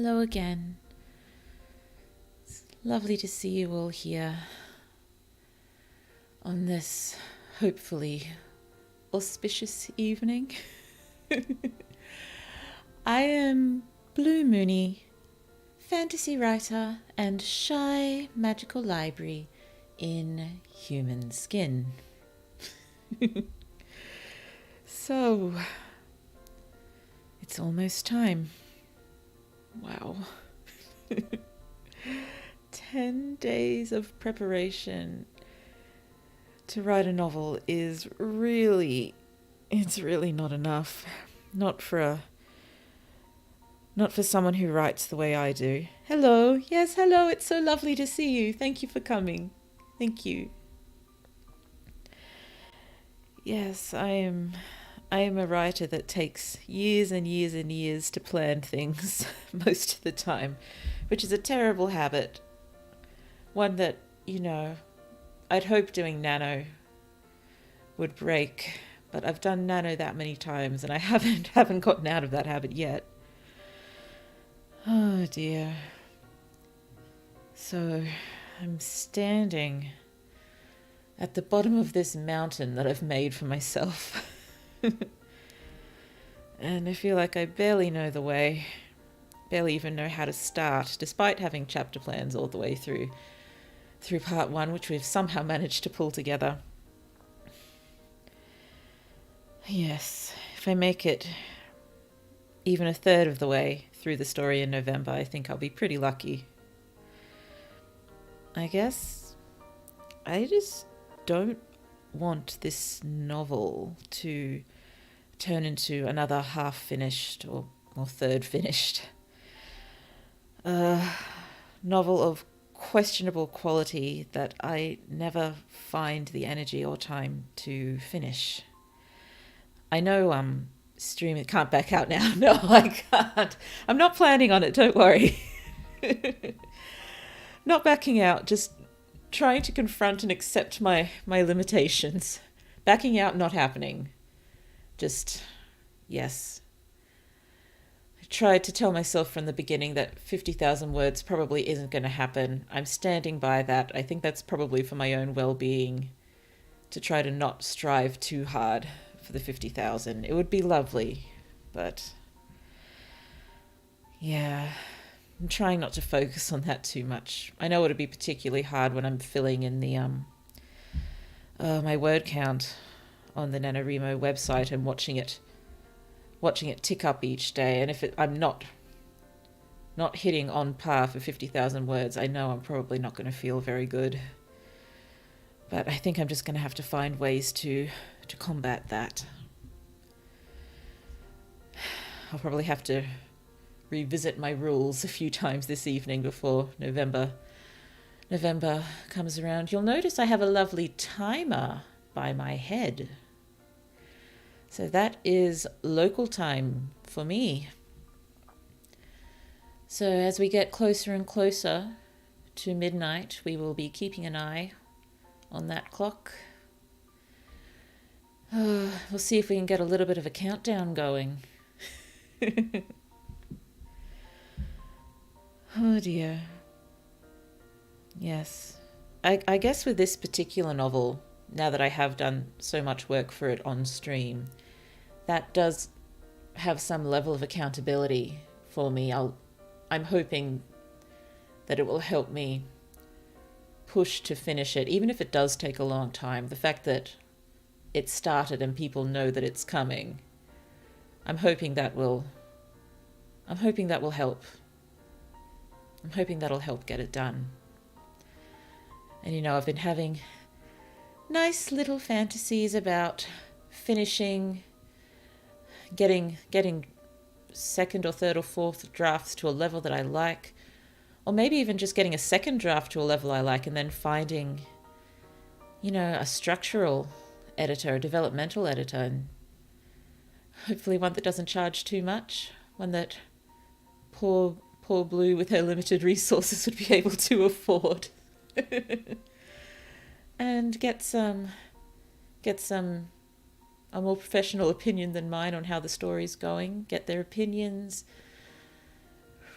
Hello again. It's lovely to see you all here on this hopefully auspicious evening. I am Blue Moony, fantasy writer and shy magical library in human skin. So, it's almost time. Wow. 10 days of preparation to write a novel is really not enough. Not for someone who writes the way I do. Hello. Yes, hello. It's so lovely to see you. Thank you for coming. Thank you. Yes, I am a writer that takes years and years and years to plan things most of the time, which is a terrible habit. One that, I'd hope doing nano would break, but I've done nano that many times and I haven't gotten out of that habit yet. Oh dear. So I'm standing at the bottom of this mountain that I've made for myself. And I feel like I barely know the way, barely even know how to start, despite having chapter plans all the way through part one, which we've somehow managed to pull together. Yes, if I make it even a third of the way through the story in November, I think I'll be pretty lucky. I guess I just don't want this novel to turn into another half-finished or third-finished novel of questionable quality that I never find the energy or time to finish. I know streaming can't back out now. No, I can't. I'm not planning on it, don't worry. Not backing out, just trying to confront and accept my limitations. Backing out, not happening. Just, yes. I tried to tell myself from the beginning that 50,000 words probably isn't going to happen. I'm standing by that. I think that's probably for my own well-being, to try to not strive too hard for the 50,000. It would be lovely, but yeah, I'm trying not to focus on that too much. I know it'll be particularly hard when I'm filling in the my word count on the NaNoWriMo website and watching it tick up each day. And if I'm not hitting on par for 50,000 words, I know I'm probably not going to feel very good. But I think I'm just going to have to find ways to combat that. I'll probably have to revisit my rules a few times this evening before November comes around. You'll notice I have a lovely timer by my head. So that is local time for me. So as we get closer and closer to midnight, we will be keeping an eye on that clock. We'll see if we can get a little bit of a countdown going. Oh dear. Yes. I guess with this particular novel, now that I have done so much work for it on stream, that does have some level of accountability for me. I'm hoping that it will help me push to finish it, even if it does take a long time. The fact that it started and people know that it's coming, I'm hoping that will help. I'm hoping that'll help get it done. And I've been having nice little fantasies about finishing, getting second or third or fourth drafts to a level that I like, or maybe even just getting a second draft to a level I like and then finding, a structural editor, a developmental editor, and hopefully one that doesn't charge too much, one that poor Blue with her limited resources would be able to afford. And get a more professional opinion than mine on how the story's going. Get their opinions,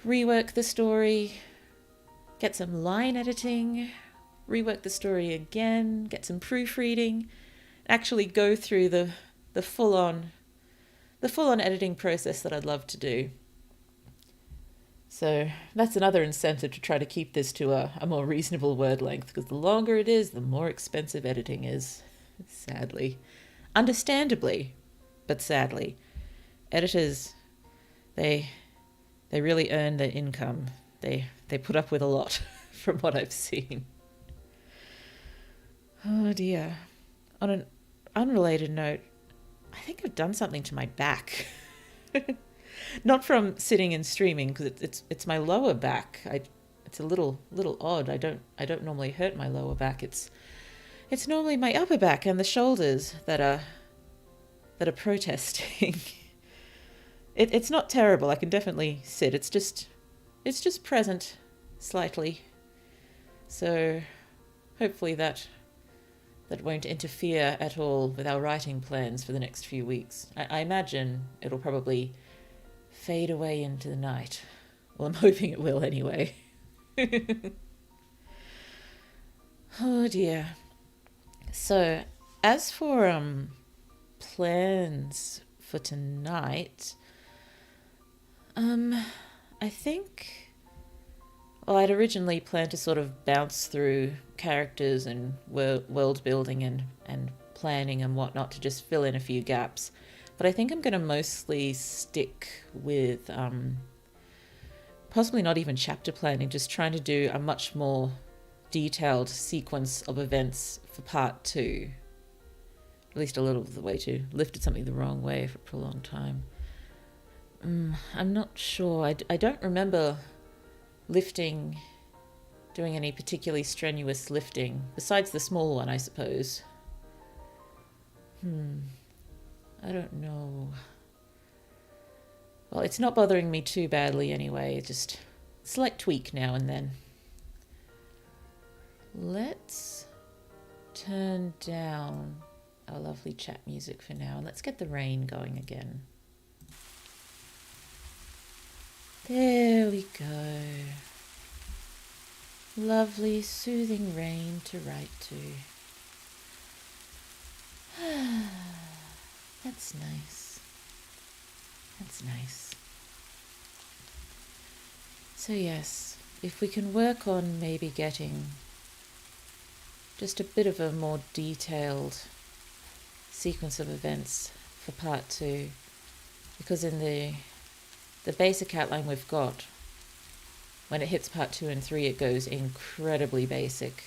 rework the story, get some line editing, rework the story again, get some proofreading, actually go through the full-on editing process that I'd love to do. So that's another incentive to try to keep this to a more reasonable word length, because the longer it is, the more expensive editing is, sadly. Understandably, but sadly. Editors, they really earn their income. They put up with a lot from what I've seen. Oh dear. On an unrelated note, I think I've done something to my back. Not from sitting and streaming, because it's my lower back. It's a little odd. I don't normally hurt my lower back. It's normally my upper back and the shoulders that are protesting. It's not terrible. I can definitely sit. It's just present slightly. So hopefully that won't interfere at all with our writing plans for the next few weeks. I imagine it'll probably fade away into the night. Well, I'm hoping it will anyway. Oh dear. So, as for plans for tonight, I think, well, I'd originally planned to sort of bounce through characters and world building and planning and whatnot to just fill in a few gaps. But I think I'm going to mostly stick with possibly not even chapter planning, just trying to do a much more detailed sequence of events for part 2. At least a little of the way to. Lifted something the wrong way for a prolonged time. I'm not sure. I don't remember doing any particularly strenuous lifting, besides the small one, I suppose. I don't know. Well, it's not bothering me too badly anyway, just a slight tweak now and then. Let's turn down our lovely chat music for now, and let's get the rain going again. There we go. Lovely, soothing rain to write to. That's nice. That's nice. So yes, if we can work on maybe getting just a bit of a more detailed sequence of events for part 2, because in the basic outline we've got, when it hits part 2 and 3, it goes incredibly basic.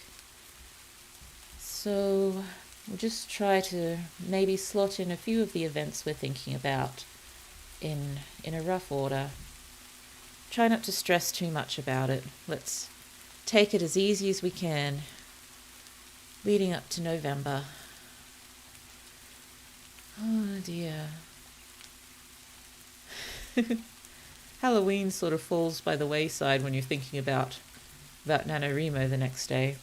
So we'll just try to maybe slot in a few of the events we're thinking about in a rough order. Try not to stress too much about it. Let's take it as easy as we can, leading up to November. Oh dear. Halloween sort of falls by the wayside when you're thinking about NaNoWriMo the next day.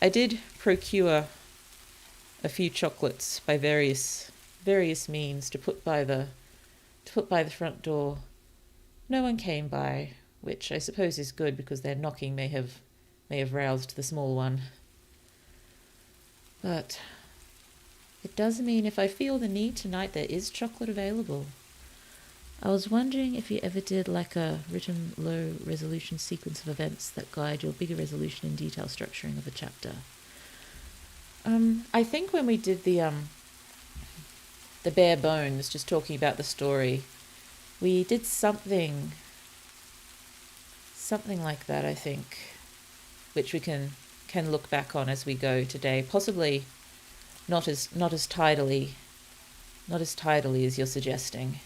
I did procure a few chocolates by various means to put by the front door. No one came by, which I suppose is good, because their knocking may have roused the small one. But it does mean if I feel the need tonight, there is chocolate available. I was wondering if you ever did like a written low resolution sequence of events that guide your bigger resolution and detail structuring of a chapter. I think when we did the bare bones, just talking about the story, we did something like that, I think, which we can look back on as we go today. Possibly not as tidily as you're suggesting.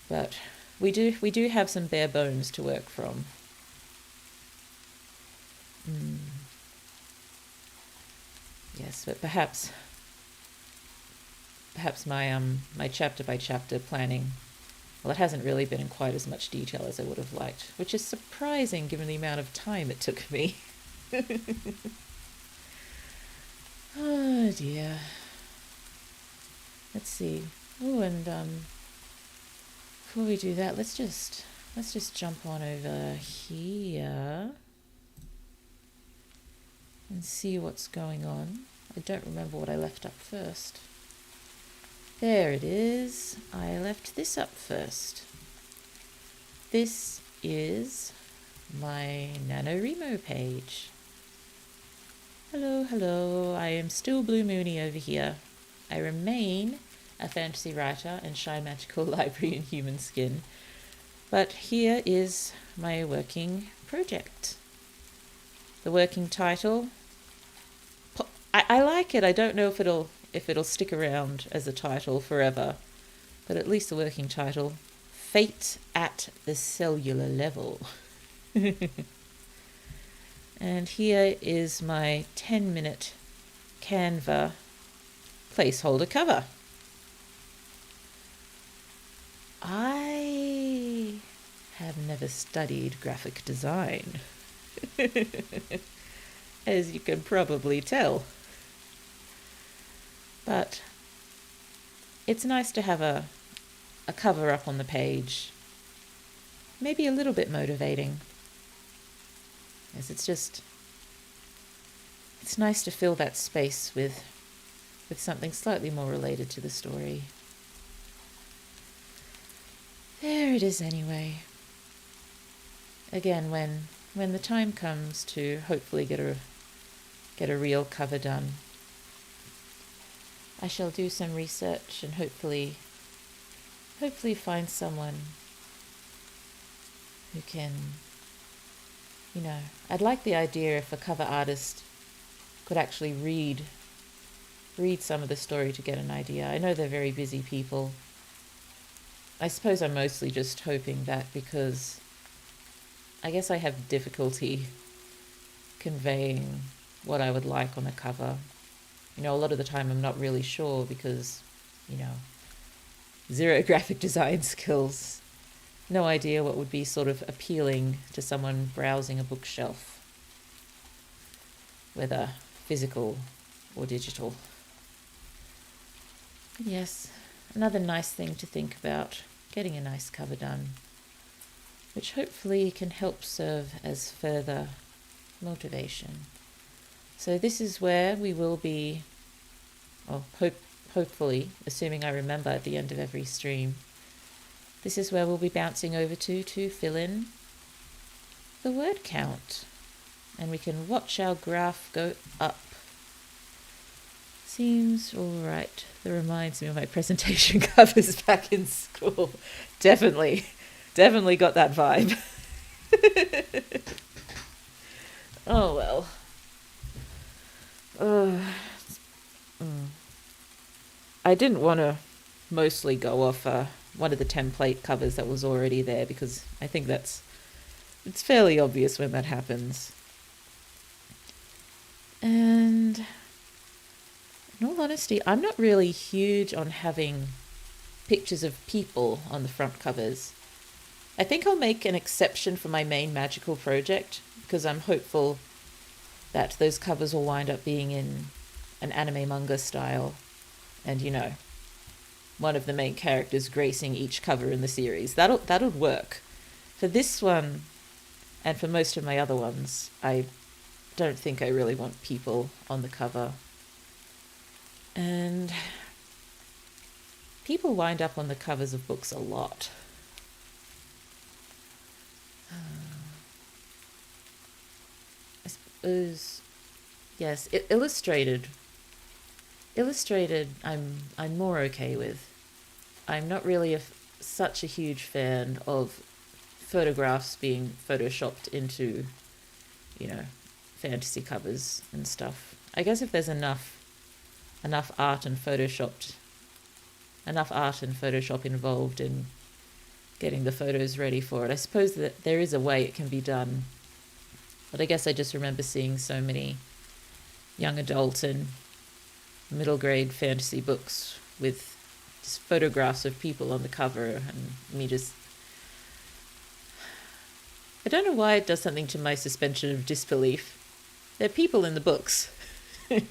But we do have some bare bones to work from. Yes, but perhaps my chapter by chapter planning, well, it hasn't really been in quite as much detail as I would have liked, which is surprising given the amount of time it took me. Oh dear. Let's see. Oh, and before we do that, let's just let's just jump on over here and see what's going on. I don't remember what I left up first. There it is. I left this up first. This is my NaNoWriMo page. Hello, hello. I am still Blue Moony over here. I remain a fantasy writer and shy magical library in human skin. But here is my working project. The working title. I like it. I don't know if it'll stick around as a title forever, but at least the working title, Fate at the Cellular Level. And here is my 10-minute Canva placeholder cover. I have never studied graphic design, as you can probably tell. But it's nice to have a cover up on the page. Maybe a little bit motivating. Yes, it's nice to fill that space with something slightly more related to the story. There it is anyway. Again, when the time comes to hopefully get a real cover done, I shall do some research and hopefully find someone who can, I'd like the idea if a cover artist could actually read some of the story to get an idea. I know they're very busy people. I suppose I'm mostly just hoping that, because I guess I have difficulty conveying what I would like on a cover. A lot of the time I'm not really sure because, zero graphic design skills. No idea what would be sort of appealing to someone browsing a bookshelf, whether physical or digital. Yes, another nice thing to think about, getting a nice cover done, which hopefully can help serve as further motivation. So this is where we will be, hopefully, assuming I remember at the end of every stream, this is where we'll be bouncing over to fill in the word count. And we can watch our graph go up. Seems all right. That reminds me of my presentation covers back in school. Definitely got that vibe. Oh well. I didn't want to mostly go off one of the template covers that was already there, because I think it's fairly obvious when that happens. And in all honesty, I'm not really huge on having pictures of people on the front covers. I think I'll make an exception for my main magical project, because I'm hopeful that those covers will wind up being in an anime manga style, and one of the main characters gracing each cover in the series. That'll work. For this one, and for most of my other ones, I don't think I really want people on the cover. And people wind up on the covers of books a lot. I suppose, yes, illustrated I'm more okay with. I'm not really such a huge fan of photographs being photoshopped into, fantasy covers and stuff. I guess if there's enough art and Photoshop involved in getting the photos ready for it, I suppose that there is a way it can be done. But I guess I just remember seeing so many young adult and middle grade fantasy books with just photographs of people on the cover, and me just, I don't know why it does something to my suspension of disbelief. They're people in the books. They're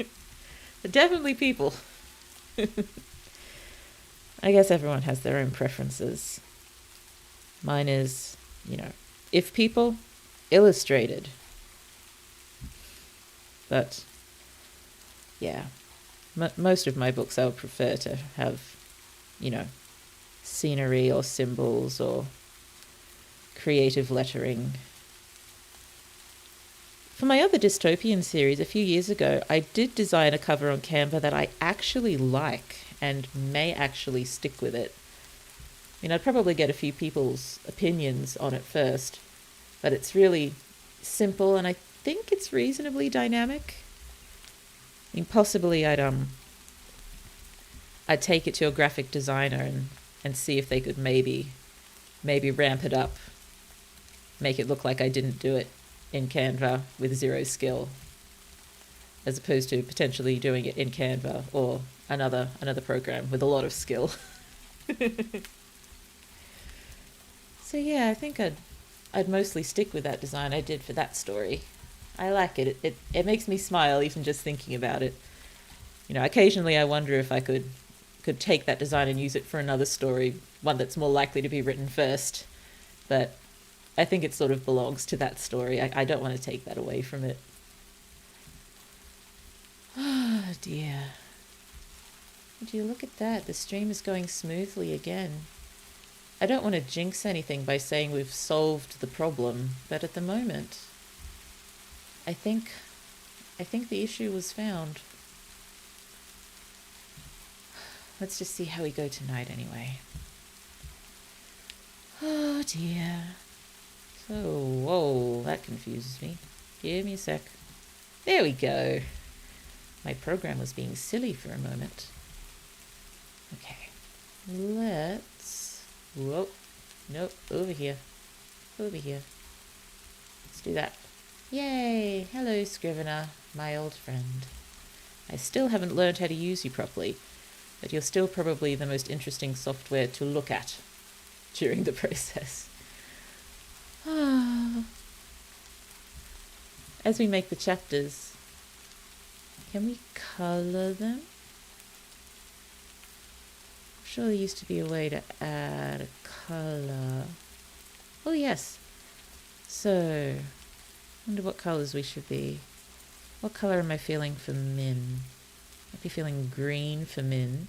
definitely people. I guess everyone has their own preferences. Mine is if people illustrated. But yeah, most of my books I would prefer to have, scenery or symbols or creative lettering. For my other dystopian series a few years ago, I did design a cover on Canva that I actually like and may actually stick with it. I'd probably get a few people's opinions on it first, but it's really simple and I think it's reasonably dynamic. Possibly I'd take it to a graphic designer and see if they could maybe ramp it up, make it look like I didn't do it in Canva with zero skill, as opposed to potentially doing it in Canva or another program with a lot of skill. So yeah, I think I'd mostly stick with that design I did for that story. I like it. It makes me smile even just thinking about it. Occasionally I wonder if I could take that design and use it for another story, one that's more likely to be written first. But I think it sort of belongs to that story. I don't want to take that away from it. Oh dear. Would you look at that? The stream is going smoothly again. I don't want to jinx anything by saying we've solved the problem, but at the moment, I think the issue was found. Let's just see how we go tonight anyway. Oh dear. So, whoa, that confuses me. Give me a sec. There we go. My program was being silly for a moment. Okay. Whoa. Nope, over here. Let's do that. Yay! Hello, Scrivener, my old friend. I still haven't learned how to use you properly, but you're still probably the most interesting software to look at during the process. As we make the chapters, can we colour them? I'm sure there used to be a way to add a colour. Oh yes. So, I wonder what colours we should be. What colour am I feeling for Min? I'd be feeling green for Min.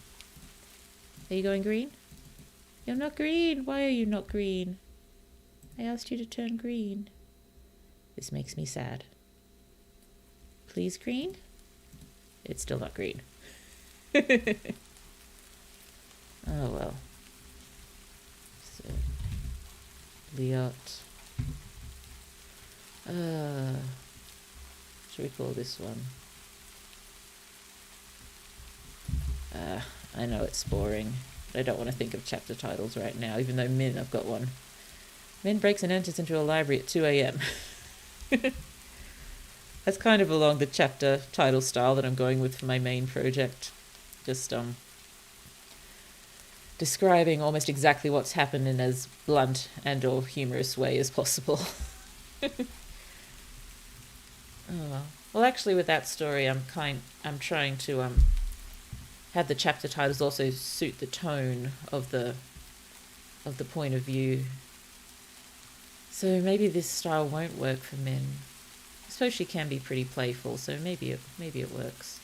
Are you going green? You're not green. Why are you not green? I asked you to turn green. This makes me sad. Please, green? It's still not green. Oh well. So, Liot. Should we call this one? I know it's boring, but I don't want to think of chapter titles right now, even though Min, I've got one. Min breaks and enters into a library at 2 a.m. That's kind of along the chapter title style that I'm going with for my main project. Just describing almost exactly what's happened in as blunt and or humorous way as possible. Oh well, actually, with that story, I'm trying to have the chapter titles also suit the tone of the point of view. So maybe this style won't work for Min. I suppose she can be pretty playful, so maybe it works.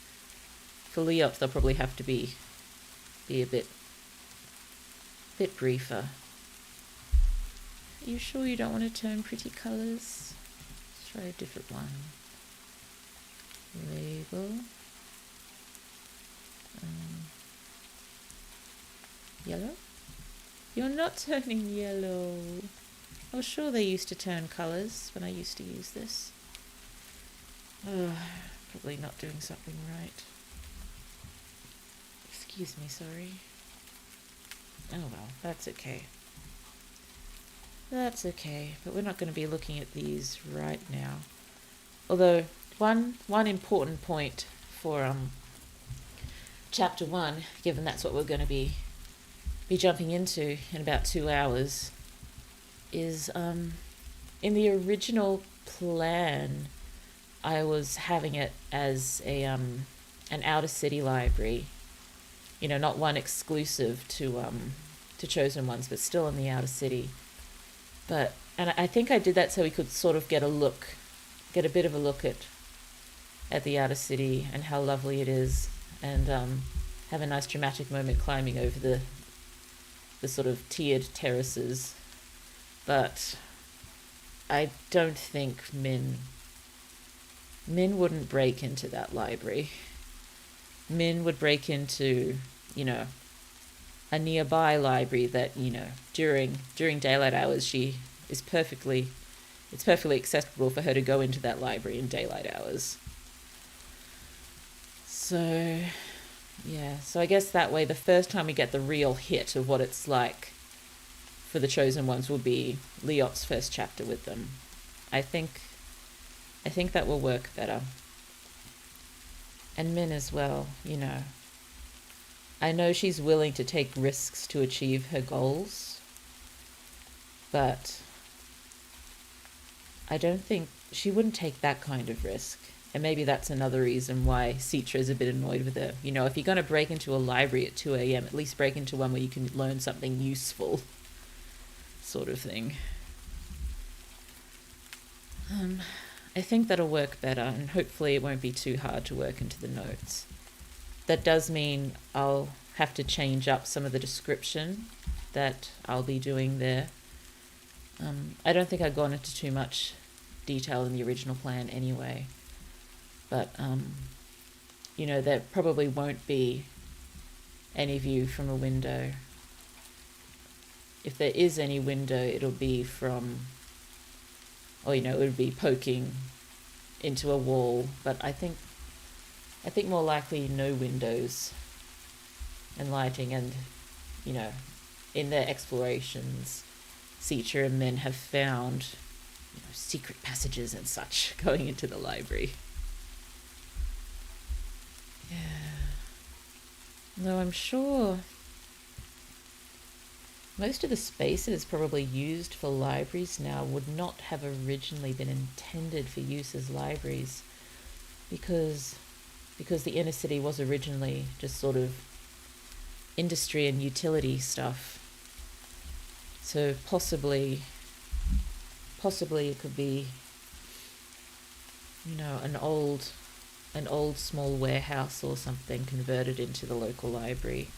For Liot, they'll probably have to be a bit briefer. Are you sure you don't want to turn pretty colours? Let's try a different one. Label. Yellow? You're not turning yellow. I was sure they used to turn colours when I used to use this. Probably not doing something right. Excuse me, sorry. Oh well, that's okay. That's okay, but we're not going to be looking at these right now. Although, one important point for chapter 1, given that's what we're going to be jumping into in about 2 hours, is in the original plan, I was having it as an outer city library. Not one exclusive to chosen ones, but still in the outer city. But And I think I did that so we could sort of get a bit of a look at the outer city and how lovely it is, and have a nice dramatic moment climbing over the sort of tiered terraces. But I don't think Min wouldn't break into that library. Min would break into, you know, a nearby library that, you know, during daylight hours it's perfectly acceptable for her to go into that library in daylight hours. So yeah, so I guess that way the first time we get the real hit of what it's like for the chosen ones will be Liot's first chapter with them. I think that will work better. And Min as well, you know. I know she's willing to take risks to achieve her goals, but I don't think she wouldn't take that kind of risk. And maybe that's another reason why Citra is a bit annoyed with her. You know, if you're going to break into a library at 2 a.m., at least break into one where you can learn something useful, sort of thing. I think that'll work better, and hopefully it won't be too hard to work into the notes. That does mean I'll have to change up some of the description that I'll be doing there. I don't think I've gone into too much detail in the original plan anyway. But, you know, there probably won't be any view from a window. If there is any window, it'll be from, or, you know, it would be poking into a wall. But I think more likely no windows and lighting, and, you know, in their explorations, Citra and Min have found, you know, secret passages and such going into the library. Yeah. Though I'm sure most of the spaces probably used for libraries now would not have originally been intended for use as libraries, because the inner city was originally just sort of industry and utility stuff. So possibly it could be, you know, an old small warehouse or something converted into the local library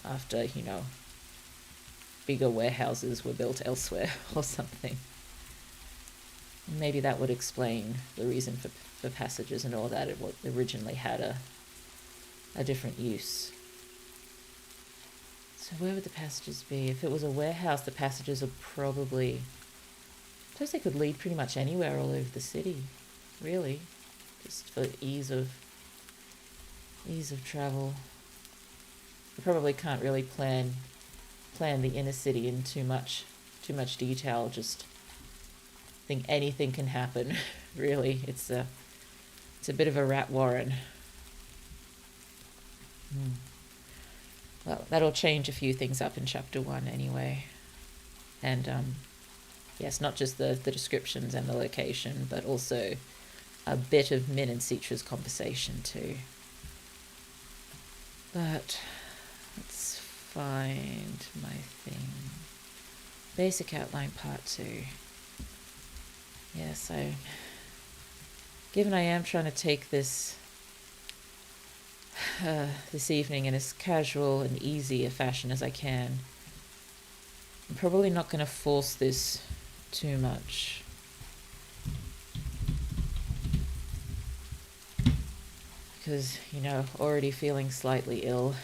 after, you know, bigger warehouses were built elsewhere or something. And maybe that would explain the reason for passages and all that. It originally had a different use. So where would the passages be? If it was a warehouse, the passages are probably, I suppose they could lead pretty much anywhere all over the city, really, just for ease of travel. You probably can't really plan the inner city in too much detail. Just think anything can happen. Really, it's a bit of a rat warren. Well, that'll change a few things up in chapter 1 anyway. And yes, not just the descriptions and the location, but also a bit of Min and Citra's conversation too. But let's find my thing. Basic outline part 2. Yes, given I am trying to take this evening in as casual and easy a fashion as I can, I'm probably not going to force this too much. Because, you know, already feeling slightly ill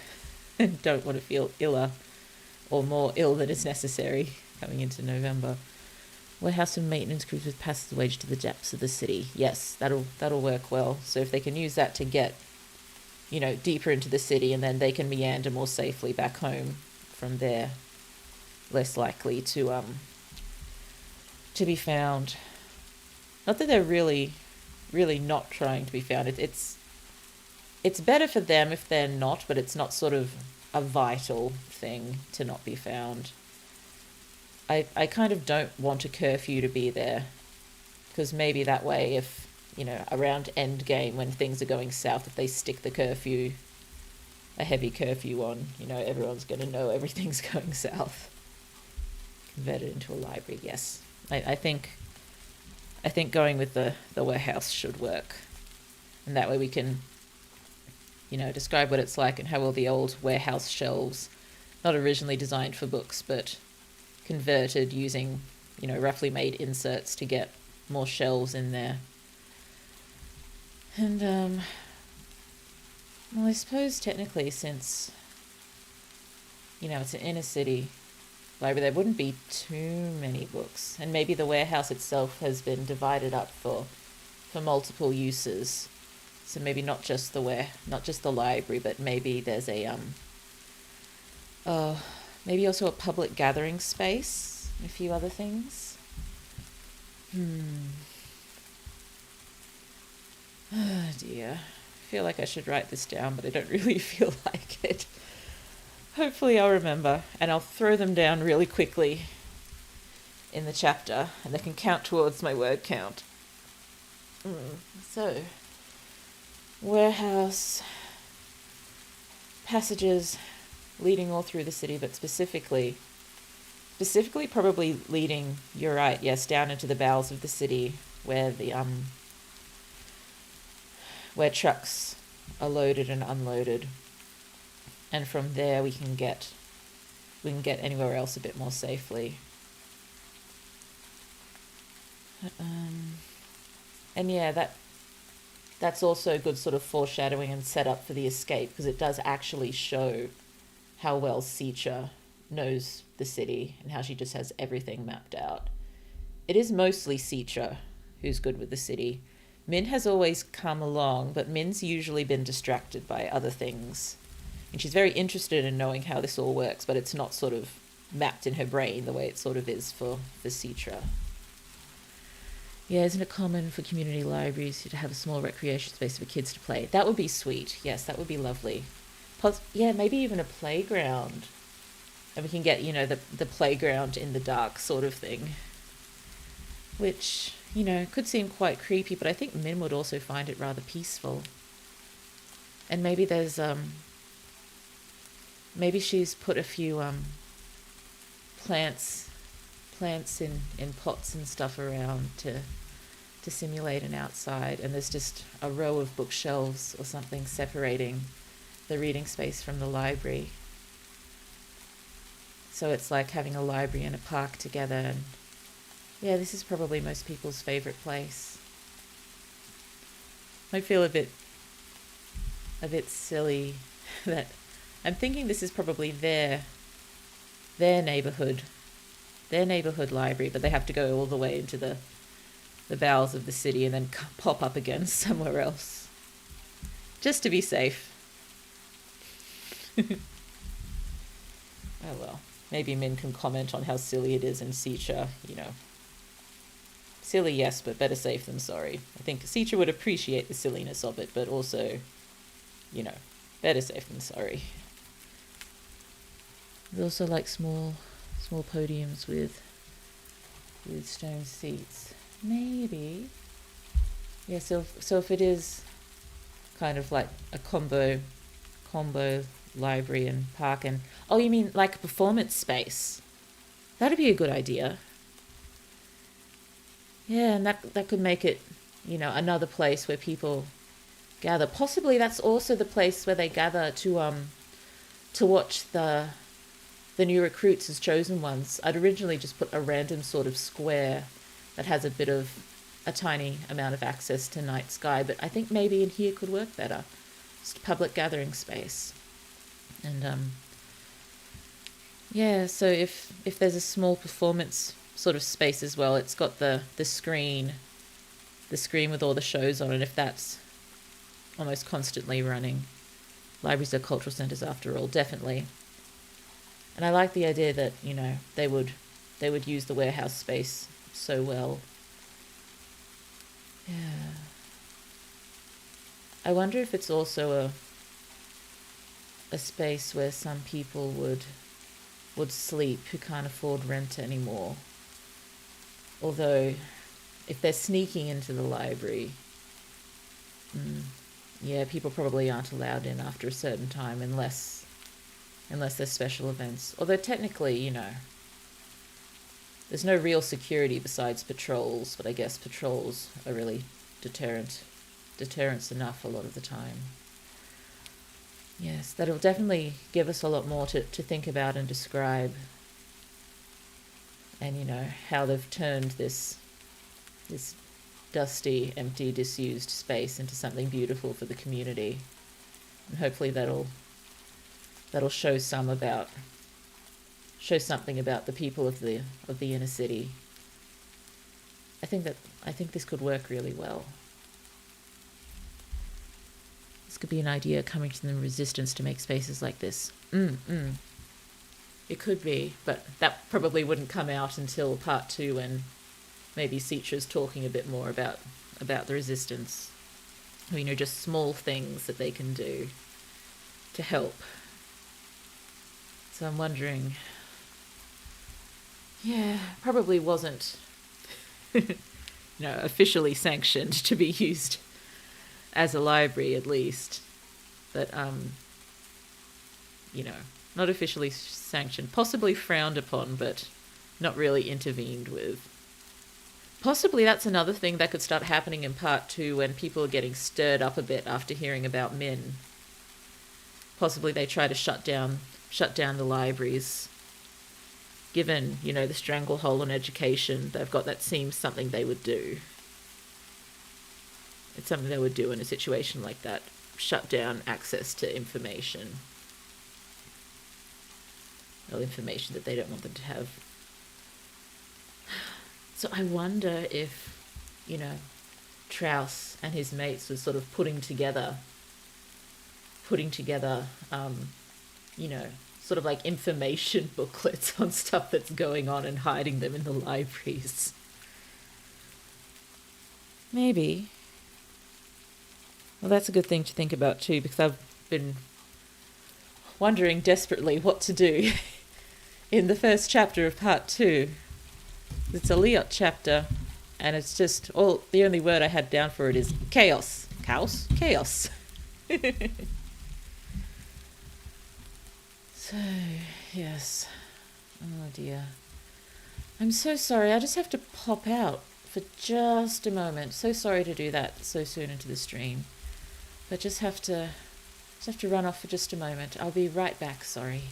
and don't want to feel iller or more ill than is necessary coming into November. Warehouse and maintenance crews with passageway to the depths of the city. Yes, that'll work well. So if they can use that to get, you know, deeper into the city, and then they can meander more safely back home from there, less likely to be found. Not that they're really not trying to be found. It's better for them if they're not, but it's not sort of a vital thing to not be found. I kind of don't want a curfew to be there, because maybe that way, if, you know, around end game when things are going south, if they stick the curfew, a heavy curfew on, you know, everyone's going to know everything's going south. convert it into a library. Yes, I think going with the warehouse should work, and that way we can, describe what it's like and how all the old warehouse shelves, not originally designed for books, but converted using, roughly made inserts to get more shelves in there. And, well, I suppose technically since, it's an inner city library, there wouldn't be too many books. And maybe the warehouse itself has been divided up for multiple uses. So maybe not just the library, but maybe there's maybe also a public gathering space, and a few other things. Oh dear. I feel like I should write this down, but I don't really feel like it. Hopefully I'll remember, and I'll throw them down really quickly in the chapter, and they can count towards my word count. So, warehouse, passages leading all through the city, but specifically probably leading, you're right, yes, down into the bowels of the city where the where trucks are loaded and unloaded, and from there we can get anywhere else a bit more safely. And yeah, that's also good sort of foreshadowing and setup for the escape, because it does actually show how well Seicha knows the city and how she just has everything mapped out. It is mostly Seicha who's good with the city. Min has always come along, but Min's usually been distracted by other things. And she's very interested in knowing how this all works, but it's not sort of mapped in her brain the way it sort of is for Seicha. Yeah, isn't it common for community libraries to have a small recreation space for kids to play? That would be sweet. Yes, that would be lovely. Yeah, maybe even a playground. And we can get, the playground in the dark sort of thing. Which, could seem quite creepy, but I think Min would also find it rather peaceful. And maybe there's, maybe she's put a few plants in pots and stuff around to simulate an outside, and there's just a row of bookshelves or something separating the reading space from the library. So it's like having a library and a park together, and yeah, this is probably most people's favourite place. I feel a bit silly that I'm thinking this is probably their neighbourhood library, but they have to go all the way into the bowels of the city and then pop up again somewhere else, just to be safe. Oh well, maybe Min can comment on how silly it is in Seicha, Silly, yes, but better safe than sorry. I think Seicha would appreciate the silliness of it, but also, better safe than sorry. There's also like small podiums with stone seats. Maybe. Yeah, so if it is kind of like a combo library and park, and you mean like a performance space? That'd be a good idea. Yeah, and that could make it, another place where people gather. Possibly that's also the place where they gather to watch the new recruits as chosen ones. I'd originally just put a random sort of square that has a tiny amount of access to night sky, but I think maybe in here could work better. Just a public gathering space. And yeah, so if there's a small performance sort of space as well, it's got the screen with all the shows on it, if that's almost constantly running. Libraries are cultural centres after all, definitely. And I like the idea that, they would use the warehouse space so well. Yeah. I wonder if it's also a space where some people would sleep who can't afford rent anymore. Although, if they're sneaking into the library, yeah, people probably aren't allowed in after a certain time unless there's special events. Although technically, There's no real security besides patrols, but I guess patrols are really deterrence enough a lot of the time. Yes, that'll definitely give us a lot more to think about and describe. And, you know, how they've turned this dusty, empty, disused space into something beautiful for the community. And hopefully that'll show something about the people of the inner city. I think this could work really well. This could be an idea coming from the resistance to make spaces like this. It could be, but that probably wouldn't come out until part 2, when maybe Citra's talking a bit more about the resistance. Or, you know, just small things that they can do to help. So I'm wondering, probably wasn't officially sanctioned to be used as a library, at least. But not officially sanctioned, possibly frowned upon, but not really intervened with. Possibly that's another thing that could start happening in part 2, when people are getting stirred up a bit after hearing about Min. Possibly they try to shut down the libraries. Given, the stranglehold on education, they've got that seems something they would do. It's something they would do in a situation like that. Shut down access to information. Well, information that they don't want them to have. So I wonder if, Traus and his mates were sort of putting together, sort of like information booklets on stuff that's going on and hiding them in the libraries. Maybe. Well, that's a good thing to think about too, because I've been wondering desperately what to do in the first chapter of part 2. It's a Liot chapter, and it's just the only word I had down for it is chaos. Chaos. So, yes. Oh dear. I'm so sorry. I just have to pop out for just a moment. So sorry to do that so soon into the stream. But just have to run off for just a moment. I'll be right back, sorry.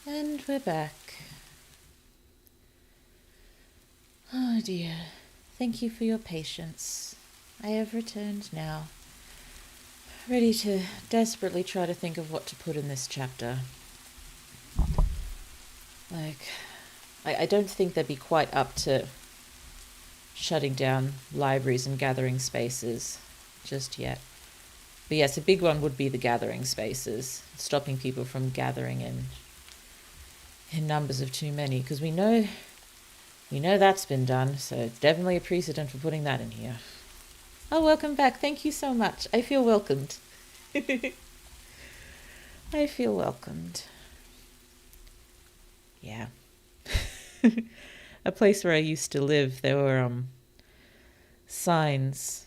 And we're back. Oh dear. Thank you for your patience. I have returned now, ready to desperately try to think of what to put in this chapter. I don't think they'd be quite up to shutting down libraries and gathering spaces just yet. But yes, a big one would be the gathering spaces, stopping people from gathering in numbers of too many, because we know that's been done, so it's definitely a precedent for putting that in here. Oh, welcome back. Thank you so much. I feel welcomed. I feel welcomed. Yeah. A place where I used to live, there were signs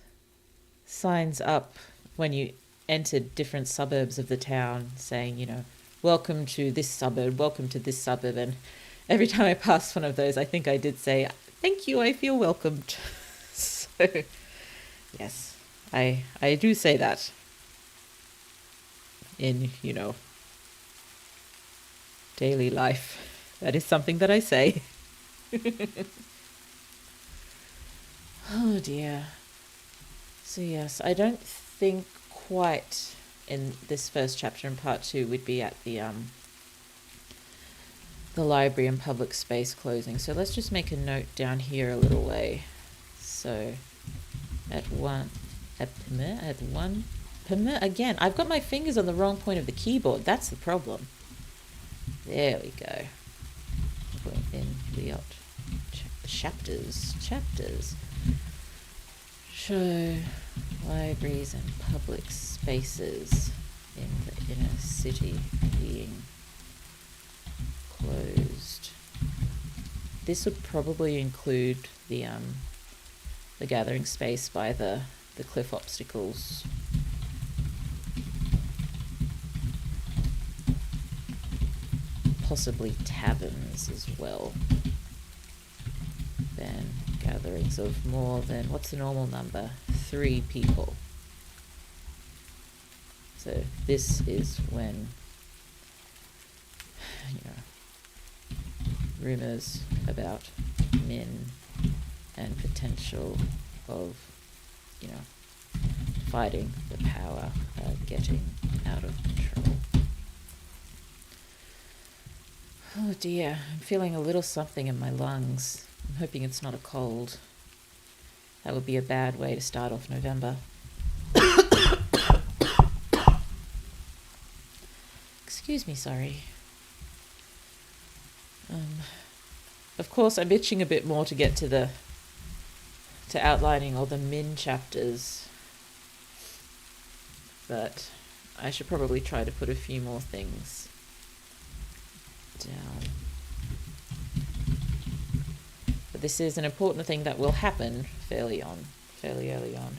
up when you entered different suburbs of the town saying, welcome to this suburb, welcome to this suburb. And every time I passed one of those, I think I did say, thank you, I feel welcomed. So, yes, I do say that in, daily life. That is something that I say. Oh dear. So yes, I don't think quite in this first chapter in part 2 we'd be at the library and public space closing. So let's just make a note down here a little way. So again, I've got my fingers on the wrong point of the keyboard. That's the problem. There we go. In the chapters. Show libraries and public spaces in the inner city being closed. This would probably include the gathering space by the cliff obstacles. Possibly taverns as well. Then gatherings of more than, what's the normal number? 3 people. So this is when, rumors about Min and potential of, fighting the power are getting out of control. Oh dear, I'm feeling a little something in my lungs. I'm hoping it's not a cold. That would be a bad way to start off November. Excuse me, sorry. Of course, I'm itching a bit more to get to outlining all the Min chapters. But I should probably try to put a few more things down. But this is an important thing that will happen fairly early on.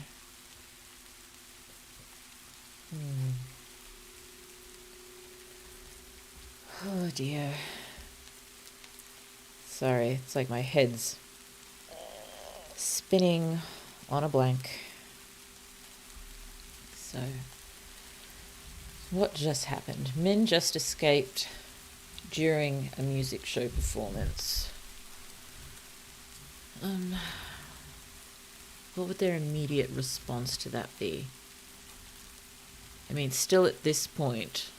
Oh dear. Sorry, it's like my head's spinning on a blank. So, what just happened? Min just escaped during a music show performance. What would their immediate response to that be? I mean, still at this point,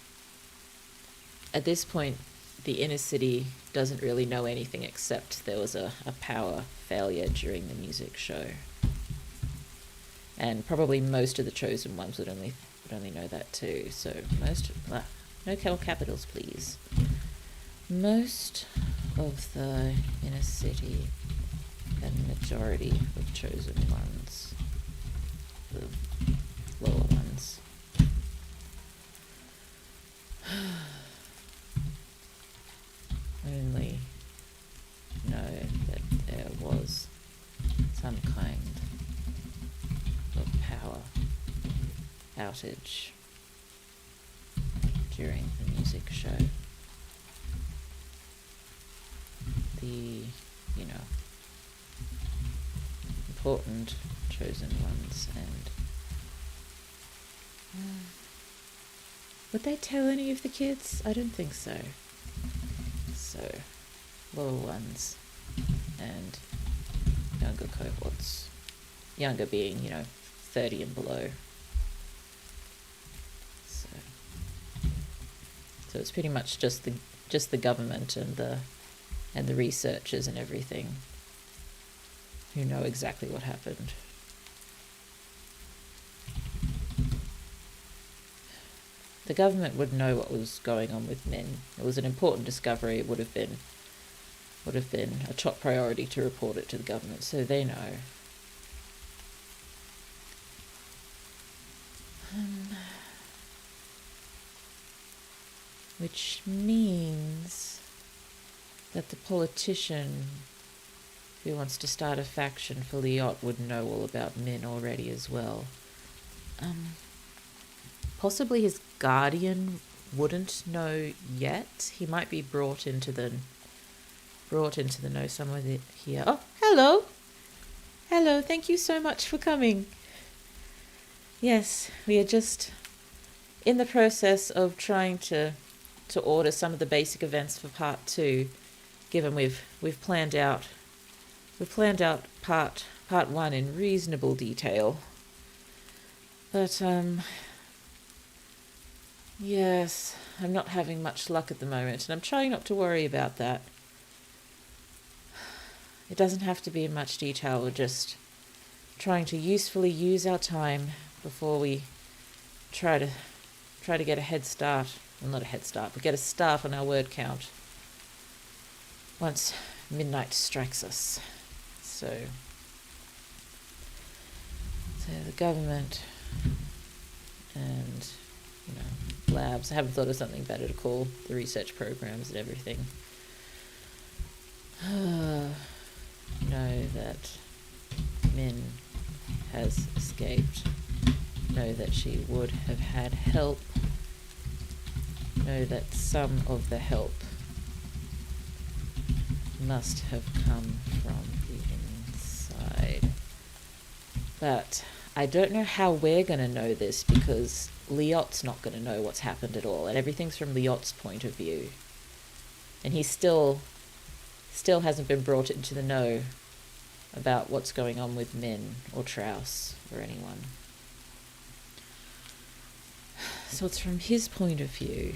the inner city doesn't really know anything except there was a power failure during the music show. And probably most of the chosen ones would only know that too. So no capitals, please. Most of the inner city and majority of chosen ones, the lower ones, only know that there was some kind of power outage during the music show. The, important chosen ones, and would they tell any of the kids? I don't think so. So, lower ones and younger cohorts. Younger being, 30 and below. So it's pretty much just the government and the researchers and everything who know exactly what happened. The government would know what was going on with Min. It was an important discovery. It would have been a top priority to report it to the government, so they know. Which means that the politician who wants to start a faction for Liot would know all about Min already as well. Possibly his guardian wouldn't know yet. He might be brought into the know somewhere here. Oh, hello. Hello, thank you so much for coming. Yes, we are just in the process of trying to order some of the basic events for part 2, given we've planned out part 1 in reasonable detail. But yes, I'm not having much luck at the moment, and I'm trying not to worry about that. It doesn't have to be in much detail. We're just trying to usefully use our time before we try to get a head start. Well, not a head start, but get a start on our word count once midnight strikes us. So the government and labs. I haven't thought of something better to call the research programs and everything. Know that Min has escaped. Know that she would have had help. Know that some of the help must have come from the inside. But I don't know how we're going to know this, because Liot's not going to know what's happened at all, and everything's from Liot's point of view. And he still hasn't been brought into the know about what's going on with Min or Traus or anyone. So it's from his point of view.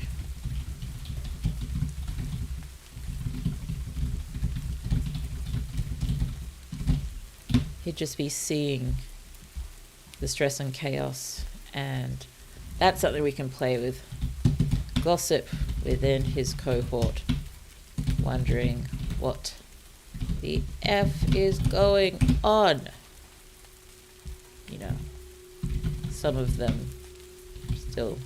He'd just be seeing the stress and chaos, and that's something we can play with. Gossip within his cohort, wondering what the F is going on. Some of them still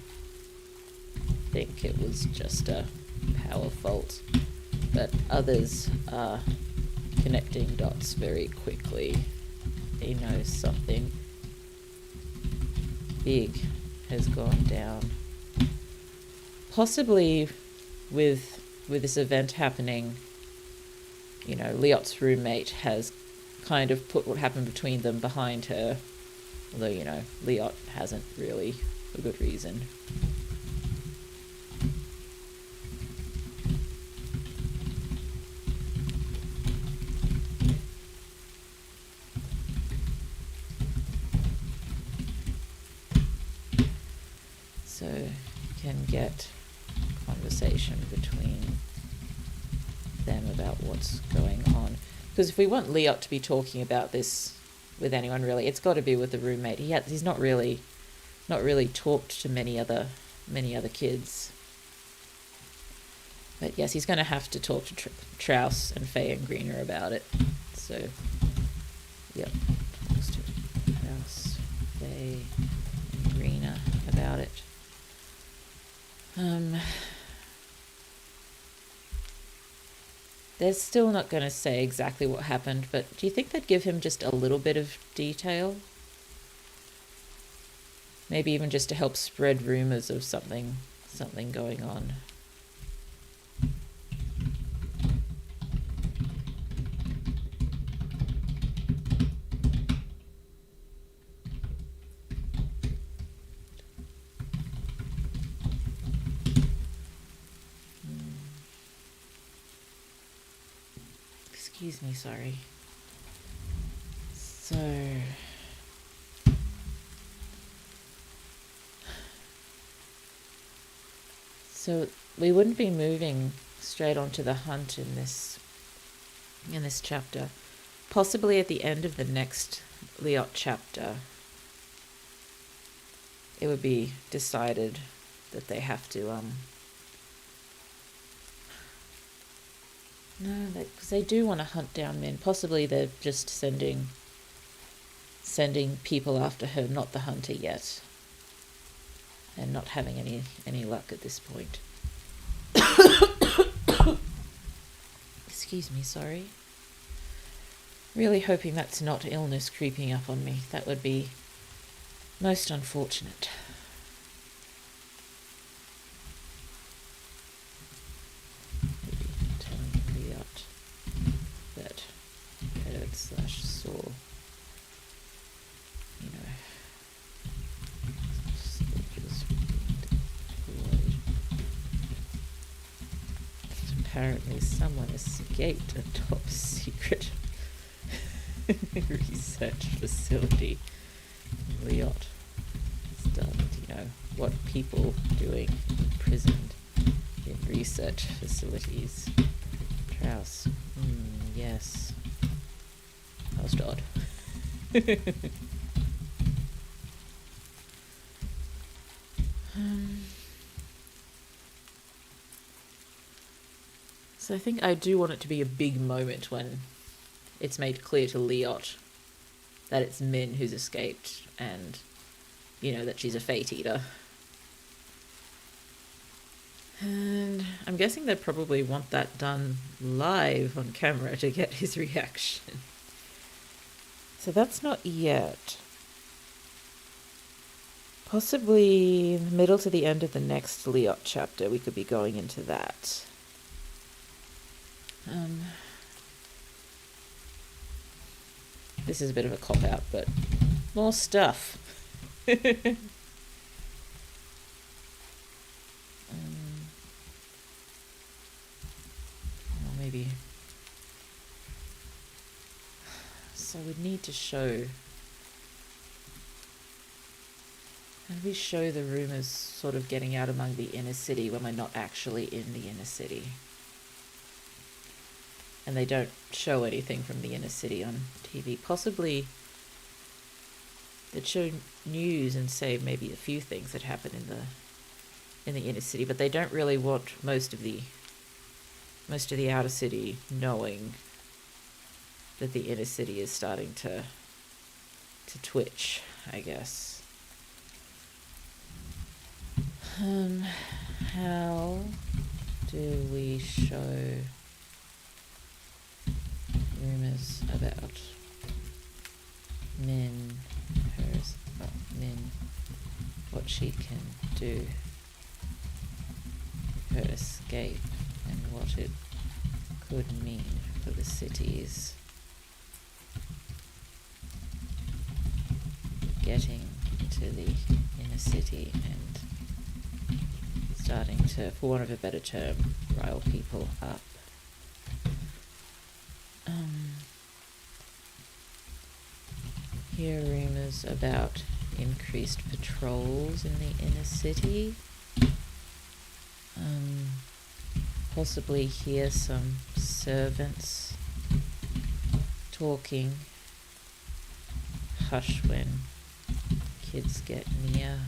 think it was just a power fault, but others are connecting dots very quickly. They know something big has gone down. Possibly with this event happening, Liot's roommate has kind of put what happened between them behind her. Although, Liot hasn't really, for good reason. So you can get conversation between them about what's going on. Because if we want Liot to be talking about this with anyone, really, it's got to be with the roommate. He's not really talked to many other kids. But yes, he's going to have to talk to Traus and Faye and Greener about it. So, yep, talks to Traus, Faye, and Greener about it. They're still not going to say exactly what happened, but do you think they'd give him just a little bit of detail? Maybe even just to help spread rumors of something going on. Excuse me, sorry. So we wouldn't be moving straight onto the hunt in this chapter. Possibly at the end of the next Liot chapter, it would be decided that they have to no, because they do want to hunt down Min. Possibly they're just sending people after her, not the hunter yet, and not having any luck at this point. Excuse me, sorry. Really hoping that's not illness creeping up on me. That would be most unfortunate. Maybe telling Liot that hurt/saw, soldiers deployed. Apparently someone escaped a top secret research facility. Liot has done, what people doing imprisoned in research facilities. Trouse. Yes. How's Dodd? So I think I do want it to be a big moment when it's made clear to Liot that it's Min who's escaped and, that she's a fate eater. And I'm guessing they'd probably want that done live on camera to get his reaction. So that's not yet. Possibly in the middle to the end of the next Liot chapter, we could be going into that. This is a bit of a cop-out, but more stuff. Or maybe... So we'd need to show... How do we show the rumours sort of getting out among the inner city when we're not actually in the inner city? And they don't show anything from the inner city on TV. Possibly they'd show news and say maybe a few things that happen in the inner city, but they don't really want most of the outer city knowing that the inner city is starting to twitch, I guess. How do we show rumours about Min, what she can do, her escape, and what it could mean for the cities? Getting to the inner city and starting to, for want of a better term, rile people up. Hear rumours about increased patrols in the inner city. Possibly hear some servants talking. Hush when kids get near.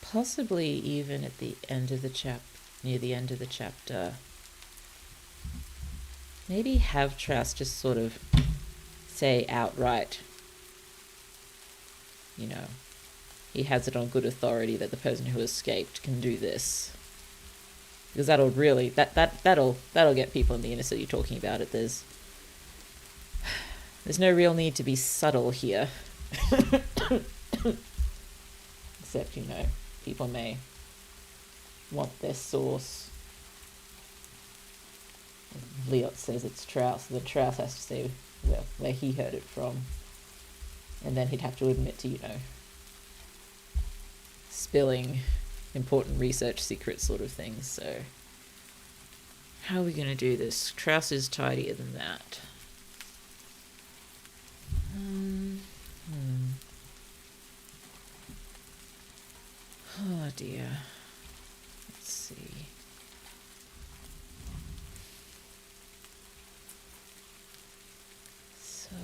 Possibly even at the end of the near the end of the chapter, maybe have Trask just sort of say outright, he has it on good authority that the person who escaped can do this, because that'll really that'll get people in the inner city talking about it. There's no real need to be subtle here. Except, people may want their source. Liot says it's Trouse, then Trouse has to say where he heard it from. And then he'd have to admit to, spilling important research secret sort of things. So how are we going to do this? Trouse is tidier than that. Oh dear. Let's see. So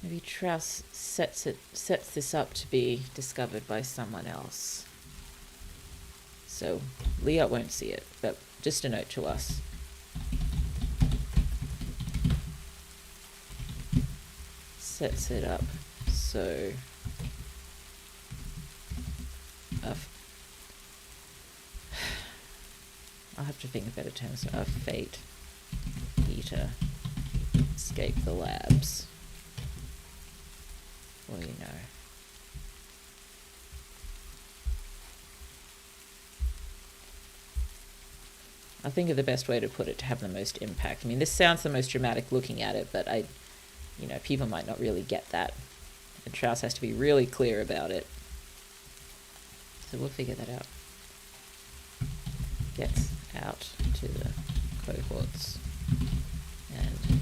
maybe Trouse sets this up to be discovered by someone else. So Leah won't see it, but just a note to us. Sets it up so I'll have to think of better terms. A fate eater escape the labs. Well, you know. I think of the best way to put it to have the most impact. I mean, this sounds the most dramatic looking at it, but people might not really get that. And Trouse has to be really clear about it. So we'll figure that out. Gets out to the cohorts and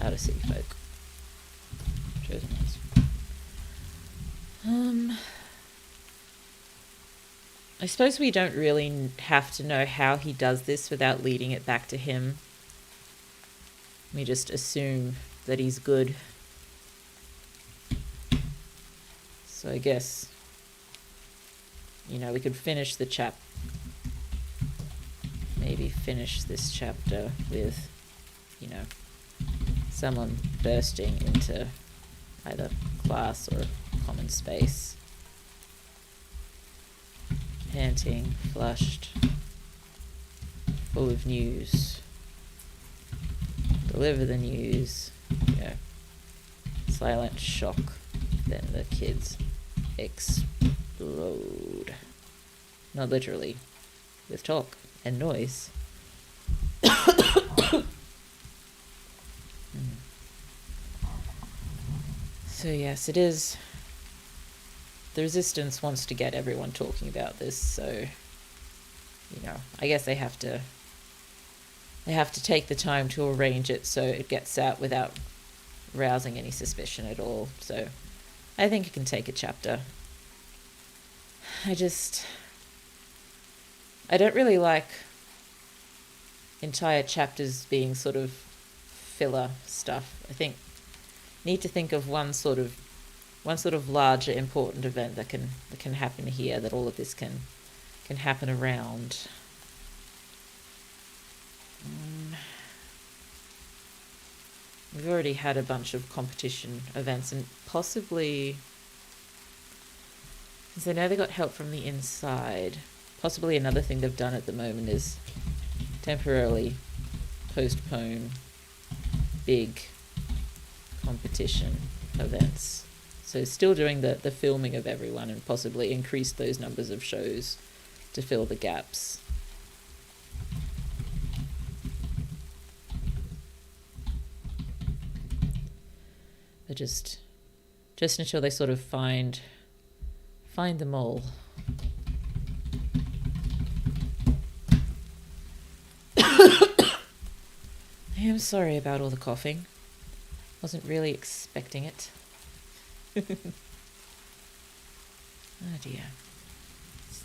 how to see folk. Chosen ones. I suppose we don't really have to know how he does this without leading it back to him. We just assume that he's good. So I guess, we could finish maybe finish this chapter with, someone bursting into either class or common space. Panting, flushed, full of news. Deliver the news. Silent shock. Then the kids explode. Not literally, with talk and noise. So yes, it is. The Resistance wants to get everyone talking about this, so I guess they have to take the time to arrange it so it gets out without rousing any suspicion at all. So I think it can take a chapter. I don't really like entire chapters being sort of filler stuff. I think need to think of one sort of larger important event that can happen here, that all of this can happen around. We've already had a bunch of competition events, and possibly, since I know they got help from the inside, possibly another thing they've done at the moment is temporarily postpone big competition events. So still doing the filming of everyone and possibly increase those numbers of shows to fill the gaps. But just until they sort of find the mole. I am sorry about all the coughing. Wasn't really expecting it. Oh dear.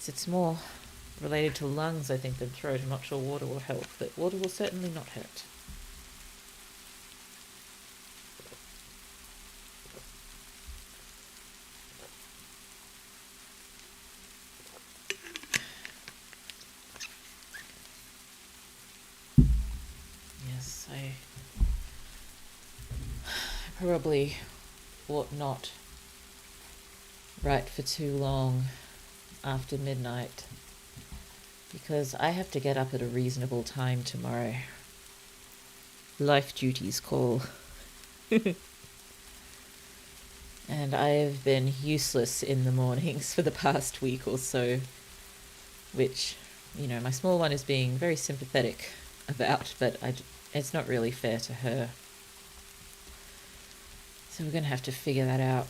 It's more related to lungs, I think, than throat. I'm not sure water will help, but water will certainly not hurt. Yes, I probably ought not write for too long after midnight, because I have to get up at a reasonable time tomorrow. Life duties call. And I have been useless in the mornings for the past week or so, which, my small one is being very sympathetic about, but it's not really fair to her. So we're going to have to figure that out.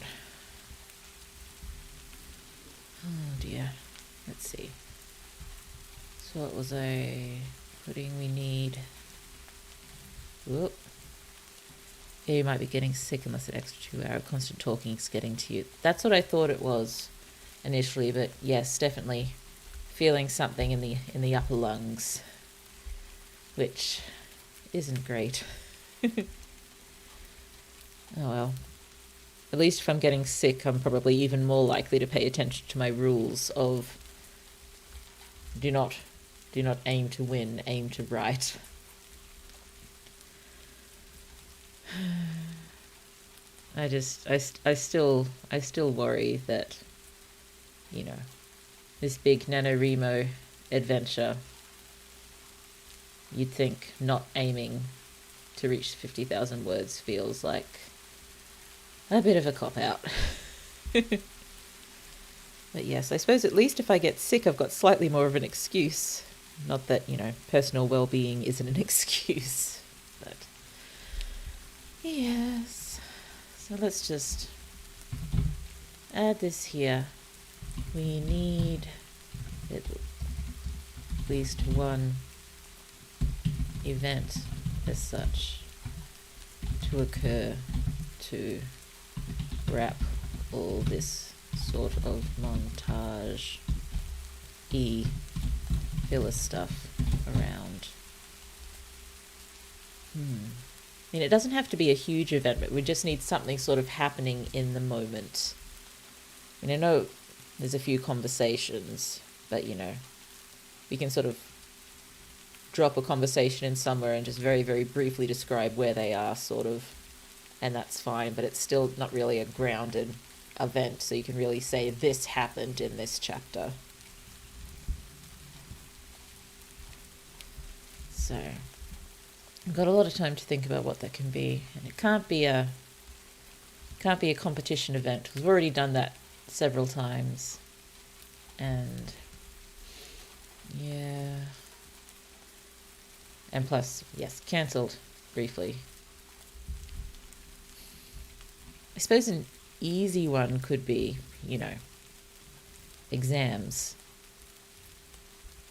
Oh dear. Let's see. So what was I putting we need? Whoop. Yeah, you might be getting sick unless an extra 2 hour constant talking is getting to you. That's what I thought it was initially, but yes, definitely feeling something in the upper lungs, which isn't great. Oh well. At least if I'm getting sick, I'm probably even more likely to pay attention to my rules of do not aim to win, aim to write. I still worry that, you know, this big NaNoWriMo adventure, you'd think not aiming to reach 50,000 words feels like a bit of a cop-out. But yes, I suppose at least if I get sick, I've got slightly more of an excuse. Not that, you know, personal well-being isn't an excuse, but yes. So let's just add this here. We need at least one event as such to occur to wrap all this sort of montage-y filler stuff around. I mean, it doesn't have to be a huge event, but we just need something sort of happening in the moment. I mean, I know there's a few conversations, but, you know, we can sort of drop a conversation in somewhere and just very, very briefly describe where they are, sort of, and that's fine, but it's still not really a grounded event, so you can really say this happened in this chapter. So I've got a lot of time to think about what that can be, and it can't be a competition event. We've already done that several times, and yeah, and plus, yes, cancelled briefly. I suppose an easy one could be, you know, exams,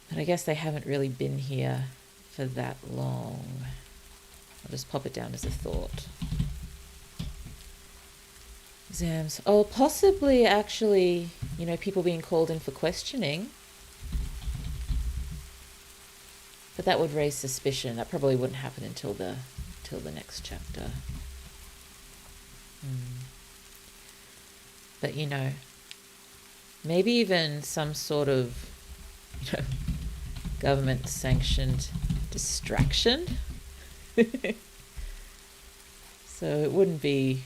but I guess they haven't really been here for that long. I'll just pop it down as a thought. Exams. Oh, possibly actually, you know, people being called in for questioning. But that would raise suspicion. That probably wouldn't happen until the next chapter. But, you know, maybe even some sort of, you know, government-sanctioned distraction. So it wouldn't be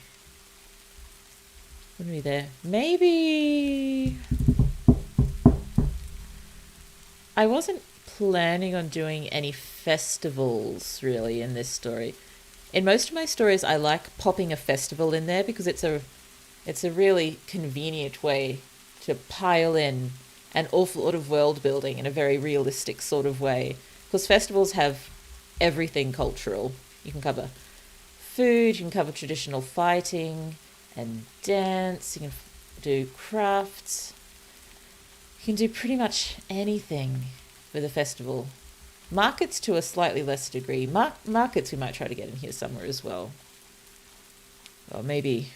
there. Maybe I wasn't planning on doing any festivals really in this story. In most of my stories, I like popping a festival in there because it's a really convenient way to pile in an awful lot of world building in a very realistic sort of way. Because festivals have everything cultural. You can cover food, you can cover traditional fighting and dance, you can do crafts. You can do pretty much anything with a festival. Markets to a slightly less degree. Markets we might try to get in here somewhere as well. Or maybe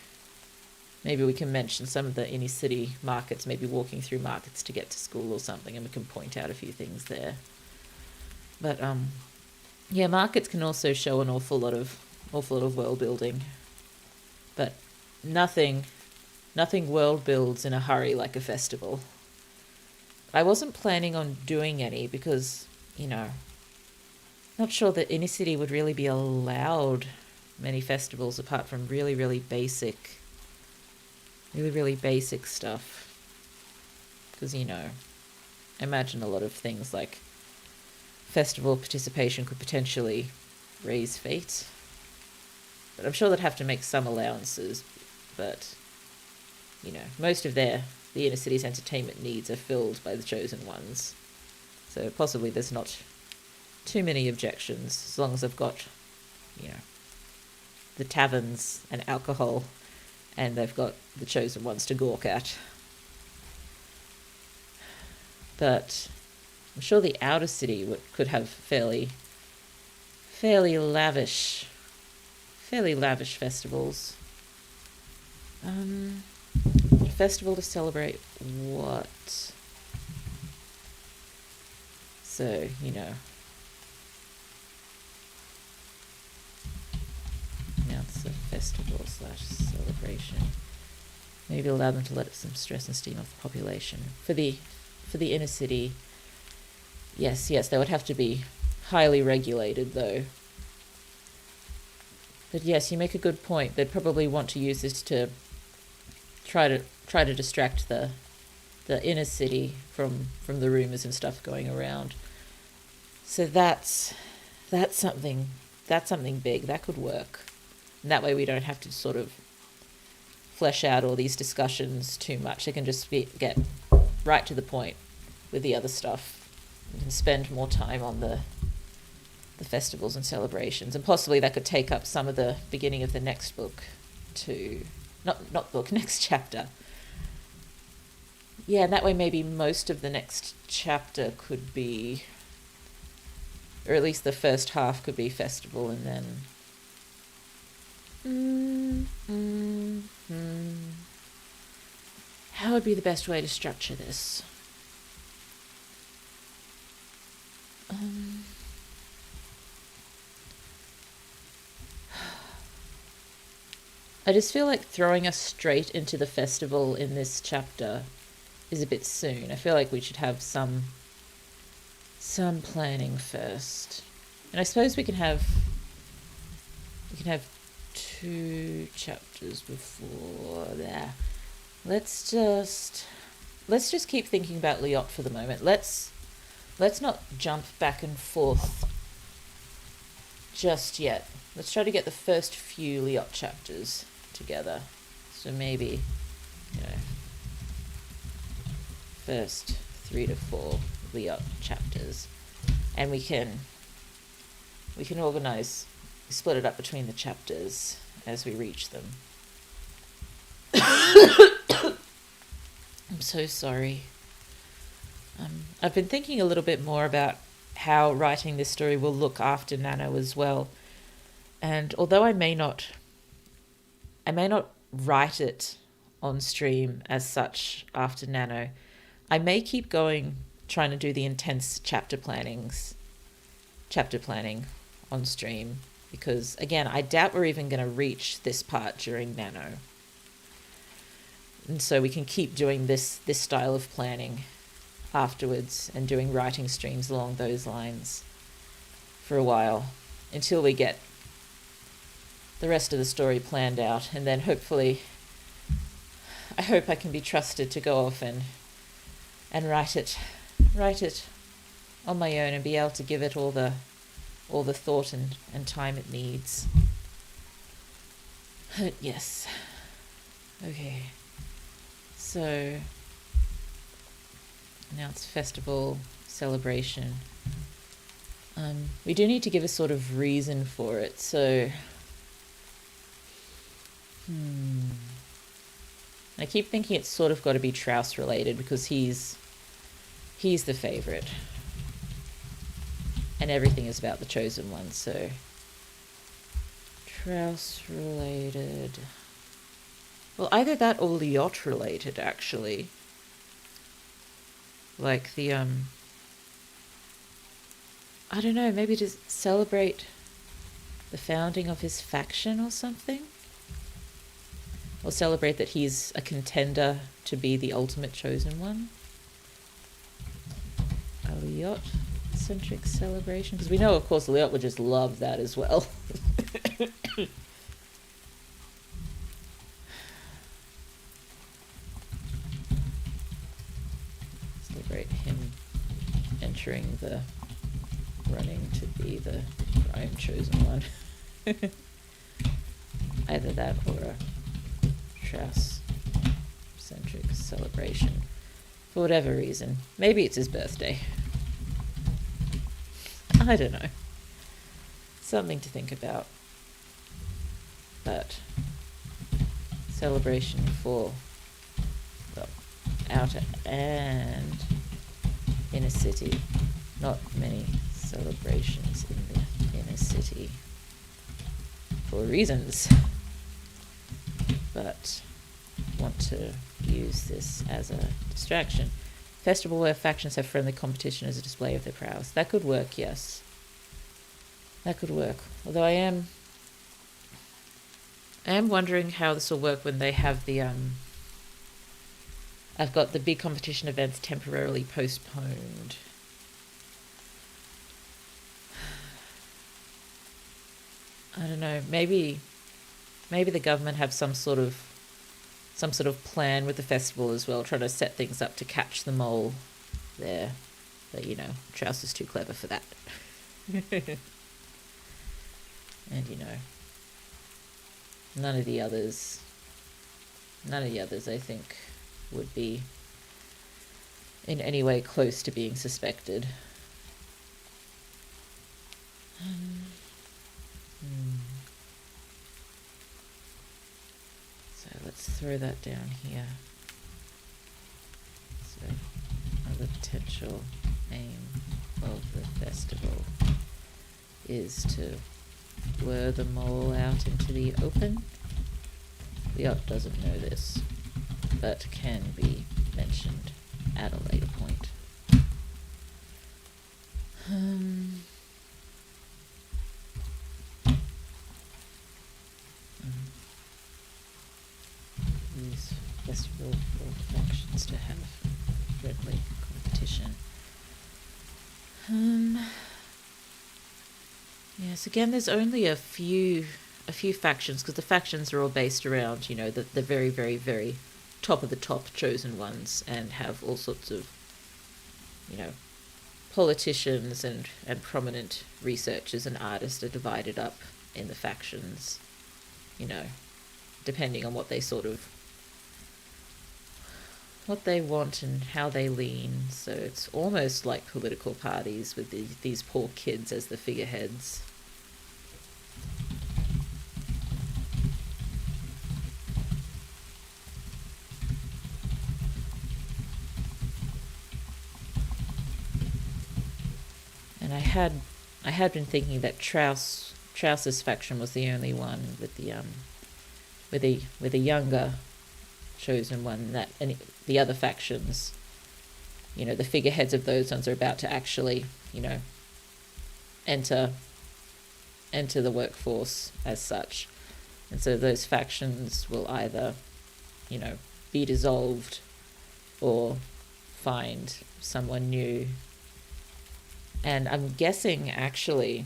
we can mention some of the inner city markets, maybe walking through markets to get to school or something, and we can point out a few things there. But yeah, markets can also show an awful lot of world building. But nothing world builds in a hurry like a festival. I wasn't planning on doing any because, you know, not sure that inner city would really be allowed many festivals apart from really, really basic stuff. Because, you know, I imagine a lot of things like festival participation could potentially raise fate. But I'm sure they'd have to make some allowances. But, you know, most of the inner city's entertainment needs are filled by the chosen ones. So possibly there's not too many objections as long as I've got, you know, the taverns and alcohol and they've got the chosen ones to gawk at. But I'm sure the outer city could have fairly lavish festivals. A festival to celebrate what? So, now it's a festival / celebration. Maybe allow them to let some stress and steam off the population. For the inner city, yes, they would have to be highly regulated, though. But yes, you make a good point. They'd probably want to use this to try to distract the inner city from the rumors and stuff going around. So that's something big that could work. And that way we don't have to sort of flesh out all these discussions too much. They can just get right to the point with the other stuff. You can spend more time on the festivals and celebrations, and possibly that could take up some of the beginning of the next book too. Not book, next chapter. Yeah, and that way maybe most of the next chapter could be, or at least the first half could be festival, and then how would be the best way to structure this? I just feel like throwing us straight into the festival in this chapter is a bit soon. I feel like we should have some planning first. And I suppose we can have 2 chapters before there. Let's just keep thinking about Liot for the moment. Let's not jump back and forth just yet. Let's try to get the first few Liot chapters together. So maybe, first 3 to 4 Liot chapters. And we can organize, split it up between the chapters as we reach them. I'm so sorry. I've been thinking a little bit more about how writing this story will look after Nano as well. And although I may not write it on stream as such after Nano, I may keep going trying to do the intense chapter planning on stream, because again, I doubt we're even going to reach this part during Nano. And so we can keep doing this style of planning afterwards and doing writing streams along those lines for a while until we get the rest of the story planned out, and then hopefully I hope I can be trusted to go off and write it on my own and be able to give it all the thought and time it needs. But yes. Okay. So now it's festival, celebration. We do need to give a sort of reason for it, so I keep thinking it's sort of got to be Trouse related, because he's the favourite. And everything is about the chosen one, so Trouse related. Well, either that or Liot related, actually. Like the, I don't know, maybe to celebrate the founding of his faction or something? Or celebrate that he's a contender to be the ultimate chosen one? A Liot-centric celebration? Because we know, of course, Liot would just love that as well. Celebrate him entering the running to be the prime chosen one. Either that or a Trouse-centric celebration. For whatever reason. Maybe it's his birthday. I don't know. Something to think about. But celebration for, well, outer and inner city. Not many celebrations in the inner city for reasons, but want to use this as a distraction. Festival where factions have friendly competition as a display of their prowess. That could work, yes. That could work. Although I am wondering how this will work when they have the I've got the big competition events temporarily postponed. I don't know, maybe the government have some sort of plan with the festival as well, trying to set things up to catch the mole there. But Trouse is too clever for that. And none of the others I think would be in any way close to being suspected. So let's throw that down here. So another potential aim of the festival is to lure the mole out into the open. The yacht doesn't know this, but can be mentioned at a later point. Use festival for factions to have friendly competition. Yes, again, there's only a few factions, because the factions are all based around, the very, very, very top of the top chosen ones, and have all sorts of, politicians and prominent researchers and artists are divided up in the factions, depending on what they what they want and how they lean. So it's almost like political parties with these poor kids as the figureheads. And I had been thinking that Trouse's faction was the only one with the younger chosen one, that any the other factions, the figureheads of those ones are about to actually, enter the workforce as such. And so those factions will either, be dissolved or find someone new. And I'm guessing, actually,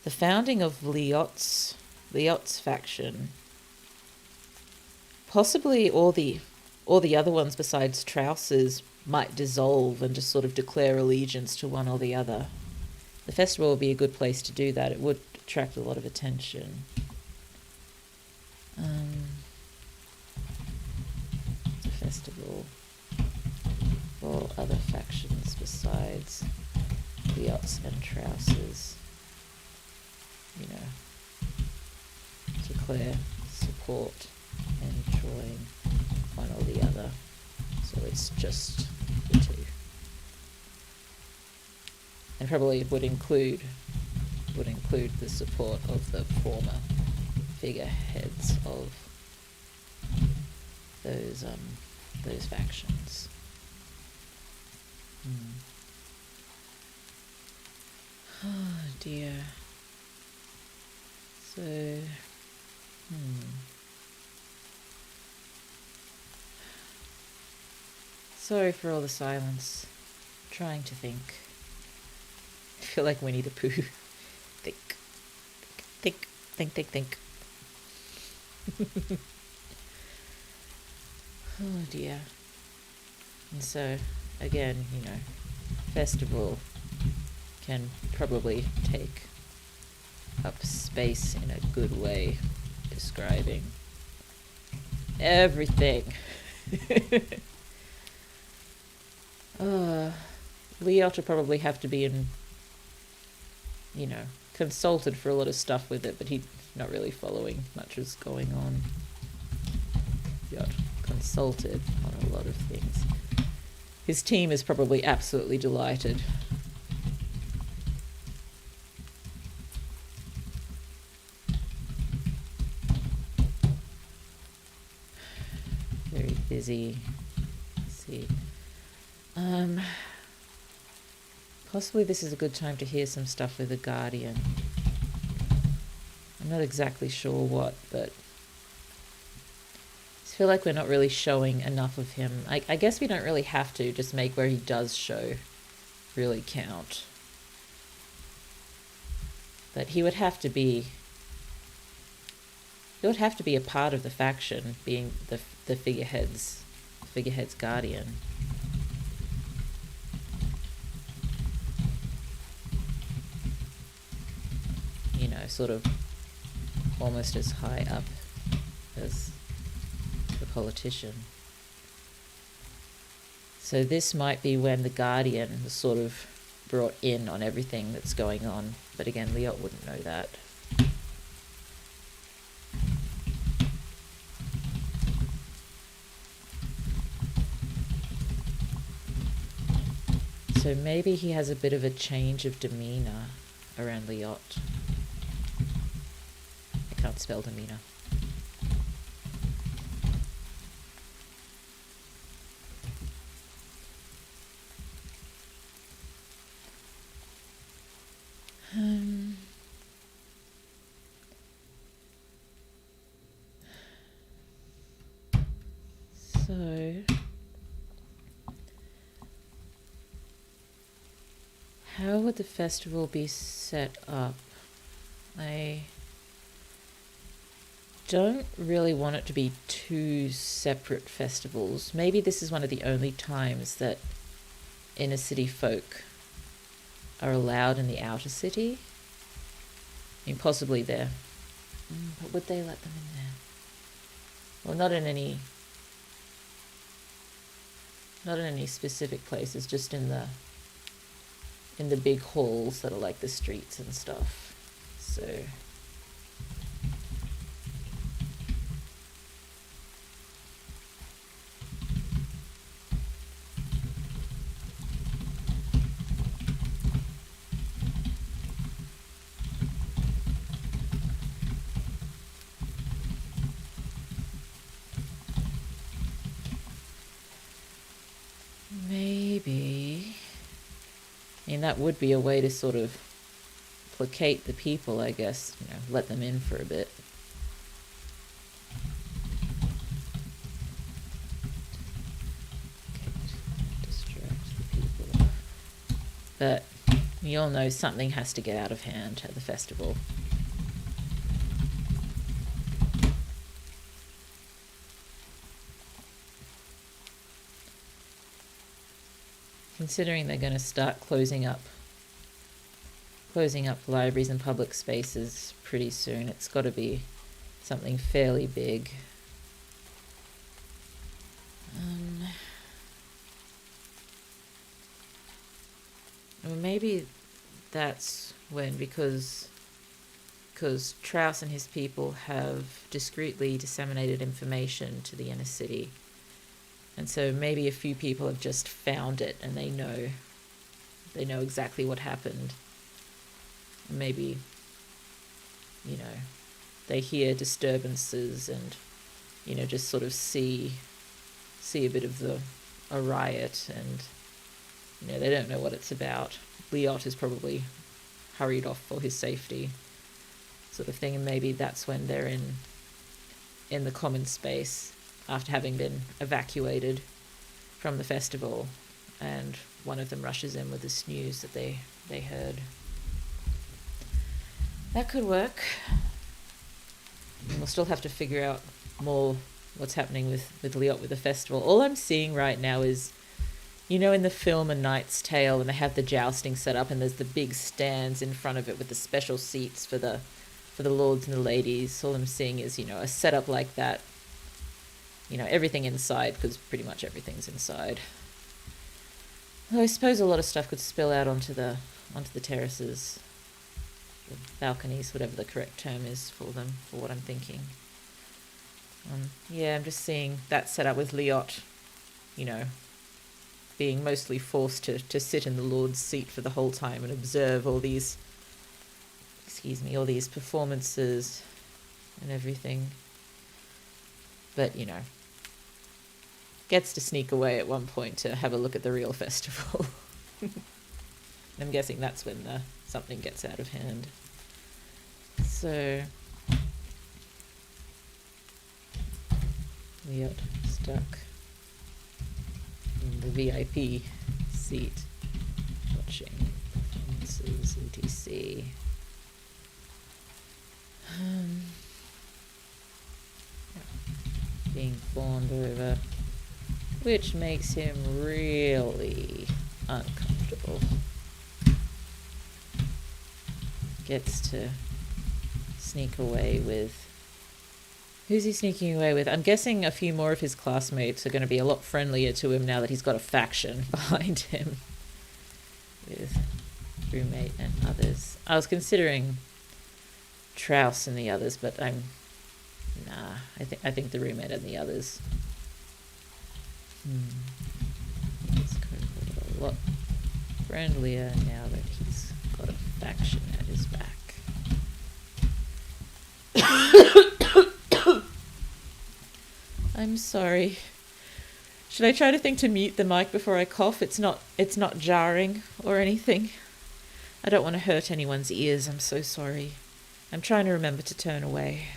the founding of Liot's faction, possibly all the other ones besides Trouse's, might dissolve and just sort of declare allegiance to one or the other. The festival would be a good place to do that. It would attract a lot of attention. The festival for other factions besides Liot's and Trouse's, declare support and join one or the other. So it's just the two. And probably would include the support of the former figureheads of those factions. Oh dear. So, Sorry for all the silence. I'm trying to think. I feel like Winnie the Pooh. Think. Oh dear. And so, again, festival can probably take up space in a good way, describing everything. Liot will probably have to be consulted for a lot of stuff with it, but not really following much was going on. Got consulted on a lot of things. His team is probably absolutely delighted. Very busy. Let's see. Possibly this is a good time to hear some stuff with the Guardian. I'm not exactly sure what, but I feel like we're not really showing enough of him. I guess we don't really have to, just make where he does show really count. But he would have to be a part of the faction, being the figurehead's guardian. You know, sort of almost as high up as the politician. So this might be when the Guardian was sort of brought in on everything that's going on. But again, Liot wouldn't know that. So maybe he has a bit of a change of demeanour around Liot. I can't spell demeanour. So how would the festival be set up? I don't really want it to be two separate festivals. Maybe this is one of the only times that inner city folk are allowed in the outer city. I mean, possibly there. But would they let them in there? Well, not in any specific places, just in the big halls that are like the streets and stuff. So maybe, I mean, that would be a way to sort of placate the people, I guess, you know, let them in for a bit. Distract the people. But we all know something has to get out of hand at the festival. Considering they're going to start closing up libraries and public spaces pretty soon, it's got to be something fairly big. Or maybe that's when, because Trouse and his people have discreetly disseminated information to the inner city. And so maybe a few people have just found it and they know exactly what happened. And maybe, you know, they hear disturbances and, you know, just sort of see a bit of a riot, and, you know, they don't know what it's about. Liot is probably hurried off for his safety, sort of thing, and maybe that's when they're in the common space after having been evacuated from the festival, and one of them rushes in with this news that they heard. That could work. And we'll still have to figure out more what's happening with Liot with the festival. All I'm seeing right now is, you know, in the film A Knight's Tale, when they have the jousting set up and there's the big stands in front of it with the special seats for the lords and the ladies. All I'm seeing is, you know, a setup like that. You know, everything inside, because pretty much everything's inside. Although I suppose a lot of stuff could spill out onto the terraces. the balconies, whatever the correct term is for them, for what I'm thinking. Yeah, I'm just seeing that set up with Liot, you know, being mostly forced to sit in the Lord's seat for the whole time and observe all these, all these performances and everything. But, you know, gets to sneak away at one point to have a look at the real festival. I'm guessing that's when something gets out of hand. So, we got stuck in the VIP seat watching performances, etc. Being fawned over, which makes him really uncomfortable. Gets to sneak away with... Who's he sneaking away with? I'm guessing a few more of his classmates are going to be a lot friendlier to him now that he's got a faction behind him. With roommate and others. I was considering Trouse and the others, but I think the roommate and the others. He's a lot friendlier now that he's got a faction at his back. I'm sorry. Should I try to think to mute the mic before I cough? It's not jarring or anything. I don't want to hurt anyone's ears. I'm so sorry. I'm trying to remember to turn away.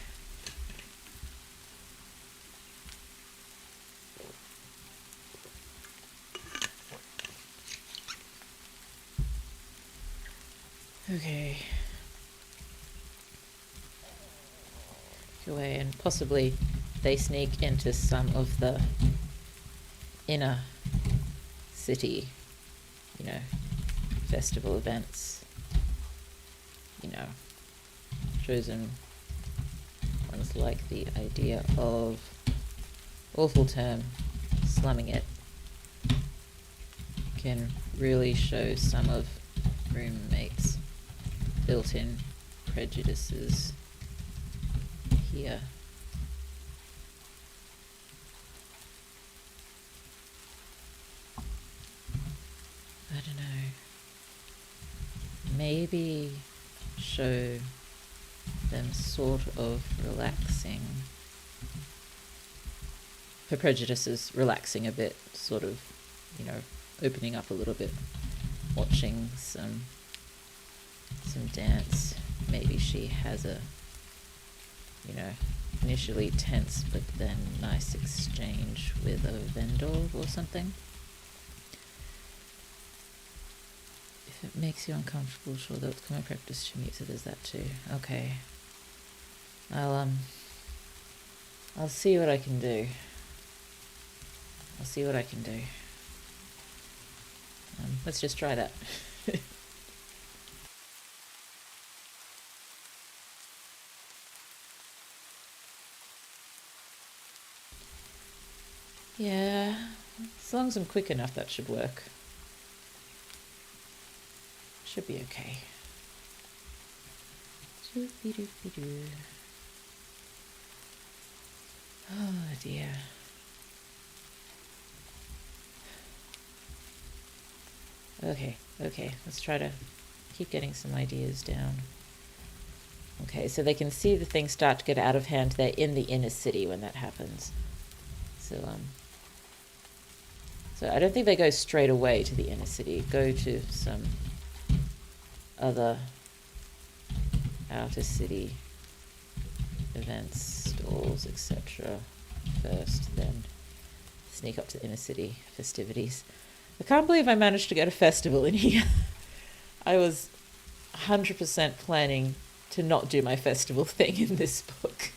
Okay. Away, and possibly they sneak into some of the inner city, festival events, chosen ones like the idea of, awful term, slumming it, can really show some of roommates' built-in prejudices here. I don't know. Maybe show them sort of relaxing. Her prejudices relaxing a bit, sort of, opening up a little bit, watching some dance. Maybe she has a, initially tense but then nice exchange with a vendor or something. If it makes you uncomfortable, sure, that's common practice to meet, so there's that too. Okay. I'll see what I can do. Let's just try that. Yeah, as long as I'm quick enough, that should work. Should be okay. Doopy-doopy-doo. Oh dear. Okay, let's try to keep getting some ideas down. Okay, so they can see the things start to get out of hand. They're in the inner city when that happens. So I don't think they go straight away to the inner city. Go to some other outer city events, stalls, etc. first, then sneak up to the inner city festivities. I can't believe I managed to get a festival in here. I was 100% planning to not do my festival thing in this book.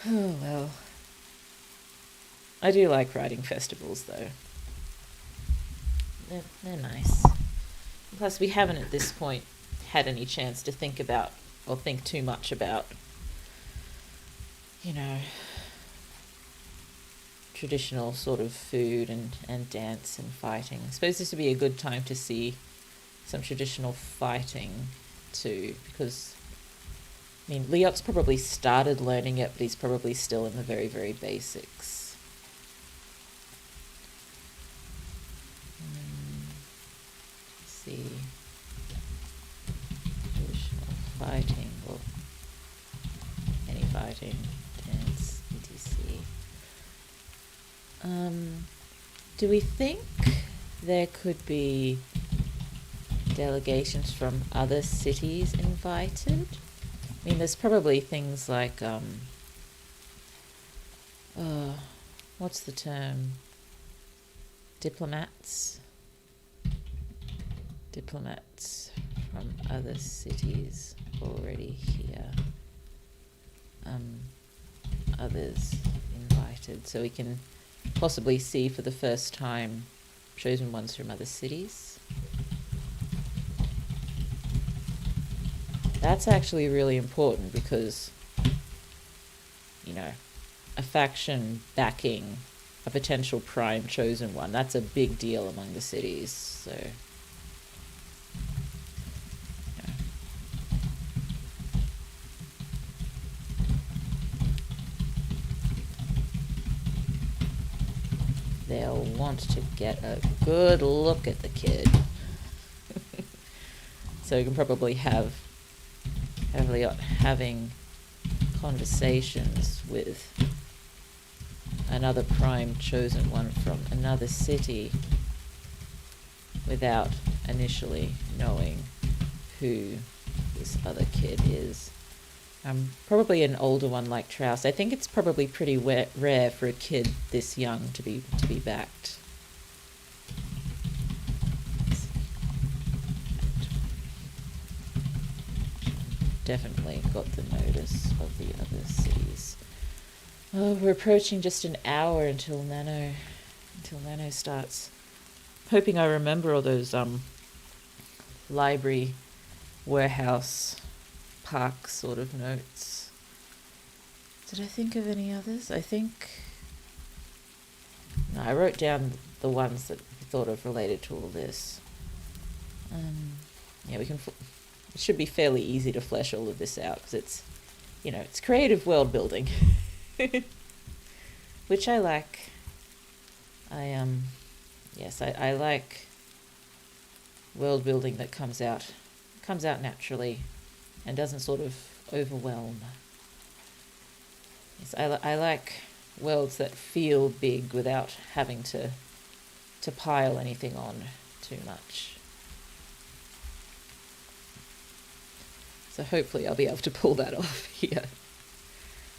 Oh well. I do like writing festivals though. They're nice. Plus we haven't at this point had any chance to think about or think too much about, traditional sort of food and dance and fighting. I suppose this would be a good time to see some traditional fighting too, because I mean, Leot's probably started learning it, but he's probably still in the very, very basics. Let's see. Traditional fighting, or any fighting, dance, etc. Do we think there could be delegations from other cities invited? I mean, there's probably things like, what's the term? Diplomats from other cities already here. Others invited. So we can possibly see for the first time chosen ones from other cities. That's actually really important because, you know, a faction backing a potential prime chosen one, that's a big deal among the cities. So, yeah. They'll want to get a good look at the kid. So you can probably have having conversations with another prime chosen one from another city without initially knowing who this other kid is. Probably an older one like Trouse. I think it's probably pretty rare for a kid this young to be backed. Definitely got the notice of the other cities. Oh, we're approaching just an hour until Nano starts. Hoping I remember all those library, warehouse, park sort of notes. Did I think of any others? I wrote down the ones that I thought of related to all this. Yeah, we can. It should be fairly easy to flesh all of this out because it's, it's creative world building, which I like. I like world building that comes out naturally and doesn't sort of overwhelm. Yes, I like worlds that feel big without having to pile anything on too much. So hopefully I'll be able to pull that off here.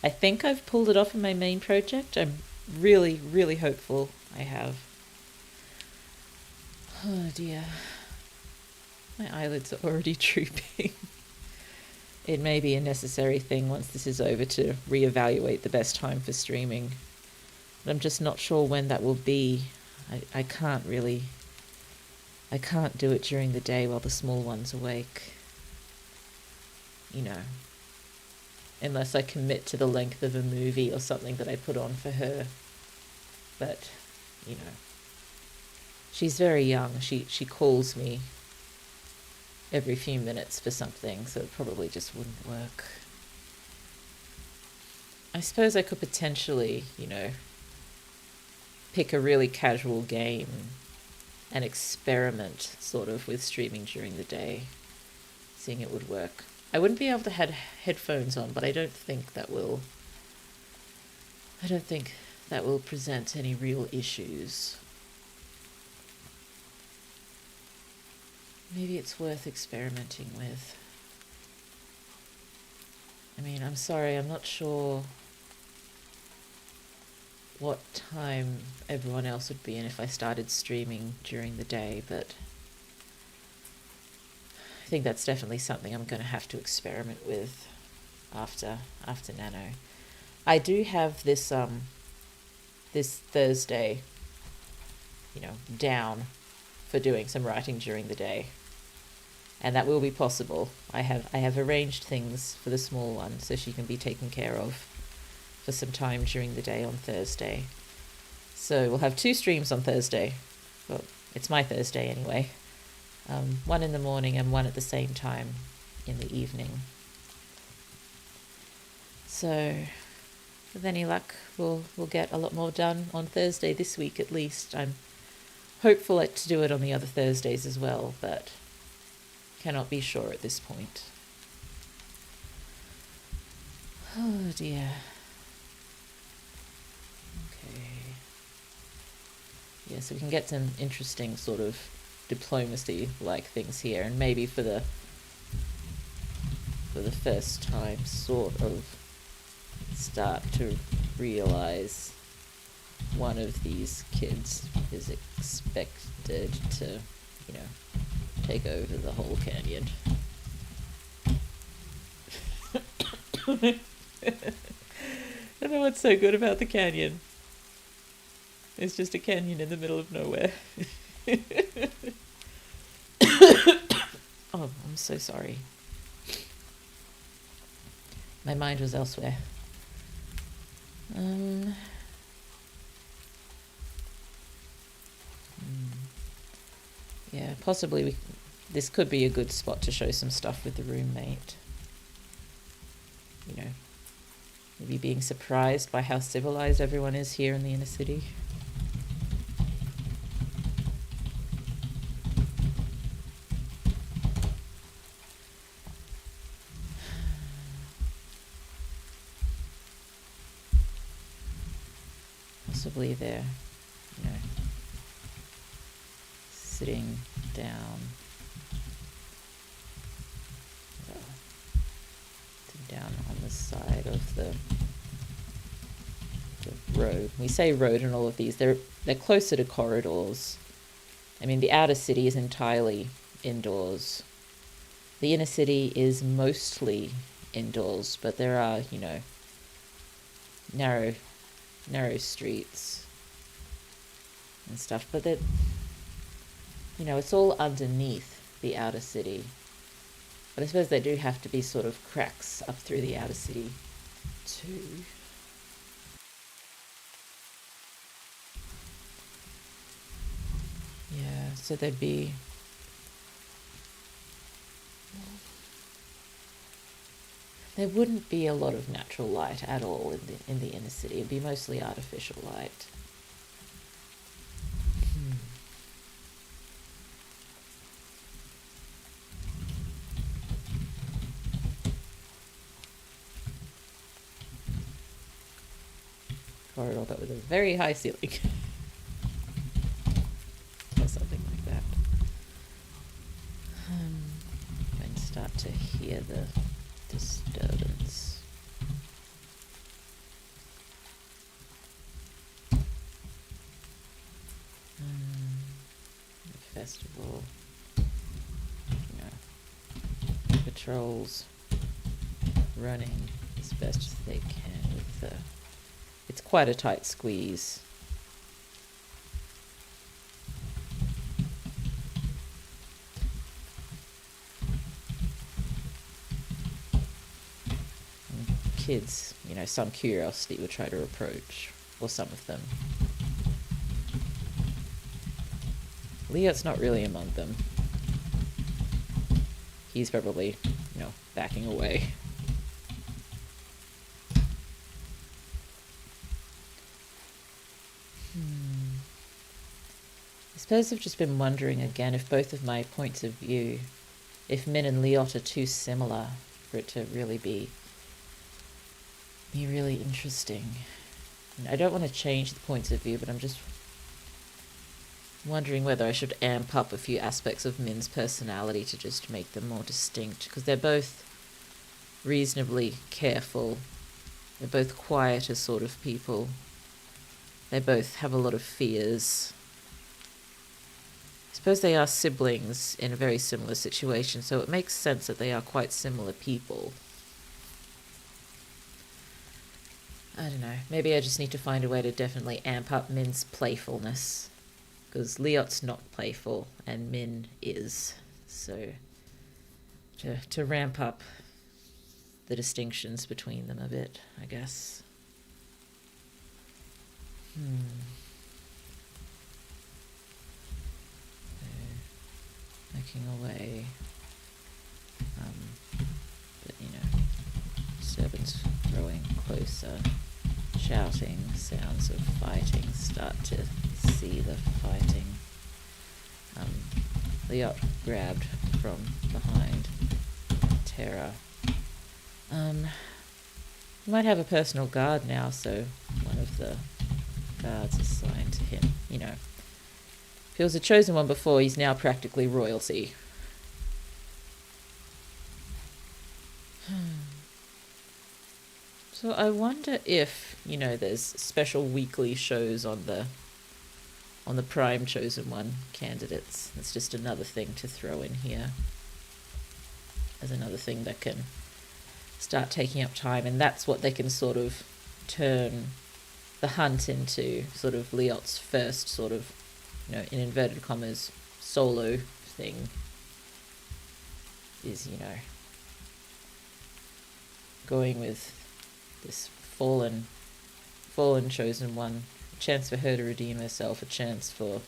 I think I've pulled it off in my main project. I'm really, really hopeful I have. Oh dear. My eyelids are already drooping. It may be a necessary thing once this is over to reevaluate the best time for streaming. But I'm just not sure when that will be. I can't do it during the day while the small one's awake. Unless I commit to the length of a movie or something that I put on for her. But, she's very young. She calls me every few minutes for something, so it probably just wouldn't work. I suppose I could potentially, pick a really casual game and experiment sort of with streaming during the day, seeing it would work. I wouldn't be able to have headphones on, but I don't think that will present any real issues. Maybe it's worth experimenting with. I mean, I'm sorry, I'm not sure what time everyone else would be in if I started streaming during the day, but I think that's definitely something I'm going to have to experiment with after Nano. I do have this this Thursday, down for doing some writing during the day, and that will be possible. I have arranged things for the small one so she can be taken care of for some time during the day on Thursday. So we'll have 2 streams on Thursday. Well, it's my Thursday anyway. One in the morning and one at the same time in the evening. So with any luck, we'll get a lot more done on Thursday this week at least. I'm hopeful to do it on the other Thursdays as well, but cannot be sure at this point. Oh dear. Okay. Yeah, so we can get some interesting sort of diplomacy-like things here, and maybe for the first time sort of start to realize one of these kids is expected to, take over the whole canyon. I don't know what's so good about the canyon. It's just a canyon in the middle of nowhere. Oh, I'm so sorry. My mind was elsewhere. Yeah, possibly this could be a good spot to show some stuff with the roommate. Maybe being surprised by how civilized everyone is here in the inner city. Possibly they're, sitting down. Down on the side of the road. We say road in all of these. They're closer to corridors. I mean, the outer city is entirely indoors. The inner city is mostly indoors, but there are, narrow streets and stuff. But that, it's all underneath the outer city. But I suppose there do have to be sort of cracks up through the outer city too. Yeah, so there'd be... There wouldn't be a lot of natural light at all in the inner city. It'd be mostly artificial light. Corridor, but with a very high ceiling. Or something like that. And start to hear the disturbance. The festival. Patrols running as best as they can with the... It's quite a tight squeeze. And kids, some curiosity would try to approach, or some of them. Leot's not really among them. He's probably, backing away. I suppose I've just been wondering again if both of my points of view, if Min and Leot are too similar for it to really be really interesting. I don't want to change the points of view, but I'm just wondering whether I should amp up a few aspects of Min's personality to just make them more distinct, because they're both reasonably careful. They're both quieter sort of people. They both have a lot of fears. I suppose they are siblings in a very similar situation, so it makes sense that they are quite similar people. I don't know. Maybe I just need to find a way to definitely amp up Min's playfulness, because Leot's not playful and Min is. So to ramp up the distinctions between them a bit, I guess. walking away. But, servants growing closer, shouting, sounds of fighting, start to see the fighting. Liot grabbed from behind. Terror. Might have a personal guard now, so one of the guards assigned to him. If he was a chosen one before, he's now practically royalty. So I wonder if, there's special weekly shows on the Prime Chosen One candidates. That's just another thing to throw in here. As another thing that can start taking up time, and that's what they can sort of turn the hunt into, sort of Liot's first sort of, in inverted commas, solo thing is, going with this fallen chosen one, a chance for her to redeem herself, a chance for,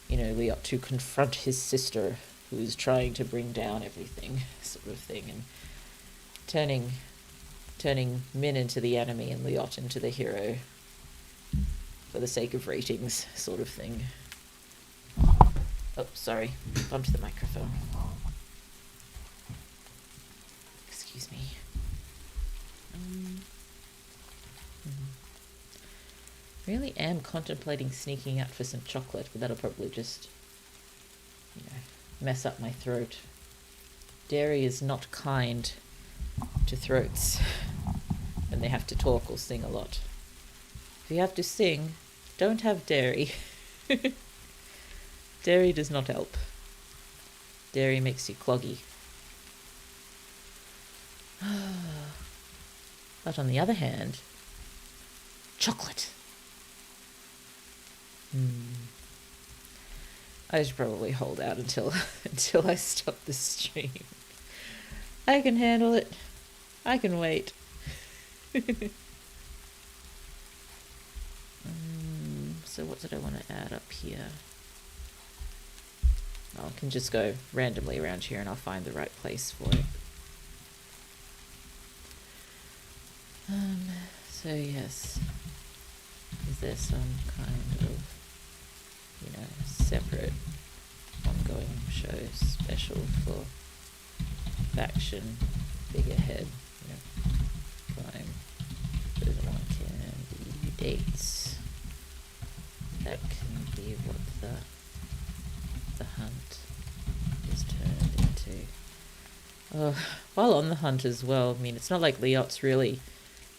Liot to confront his sister who is trying to bring down everything, sort of thing, and turning Min into the enemy and Liot into the hero for the sake of ratings, sort of thing. Oh, sorry, bumped the microphone. Excuse me. Really am contemplating sneaking out for some chocolate, but that'll probably just, mess up my throat. Dairy is not kind to throats when they have to talk or sing a lot. If you have to sing, don't have dairy. Dairy does not help. Dairy makes you cloggy. But on the other hand, chocolate. I should probably hold out until I stop the stream. I can handle it. I can wait. So what did I want to add up here? I can just go randomly around here and I'll find the right place for it. So yes, is there some kind of, separate ongoing show special for faction, bigger head, Prime, Chosen One can be dates. That can be what the hunt is turned into. While on the hunt as well, it's not like Liot's really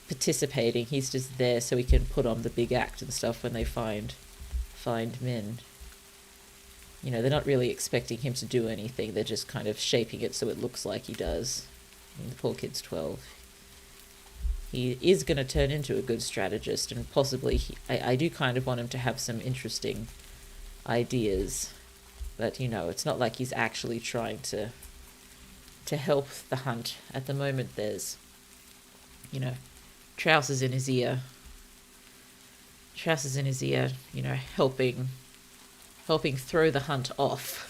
participating, he's just there so he can put on the big act and stuff when they find Min. They're not really expecting him to do anything, they're just kind of shaping it so it looks like he does. The poor kid's 12. He is going to turn into a good strategist, and possibly, I do kind of want him to have some interesting ideas, but, it's not like he's actually trying to help the hunt. At the moment, there's, trousers in his ear, helping throw the hunt off.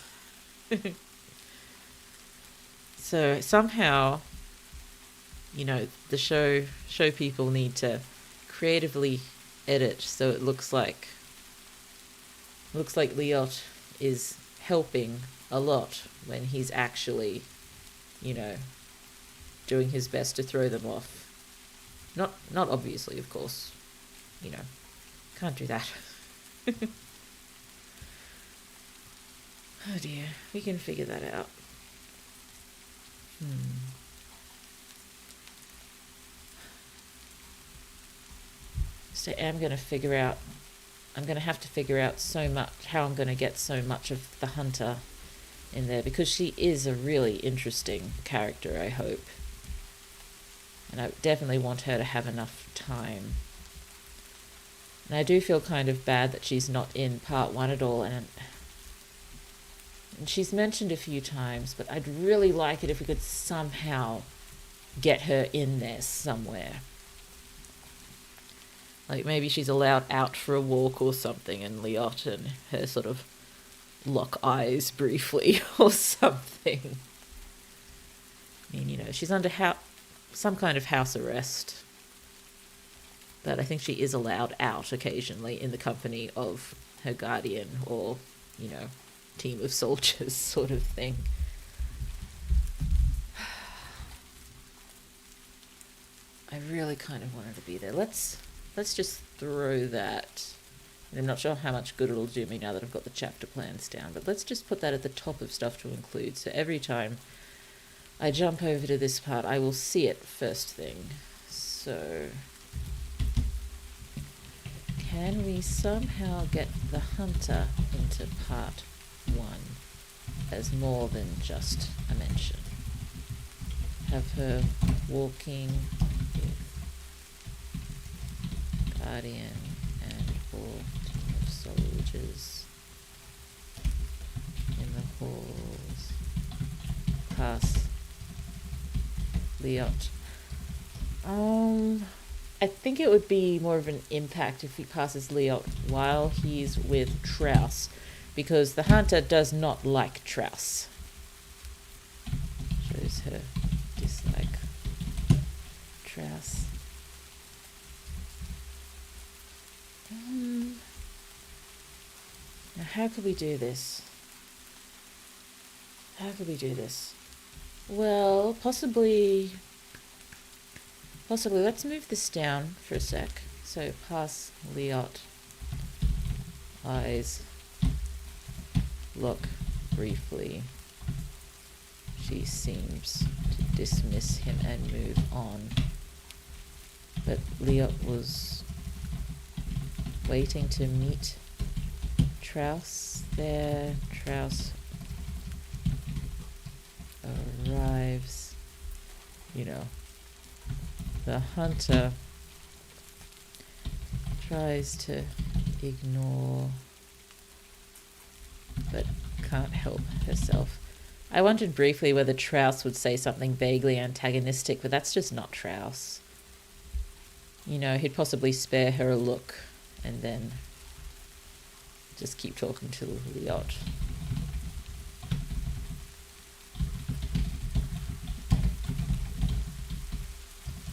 So somehow, the show people need to creatively edit so it looks like Liot is helping a lot when he's actually, doing his best to throw them off. Not obviously, of course. Can't do that. Oh dear, we can figure that out. So I'm going to have to figure out so much, how I'm going to get so much of the hunter in there, because she is a really interesting character, I hope. And I definitely want her to have enough time. And I do feel kind of bad that she's not in part 1 at all, and she's mentioned a few times, but I'd really like it if we could somehow get her in there somewhere. Like maybe she's allowed out for a walk or something, and Liot and her sort of lock eyes briefly or something. I mean, she's under some kind of house arrest. But I think she is allowed out occasionally in the company of her guardian or, team of soldiers sort of thing. I really kind of wanted to be there. Let's just throw that. I'm not sure how much good it'll do me now that I've got the chapter plans down, but let's just put that at the top of stuff to include. So every time I jump over to this part, I will see it first thing. So can we somehow get the hunter into part 1 as more than just a mention? Have her walking with guardian and or team of soldiers in the halls, pass Liot. I think it would be more of an impact if he passes Liot while he's with Trouse, because the hunter does not like Trouse. Shows her dislike Trouse. Now how could we do this? Well, possibly let's move this down for a sec. So pass Liot, eyes, look briefly. She seems to dismiss him and move on. But Liot was waiting to meet Trouse there. Trouse arrives. The hunter tries to ignore, but can't help herself. I wondered briefly whether Trouse would say something vaguely antagonistic, but that's just not Trouse. He'd possibly spare her a look and then just keep talking to Liot.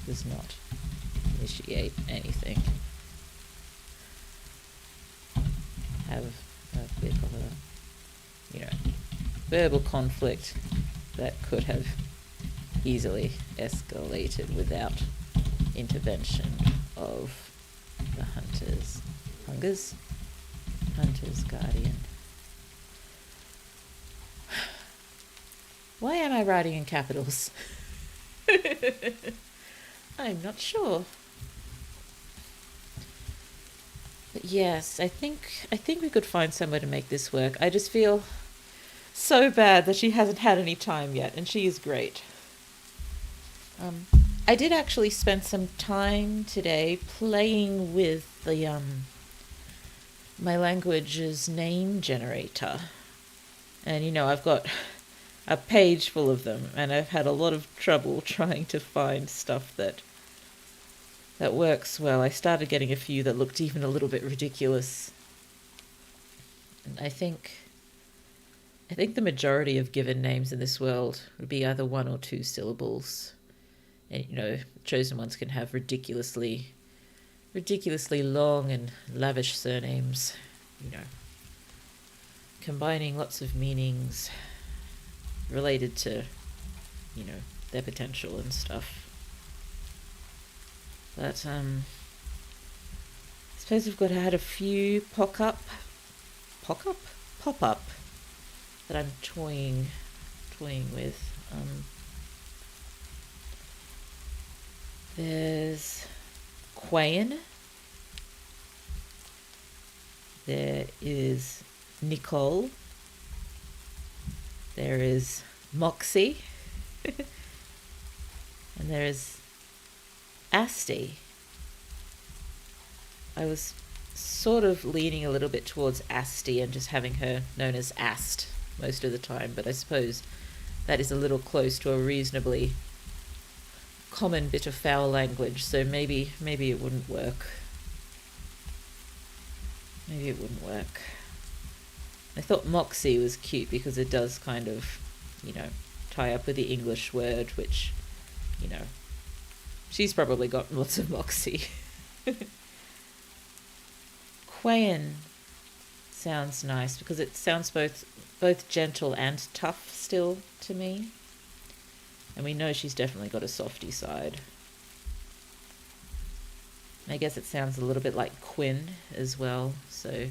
Does not initiate anything. Have a bit of a, verbal conflict that could have easily escalated without intervention of the hunter's guardian. Why am I writing in capitals? I'm not sure. But yes, I think we could find somewhere to make this work. I just feel so bad that she hasn't had any time yet, and she is great. I did actually spend some time today playing with the my language's name generator. And I've got a page full of them, and I've had a lot of trouble trying to find stuff that works well. I started getting a few that looked even a little bit ridiculous. And I think the majority of given names in this world would be either 1 or 2 syllables. And, chosen ones can have ridiculously long and lavish surnames, combining lots of meanings related to, their potential and stuff. But I suppose we've got to add a few pop-up that I'm toying with. There's Quain. There is Nicole. There is Moxie. And there is Asti. I was sort of leaning a little bit towards Asti and just having her known as Ast most of the time, but I suppose that is a little close to a reasonably common bit of foul language, so maybe it wouldn't work. I thought Moxie was cute because it does kind of, tie up with the English word, which, she's probably got lots of Moxie. Quayan sounds nice because it sounds both gentle and tough still to me. And we know she's definitely got a softy side. I guess it sounds a little bit like Quinn as well, so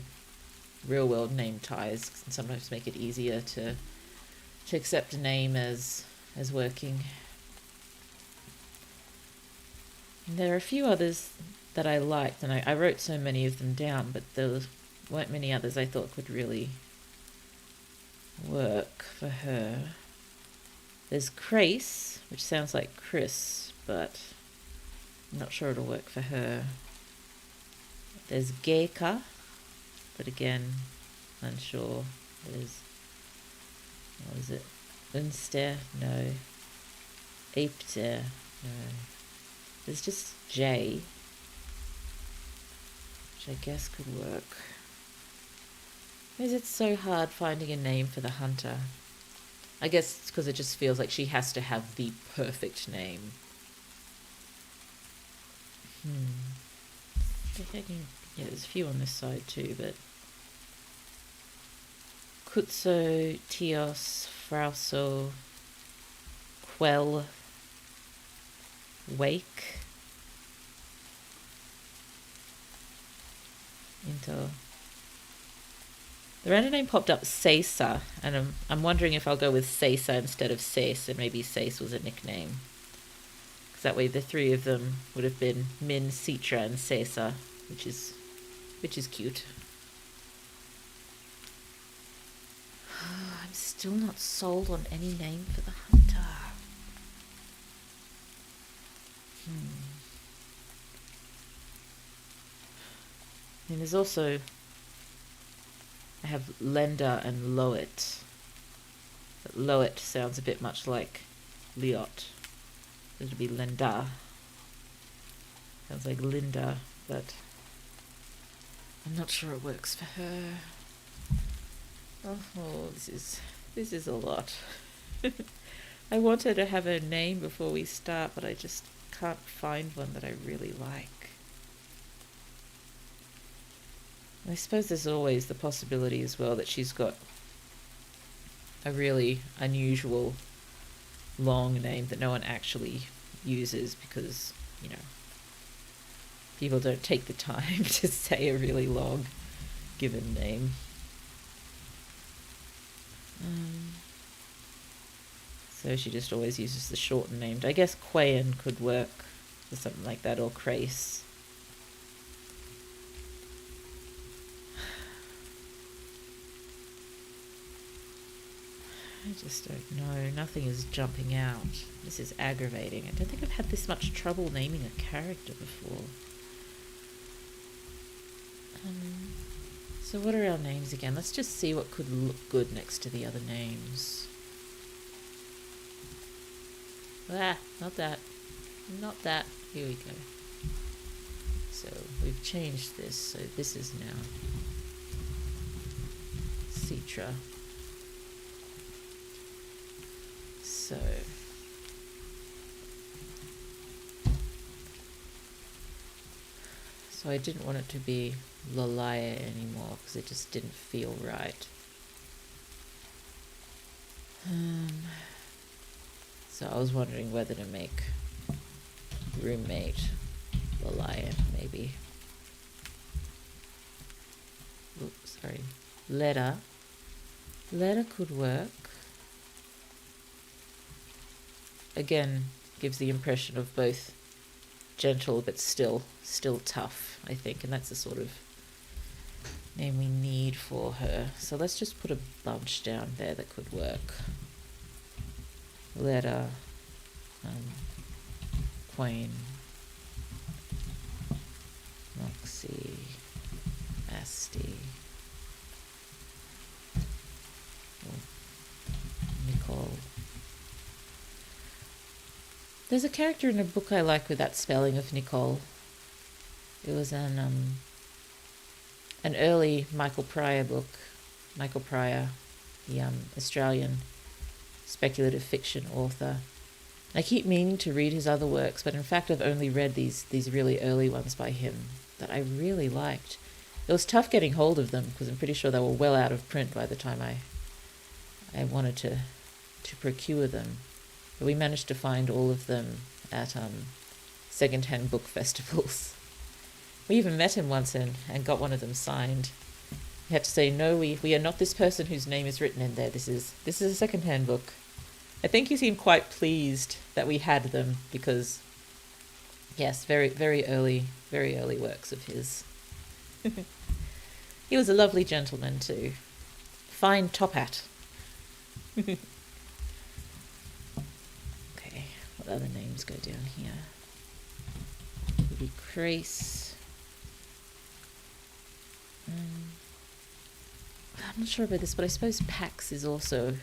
real world name ties can sometimes make it easier to accept a name as working. And there are a few others that I liked, and I wrote so many of them down, but there weren't many others I thought could really work for her. There's Grace, which sounds like Chris, but I'm not sure it'll work for her. There's Geika, but again, unsure. There's, what is it? Unster? No. Apter? No. There's just J, which I guess could work. Why is it so hard finding a name for the hunter? I guess it's because it just feels like she has to have the perfect name. Yeah, there's a few on this side too, but Kutso, Tios, Frauso, Quell, Wake, Into. The random name popped up Sesa, and I'm wondering if I'll go with Sesa instead of Sace, and maybe Sace was a nickname. Because that way the three of them would have been Min, Citra, and Sesa, which is cute. I'm still not sold on any name for the hunter. And there's also, I have Lenda and Loet. But Loet sounds a bit much like Liot. It'll be Lenda. Sounds like Linda, but I'm not sure it works for her. Oh, this is a lot. I want her to have her name before we start, but I just can't find one that I really like. I suppose there's always the possibility as well that she's got a really unusual long name that no one actually uses because, people don't take the time to say a really long given name. So she just always uses the shortened named. I guess Quayan could work for something like that, or Crace. I just don't know. Nothing is jumping out. This is aggravating. I don't think I've had this much trouble naming a character before. So what are our names again? Let's just see what could look good next to the other names. Not that. Not that. Here we go. So we've changed this. So this is now Citra. So I didn't want it to be Lalaya anymore because it just didn't feel right. So I was wondering whether to make roommate Lalaya, maybe. Oops, sorry. Leda could work. Again, gives the impression of both gentle but still tough, I think, and that's the sort of name we need for her. So let's just put a bunch down there that could work. Leda, Queen, Moxie, Asti, Nicole. There's a character in a book I like with that spelling of Nicole. It was an early Michael Pryor book, Michael Pryor, the Australian speculative fiction author. I keep meaning to read his other works, but in fact I've only read these really early ones by him that I really liked. It was tough getting hold of them because I'm pretty sure they were well out of print by the time I wanted to procure them. But we managed to find all of them at second-hand book festivals. We even met him once and got one of them signed. We had to say, no, we are not this person whose name is written in there. This is a second-hand book. I think he seemed quite pleased that we had them because, yes, very, very early works of his. He was a lovely gentleman too. Fine top hat. Okay, what other names go down here? Maybe Grace. I'm not sure about this, but I suppose Pax is also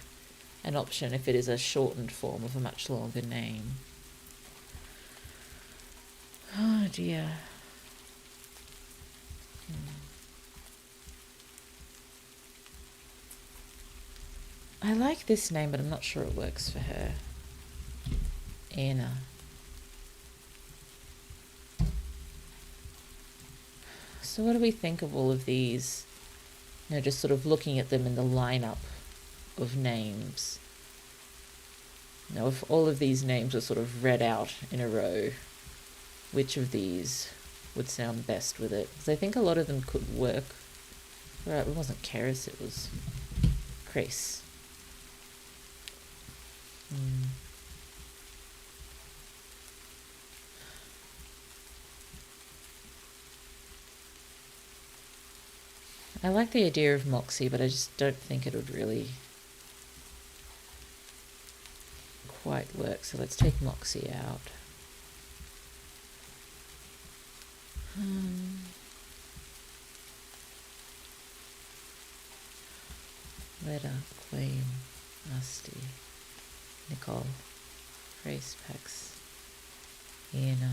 an option if it is a shortened form of a much longer name. Oh dear. I like this name, but I'm not sure it works for her. Anna. So what do we think of all of these? You know, just sort of looking at them in the lineup of names. You know, if all of these names were sort of read out in a row, which of these would sound best with it? Because I think a lot of them could work. Right, it wasn't Keris, it was Chris. I like the idea of Moxie, but I just don't think it would really quite work. So let's take Moxie out. Leda, Queen, Musty, Nicole, Grace, Pax, Anna.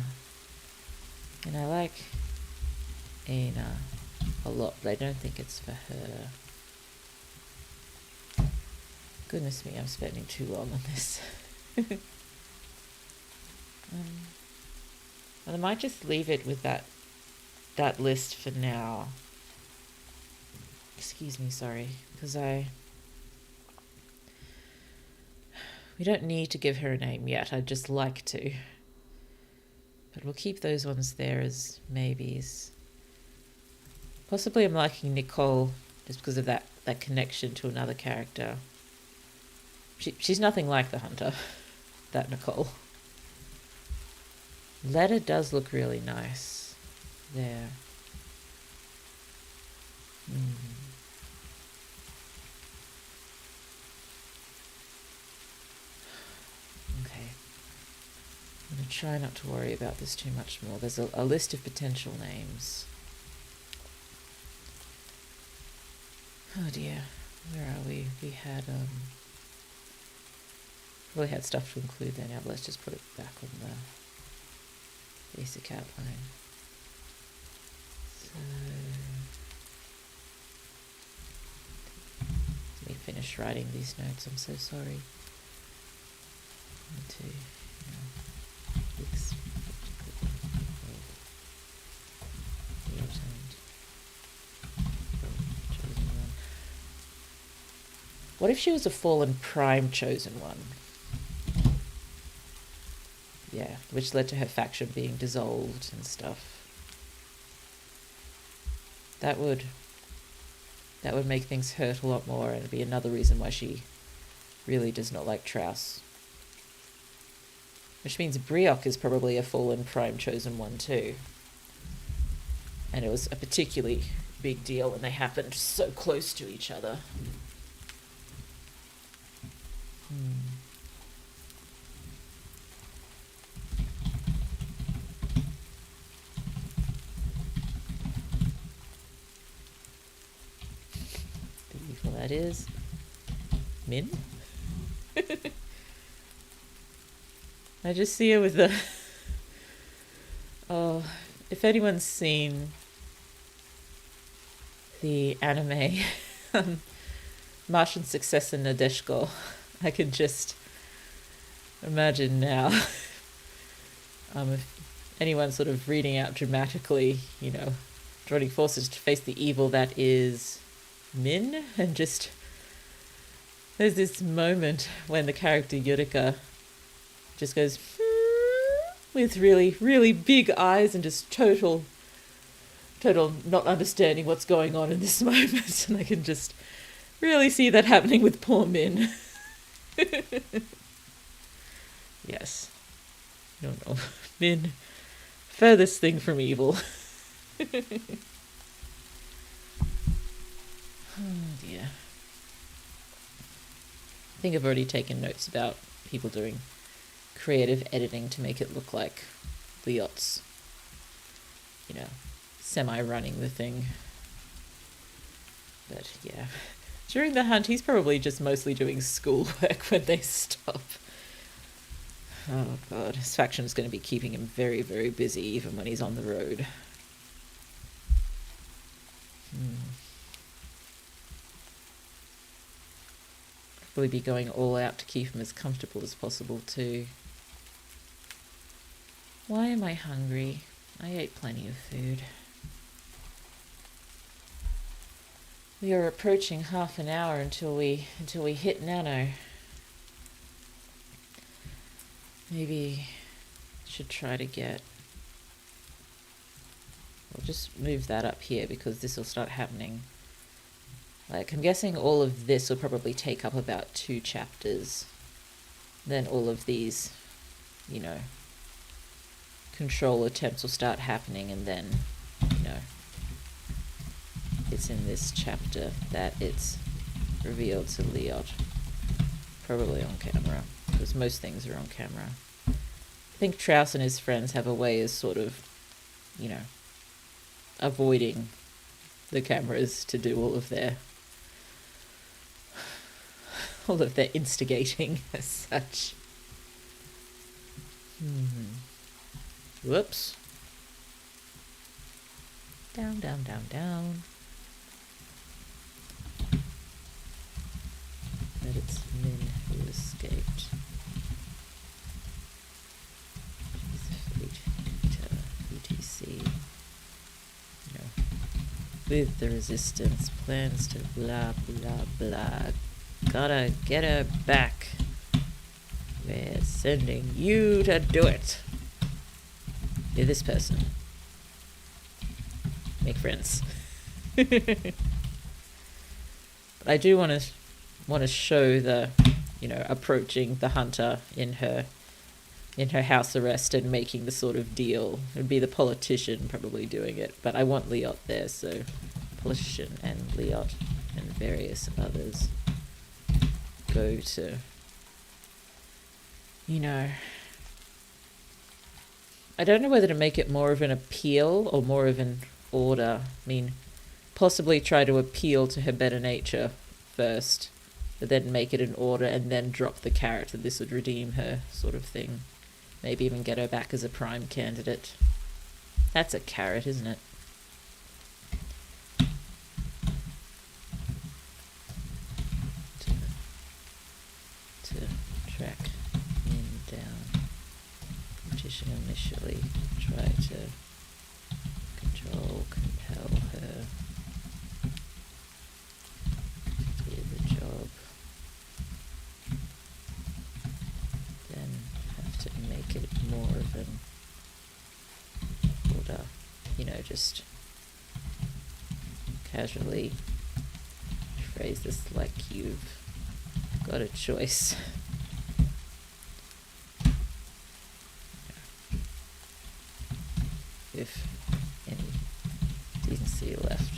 And I like Anna a lot, but I don't think it's for her. Goodness me, I'm spending too long on this. Well, I might just leave it with that list for now. Excuse me, sorry, because we don't need to give her a name yet. I'd just like to. But we'll keep those ones there as maybes. Possibly I'm liking Nicole just because of that connection to another character. She's nothing like the hunter, that Nicole. Leda does look really nice there. Okay. I'm going to try not to worry about this too much more. There's a list of potential names. Oh dear, where are we? We had really had stuff to include there now, but let's just put it back on the basic outline. So let me finish writing these notes. I'm so sorry. What if she was a fallen prime chosen one? Yeah, which led to her faction being dissolved and stuff. That would make things hurt a lot more, and it'd be another reason why she really does not like Traus. Which means Brioc is probably a fallen prime chosen one too. And it was a particularly big deal when they happened so close to each other. Beautiful that is. Min? I just see her with the... Oh, if anyone's seen the anime Martian successor Nadeshko. I can just imagine now. If anyone sort of reading out dramatically, joining forces to face the evil that is Min, and just there's this moment when the character Yurika just goes with really, really big eyes and just total not understanding what's going on in this moment. And I can just really see that happening with poor Min. Yes. No. Min, furthest thing from evil. Oh dear. I think I've already taken notes about people doing creative editing to make it look like Liot's, semi-running the thing. But yeah, during the hunt, he's probably just mostly doing schoolwork when they stop. Oh god, his faction's going to be keeping him very, very busy even when he's on the road. Probably be going all out to keep him as comfortable as possible too. Why am I hungry? I ate plenty of food. We are approaching half an hour until we hit Nano. Maybe should try to get... We'll just move that up here because this will start happening. Like, I'm guessing all of this will probably take up about 2 chapters. Then all of these, control attempts will start happening, and then, it's in this chapter that it's revealed to Liot. Probably on camera, because most things are on camera. I think Trouse and his friends have a way of sort of, avoiding the cameras to do all of their instigating as such. Whoops. Down, down, down, down. But it's Min who escaped. ETC. With the resistance, plans to blah, blah, blah. Gotta get her back. We're sending you to do it. You're this person. Make friends. But I do want to show the, approaching the hunter in her house arrest and making the sort of deal. It would be the politician probably doing it, but I want Liot there, so politician and Liot and various others go to, I don't know whether to make it more of an appeal or more of an order. I mean, possibly try to appeal to her better nature first, but then make it an order and then drop the carrot that this would redeem her sort of thing. Maybe even get her back as a prime candidate. That's a carrot, isn't it? To track Min down. Petition initially. Try to compel her to do the job. Then have to make it more of an order, just casually phrase this like you've got a choice. If any decency left,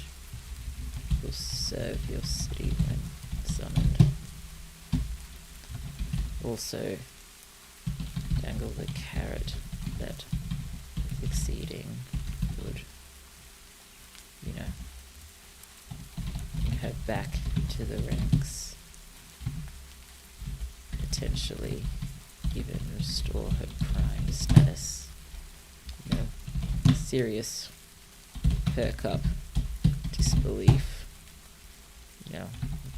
will serve your city when summoned. Also, dangle the carrot that succeeding would, bring her back to the ranks. Potentially even restore her prime status. Serious perk up disbelief.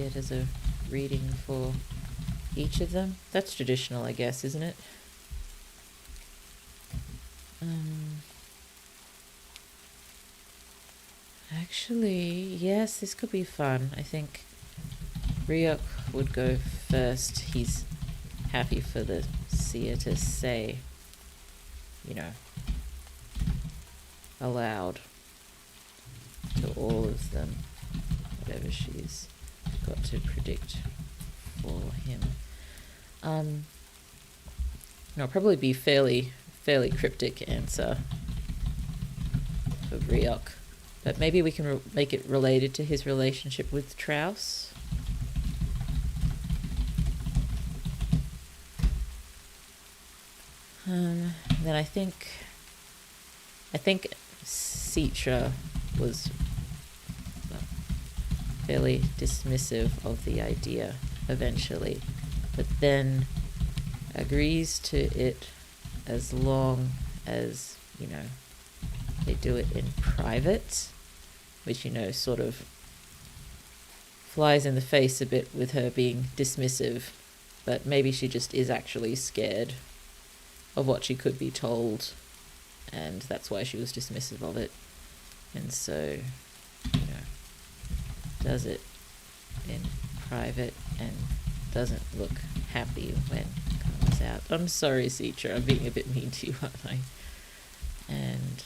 see it as a reading for each of them. That's traditional, I guess, isn't it? Actually, yes, this could be fun. I think Ryuk would go first. He's happy for the seer to say, you know, aloud to all of them whatever she's got to predict for him. It'll probably be fairly cryptic answer for Ryuk, but maybe we can make it related to his relationship with Traus. Then I think Citra was fairly dismissive of the idea eventually, but then agrees to it as long as, you know, they do it in private, which, you know, sort of flies in the face a bit with her being dismissive, but maybe she just is actually scared of what she could be told, and that's why she was dismissive of it, and so, you know, does it in private and doesn't look happy when it comes out. I'm sorry, Citra, I'm being a bit mean to you, aren't I? And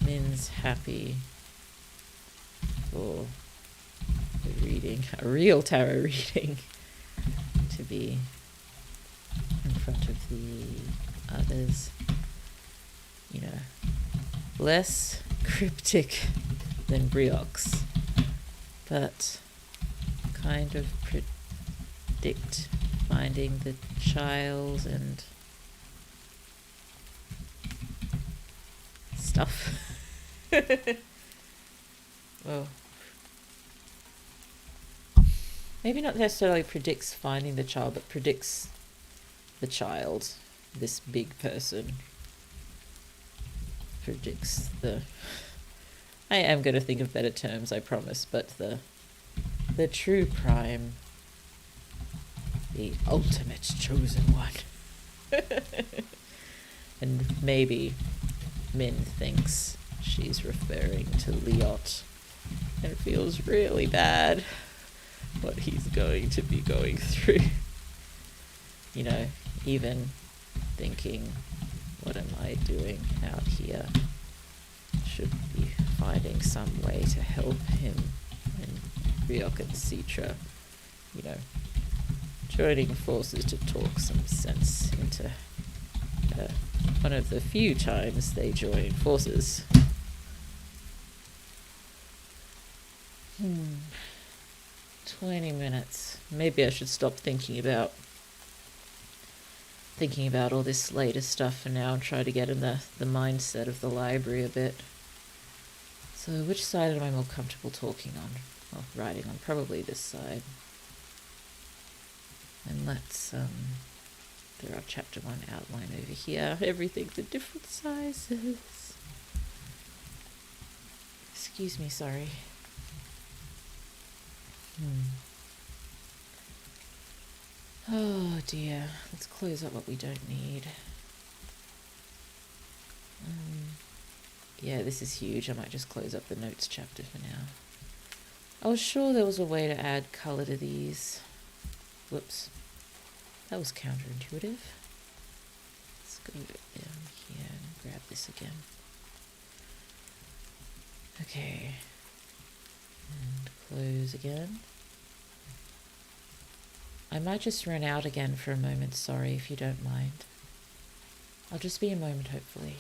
Min's happy for the reading, a real tarot reading, to be in front of the others. You know, less cryptic than Ryuk's, but kind of predict finding the child and stuff. Well, maybe not necessarily predicts finding the child, but predicts the child, this big person. Predicts the... I am going to think of better terms, I promise, but the true prime, the ultimate chosen one. And maybe Min thinks she's referring to Liot and feels really bad what he's going to be going through. You know, even thinking, what am I doing out here? Should be finding some way to help him. And Ryuk and Citra, you know, joining forces to talk some sense into one of the few times they join forces. 20 minutes. Maybe I should stop thinking about all this later stuff for now and try to get in the mindset of the library a bit. So which side am I more comfortable talking on? Well, writing on, probably this side. And let's throw our chapter 1 outline over here. Everything's in different sizes. Excuse me, sorry. Oh dear, let's close up what we don't need. Yeah, this is huge. I might just close up the notes chapter for now. I was sure there was a way to add colour to these. Whoops. That was counterintuitive. Let's go down here and grab this again. Okay. And close again. I might just run out again for a moment, sorry if you don't mind. I'll just be a moment, hopefully.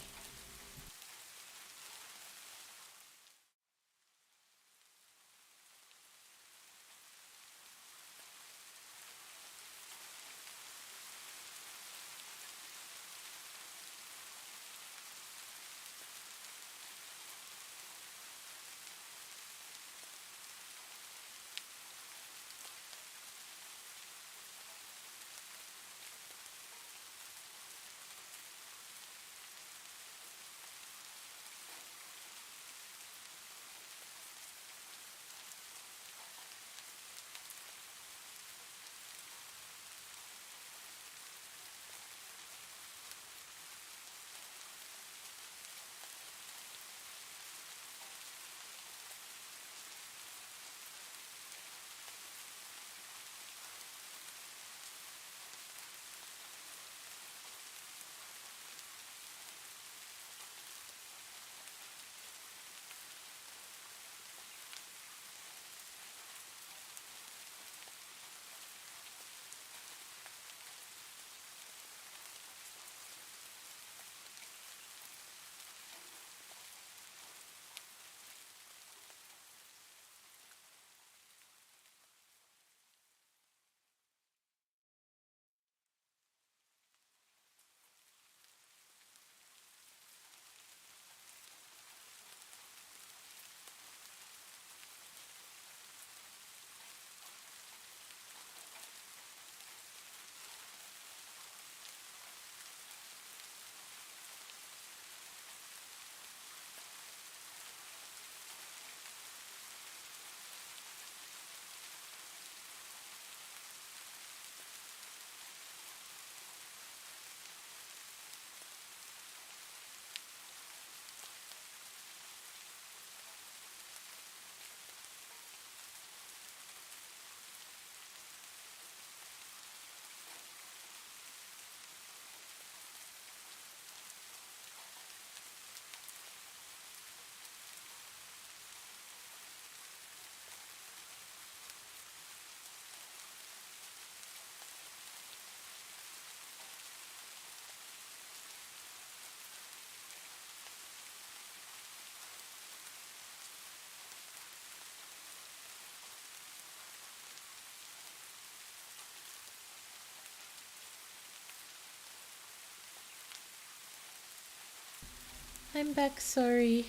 I'm back, sorry.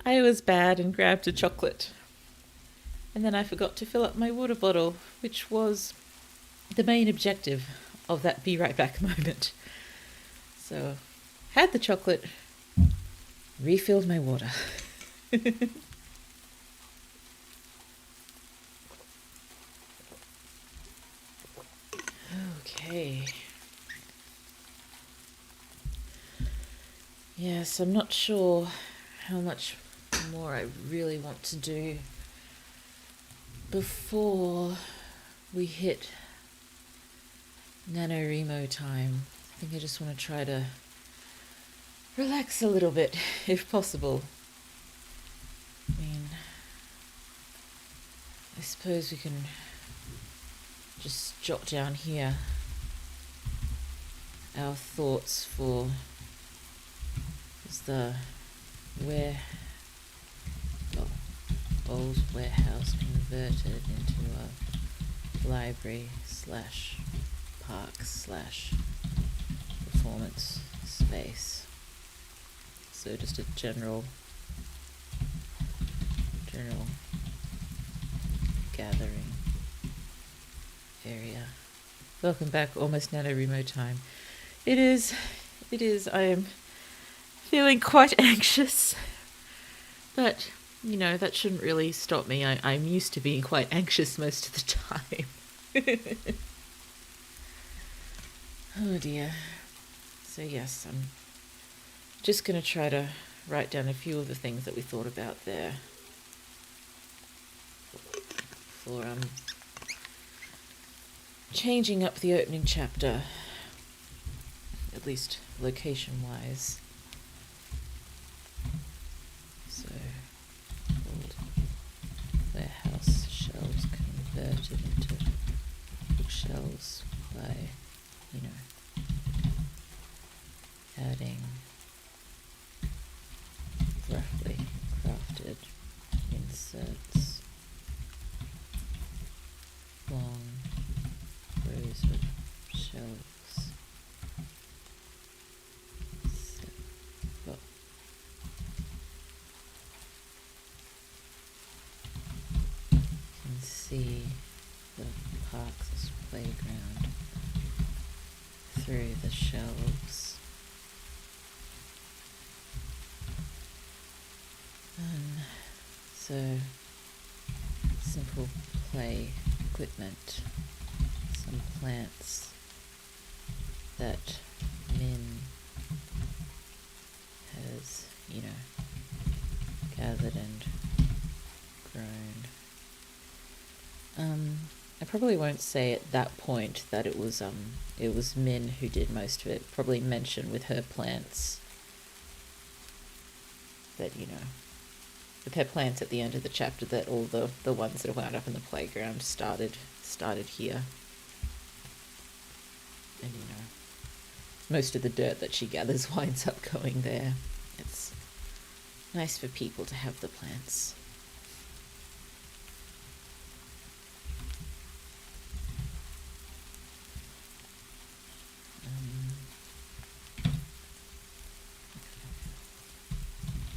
I was bad and grabbed a chocolate. And then I forgot to fill up my water bottle, which was the main objective of that be right back moment. So, had the chocolate, refilled my water. Okay. Yes, I'm not sure how much more I really want to do before we hit NaNoWriMo time. I think I just want to try to relax a little bit, if possible. I mean, I suppose we can just jot down here our thoughts for the old warehouse converted into a library / park / performance space. So just a general gathering area. Welcome back, almost NaNoWriMo time. It is, I am feeling quite anxious, but you know, that shouldn't really stop me. I'm used to being quite anxious most of the time. Oh dear. So yes, I'm just going to try to write down a few of the things that we thought about there for changing up the opening chapter, at least location-wise. So, old warehouse shelves converted into bookshelves by, you know, adding roughly crafted inserts, long rows of shelves, you can see the park's playground through the shelves. So, simple play equipment, some plants that Min has, you know, gathered and grown. I probably won't say at that point that it was Min who did most of it. Probably mention with her plants that, you know, with her plants at the end of the chapter, that all the ones that wound up in the playground started here. And, you know, most of the dirt that she gathers winds up going there. It's nice for people to have the plants.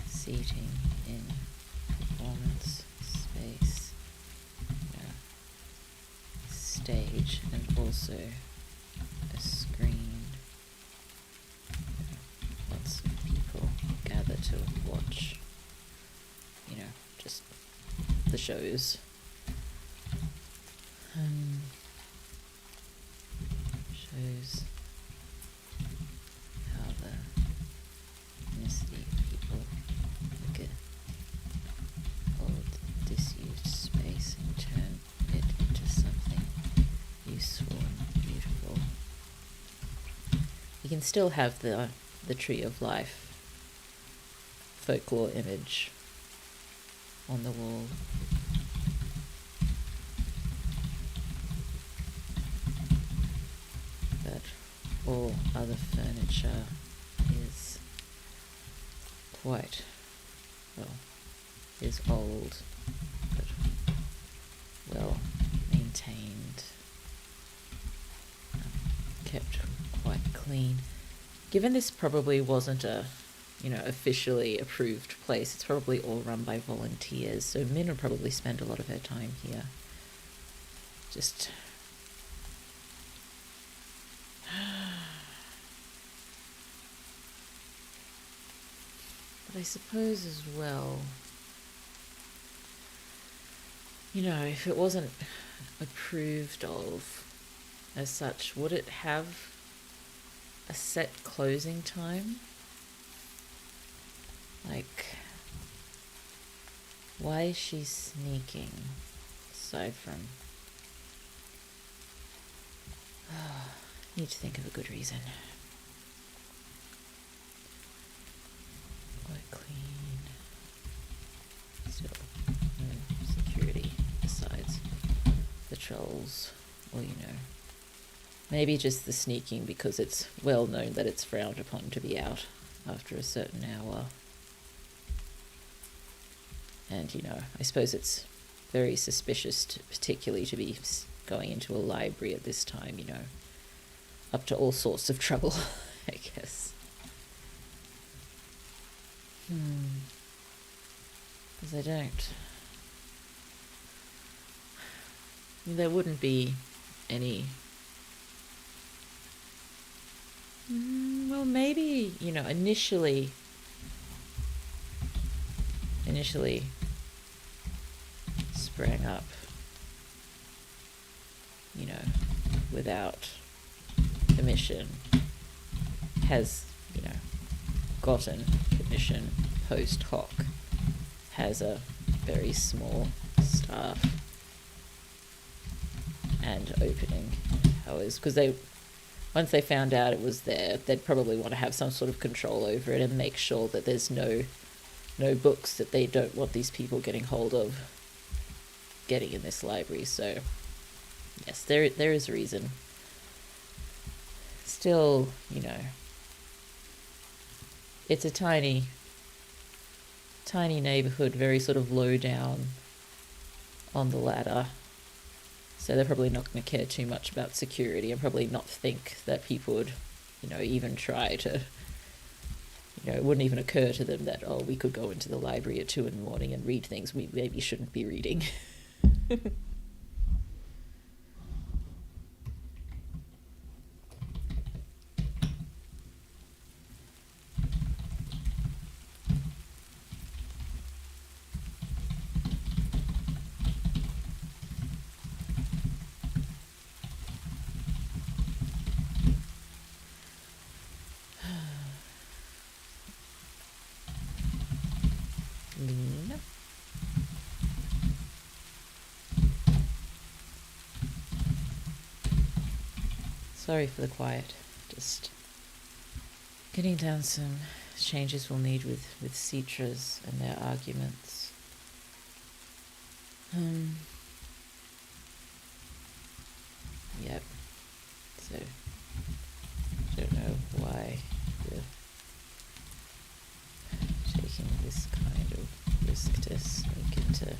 Seating in performance space, stage, and also a screen. Lots of people gather to watch, you know, just the shows. Shows how the ethnicity people look at old disused space and turn it into something useful and beautiful. You can still have the Tree of Life folklore image on the wall. But all other furniture is quite, well, is old, but well maintained, kept quite clean. given this probably wasn't a, officially approved place, it's probably all run by volunteers, so Min would probably spend a lot of her time here. Just... But I suppose as well, if it wasn't approved of as such, would it have a set closing time? Like, why is she sneaking? Aside from... need to think of a good reason. Quite clean. Still, no security besides the trolls. Or, maybe just the sneaking because it's well known that it's frowned upon to be out after a certain hour. And, I suppose it's very suspicious, particularly to be going into a library at this time, up to all sorts of trouble, I guess. Because I don't... there wouldn't be any... well, maybe, initially sprang up, without permission, has, gotten permission post hoc, has a very small staff and opening hours, because once they found out it was there, they'd probably want to have some sort of control over it and make sure that there's no books that they don't want these people getting hold of getting in this library. So yes, there is a reason. Still, it's a tiny neighborhood, very sort of low down on the ladder. So they're probably not going to care too much about security and probably not think that people would, even try to, it wouldn't even occur to them that, we could go into the library at 2 a.m. and read things we maybe shouldn't be reading. Sorry for the quiet. Just getting down some changes we'll need with Citras and their arguments. Yep. So, don't know why we're taking this kind of risk to sneak into,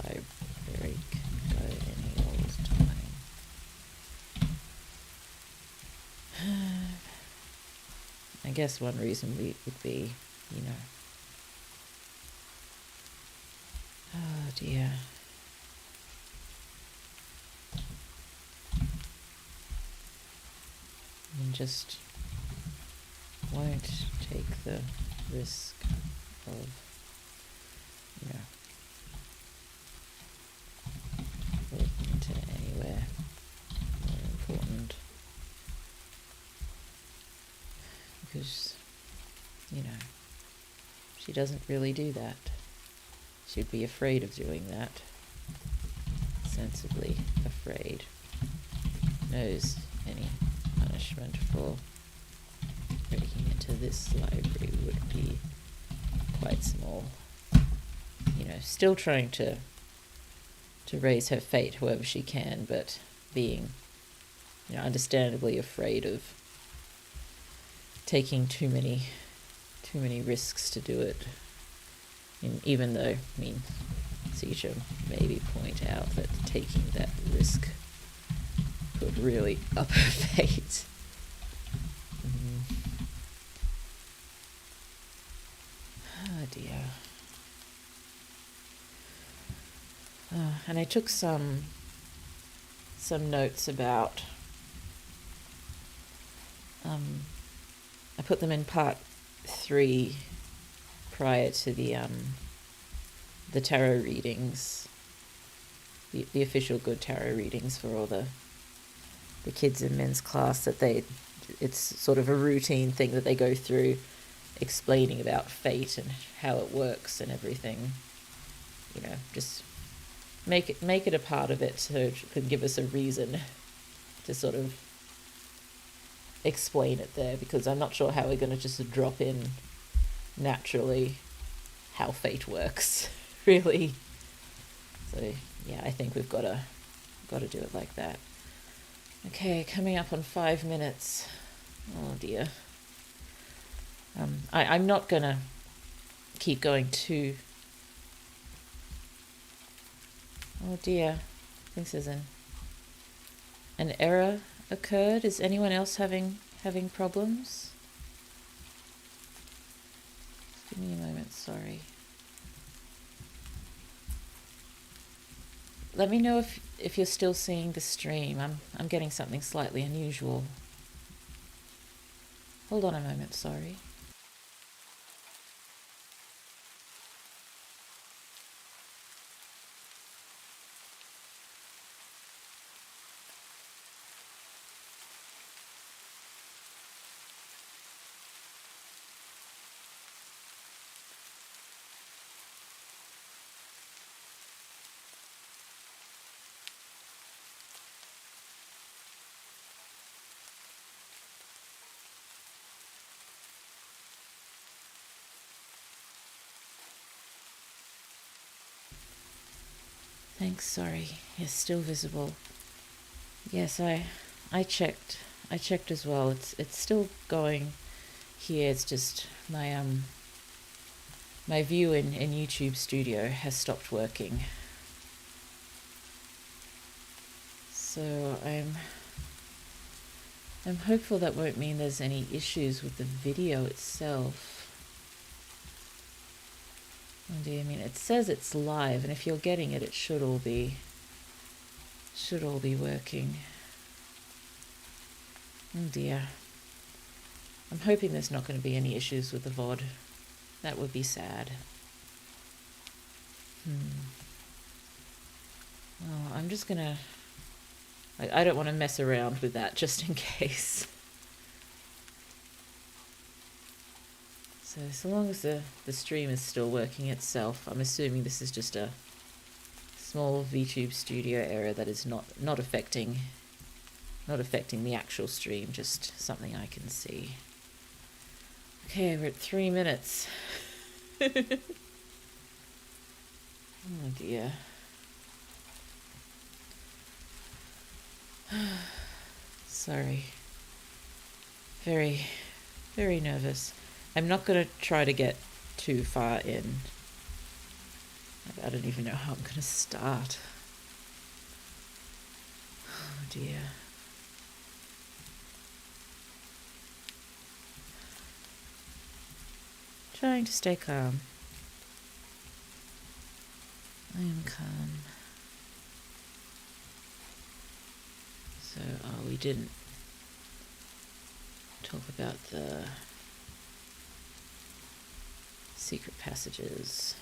library can go any old time. I guess one reason would be, oh dear. And just won't take the risk of, walking into anywhere more important. Because, she doesn't really do that. She'd be afraid of doing that. Sensibly afraid. Knows any punishment for breaking into this library would be quite small. Still trying to raise her fate however she can, but being, understandably afraid of taking too many risks to do it. And even though, Sisha maybe point out that taking that risk could really up her fate. Oh dear. And I took some notes about, I put them in part 3 prior to the tarot readings, the official good tarot readings for all the kids in men's class, that it's sort of a routine thing that they go through, explaining about fate and how it works and everything. Just make it a part of it, so it could give us a reason to sort of explain it there, because I'm not sure how we're going to just drop in naturally how fate works, really. So yeah, I think we've got to do it like that. Okay, coming up on 5 minutes. Oh dear. I'm not gonna keep going too. Oh dear, I think there's an error occurred. Is anyone else having problems? Give me a moment, sorry. Let me know if you're still seeing the stream. I'm getting something slightly unusual. Hold on a moment, sorry. Thanks, sorry. Yes, still visible. Yes, I checked. I checked as well. It's still going here. It's just my view in YouTube Studio has stopped working. So I'm hopeful that won't mean there's any issues with the video itself. Oh dear, I mean, it says it's live, and if you're getting it, it should all be working. Oh dear. I'm hoping there's not going to be any issues with the VOD. That would be sad. Well, I'm just gonna... I don't want to mess around with that, just in case. So long as the stream is still working itself, I'm assuming this is just a small VTube Studio error that is not affecting the actual stream, just something I can see. Okay, we're at 3 minutes. Oh dear. Sorry. Very, very nervous. I'm not going to try to get too far in. I don't even know how I'm going to start. Oh dear. Trying to stay calm. I am calm. So, we didn't talk about the secret passages.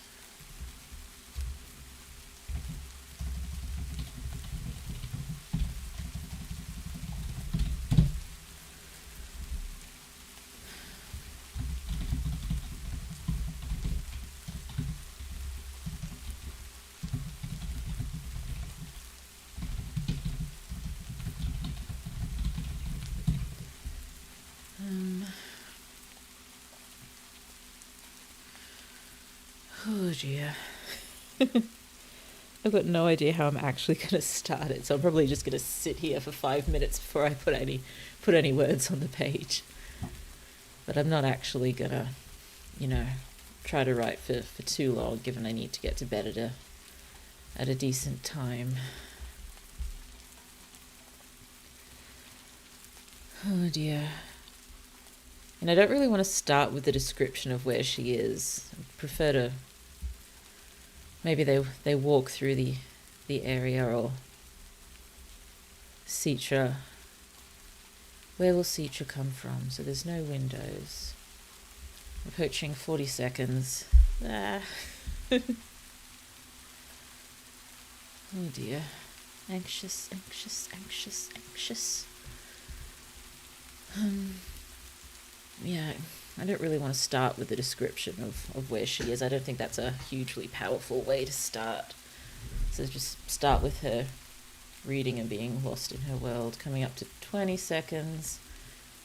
Oh dear. I've got no idea how I'm actually going to start it, so I'm probably just going to sit here for 5 minutes before I put any words on the page. But I'm not actually going to, try to write for too long, given I need to get to bed at a decent time. Oh dear. And I don't really want to start with the description of where she is. I prefer to maybe they walk through the area, or Citra. Where will Citra come from? So there's no windows. Approaching 40 seconds. Ah. Oh dear. Anxious, anxious, anxious, anxious. Yeah, I don't really want to start with the description of where she is. I don't think that's a hugely powerful way to start. So just start with her reading and being lost in her world. Coming up to 20 seconds.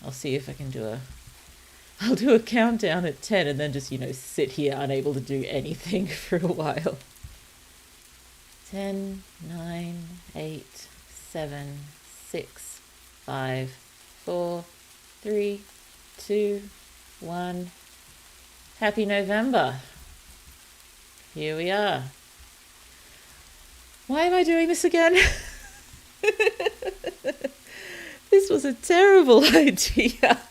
I'll see if I can I'll do a countdown at 10 and then just, sit here unable to do anything for a while. 10, 9, 8, 7, 6, 5, 4, 3, 2, 1. Happy November. Here we are. Why am I doing this again? This was a terrible idea.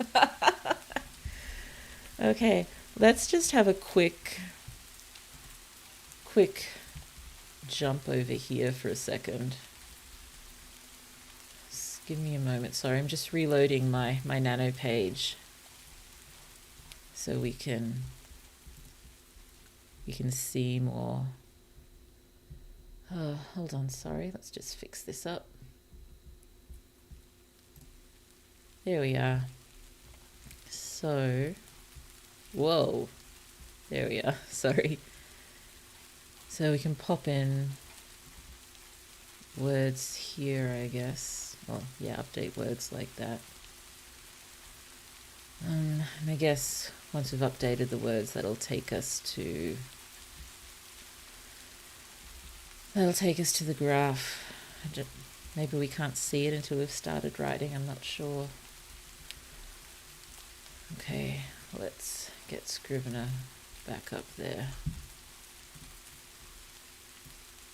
Okay, let's just have a quick jump over here for a second. Just give me a moment. Sorry, I'm just reloading my nano page so we can see more. Oh, hold on, sorry. Let's just fix this up. There we are. So, whoa. There we are. Sorry. So we can pop in words here, I guess. Well, yeah, update words like that. And I guess once we've updated the words, that'll take us to the graph. Maybe we can't see it until we've started writing, I'm not sure. Okay, let's get Scrivener back up there.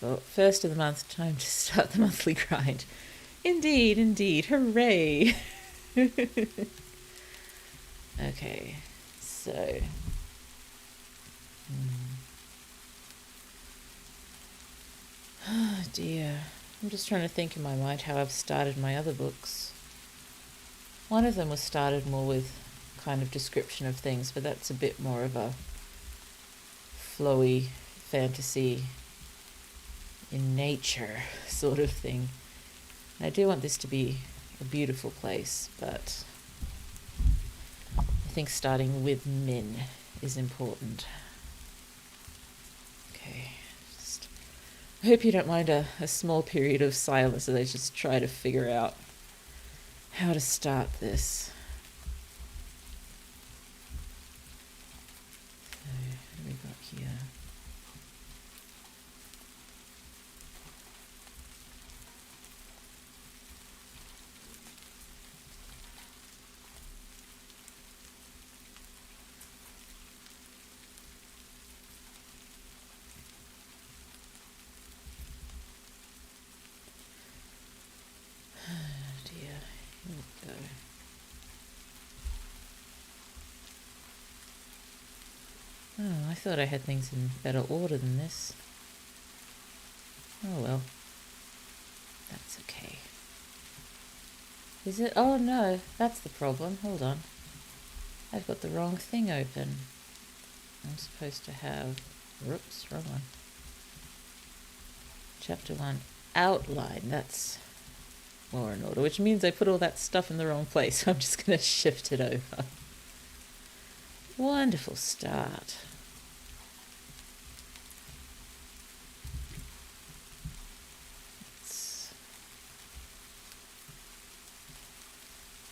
Well, first of the month, time to start the monthly grind. Indeed, hooray! Okay, so... Oh dear, I'm just trying to think in my mind how I've started my other books. One of them was started more with kind of description of things, but that's a bit more of a flowy fantasy in nature sort of thing. And I do want this to be a beautiful place, but I think starting with Min is important. Okay, I hope you don't mind a small period of silence as I just try to figure out how to start this. So, what do we got here? Oh, I thought I had things in better order than this. Oh well. That's okay. Is it? Oh no, that's the problem. Hold on. I've got the wrong thing open. I'm supposed to have... Whoops, wrong one. Chapter 1. Outline. That's more in order, which means I put all that stuff in the wrong place. So I'm just going to shift it over. Wonderful start.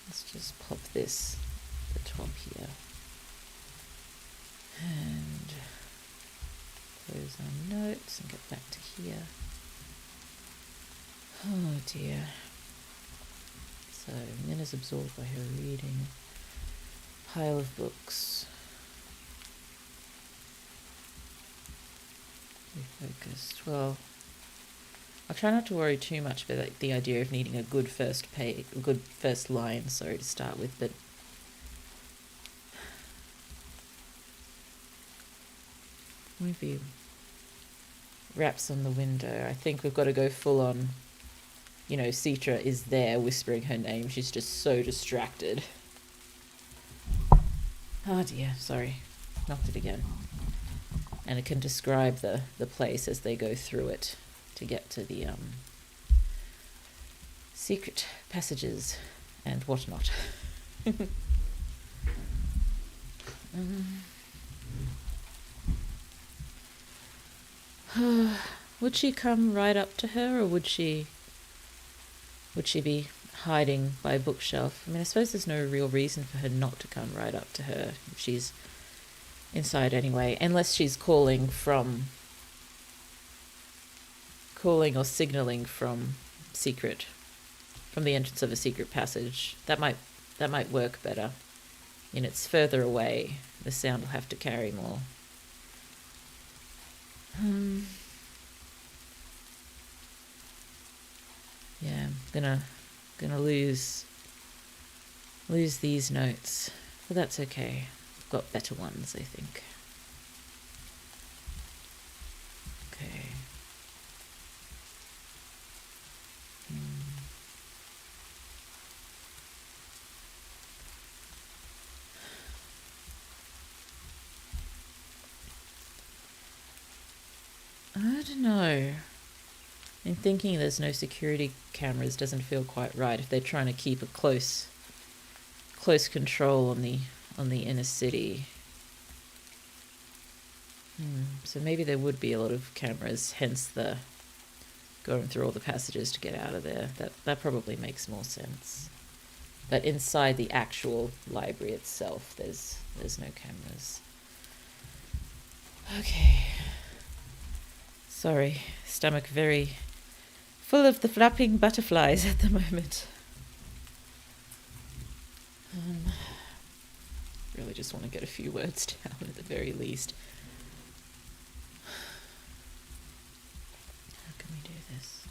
Let's just pop this at the top here. And close our notes and get back to here. Oh dear. So Min is absorbed by her reading. Pile of books. Refocus. Well, I'll try not to worry too much about the idea of needing a good first line, sorry, to start with, but won't be raps on the window. I think we've got to go full on, Citra is there whispering her name. She's just so distracted. Oh dear, sorry. Knocked it again. And it can describe the place as they go through it to get to the secret passages and whatnot. Would she come right up to her, or would she be hiding by a bookshelf? I mean, I suppose there's no real reason for her not to come right up to her if she's inside anyway, unless she's calling or signaling from the entrance of a secret passage. That might work better. It's further away. The sound will have to carry more. Yeah, I'm gonna lose these notes, but that's okay. I've got better ones, I think. Okay. I don't know. And thinking there's no security cameras doesn't feel quite right if they're trying to keep a close control on the inner city. So maybe there would be a lot of cameras, hence the going through all the passages to get out of there. That probably makes more sense. But inside the actual library itself, there's no cameras. Okay. Sorry, stomach very full of the flapping butterflies at the moment. Really just want to get a few words down at the very least. How can we do this?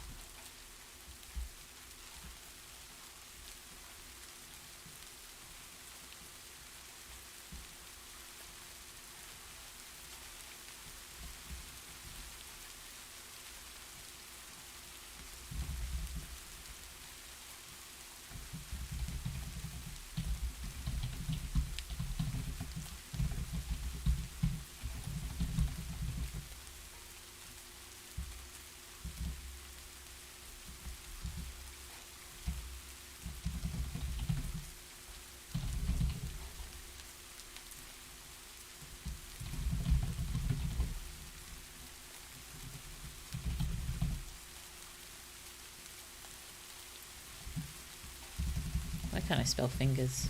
Why can't I spell fingers?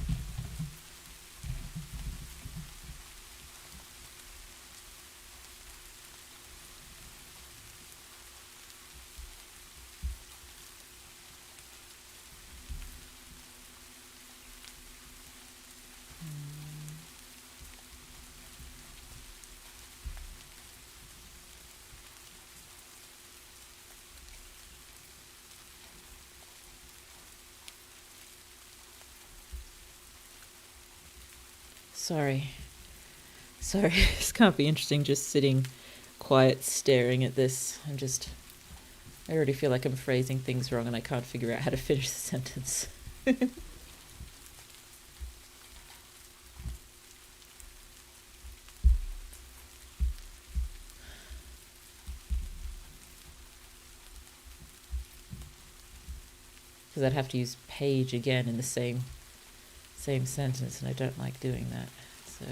Sorry. This can't be interesting just sitting quiet staring at this. I already feel like I'm phrasing things wrong and I can't figure out how to finish the sentence. Because I'd have to use page again in the same sentence, and I don't like doing that. So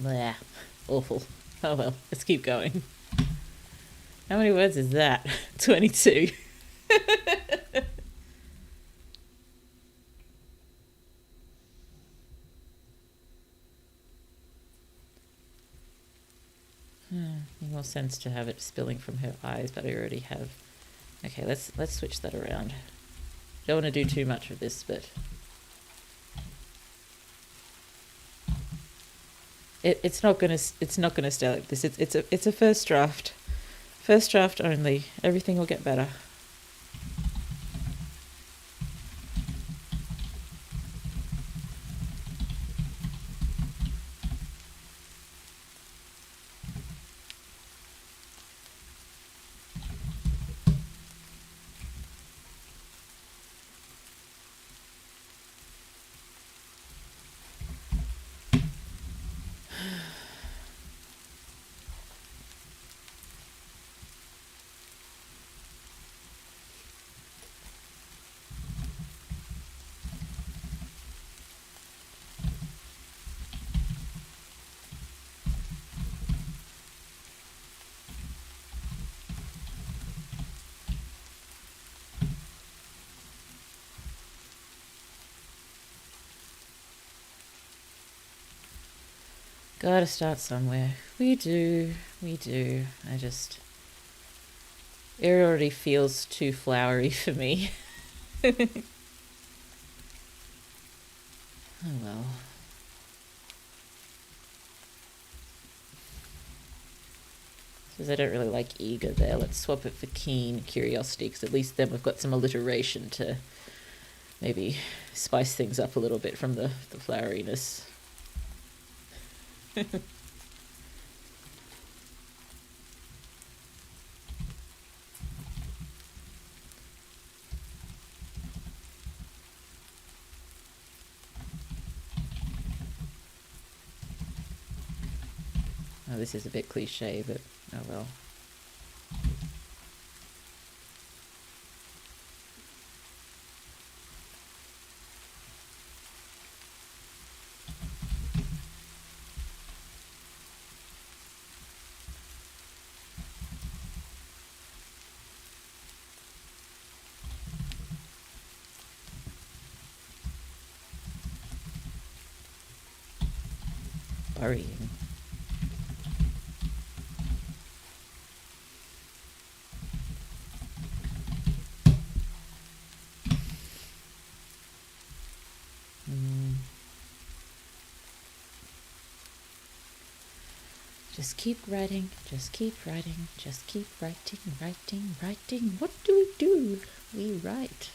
Blah. Awful. Oh well, let's keep going. How many words is that? 22. Makes more sense to have it spilling from her eyes, but I already have. Okay, let's switch that around. Don't want to do too much of this, but it's not gonna stay like this. It's a first draft. First draft only. Everything will get better. Gotta start somewhere. We do. It already feels too flowery for me. Oh well. Because I don't really like eager there. Let's swap it for keen curiosity, because at least then we've got some alliteration to maybe spice things up a little bit from the floweriness. Oh, this is a bit cliche, but oh well. Worrying. Just keep writing, just keep writing, just keep writing, writing, writing. What do? We write.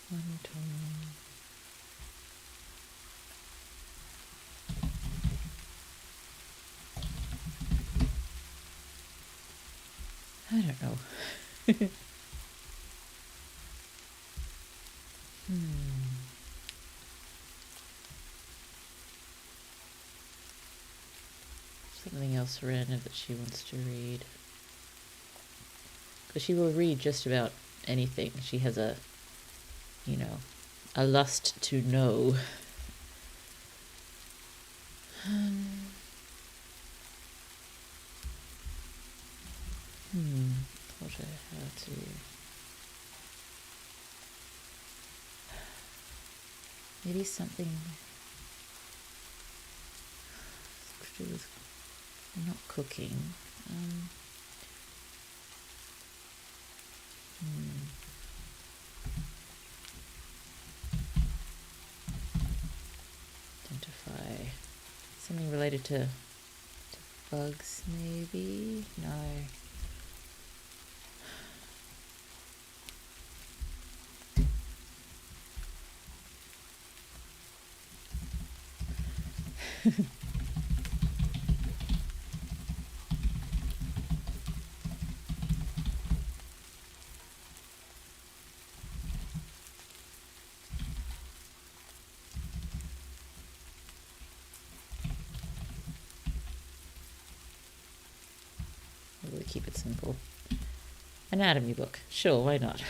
One tone. I don't know. Something else random that she wants to read. Because she will read just about anything. She has a lust to know. Taught her how to. Maybe something to do with not cooking. Identify something related to bugs, maybe? No. We'll keep it simple. Anatomy book. Sure, why not?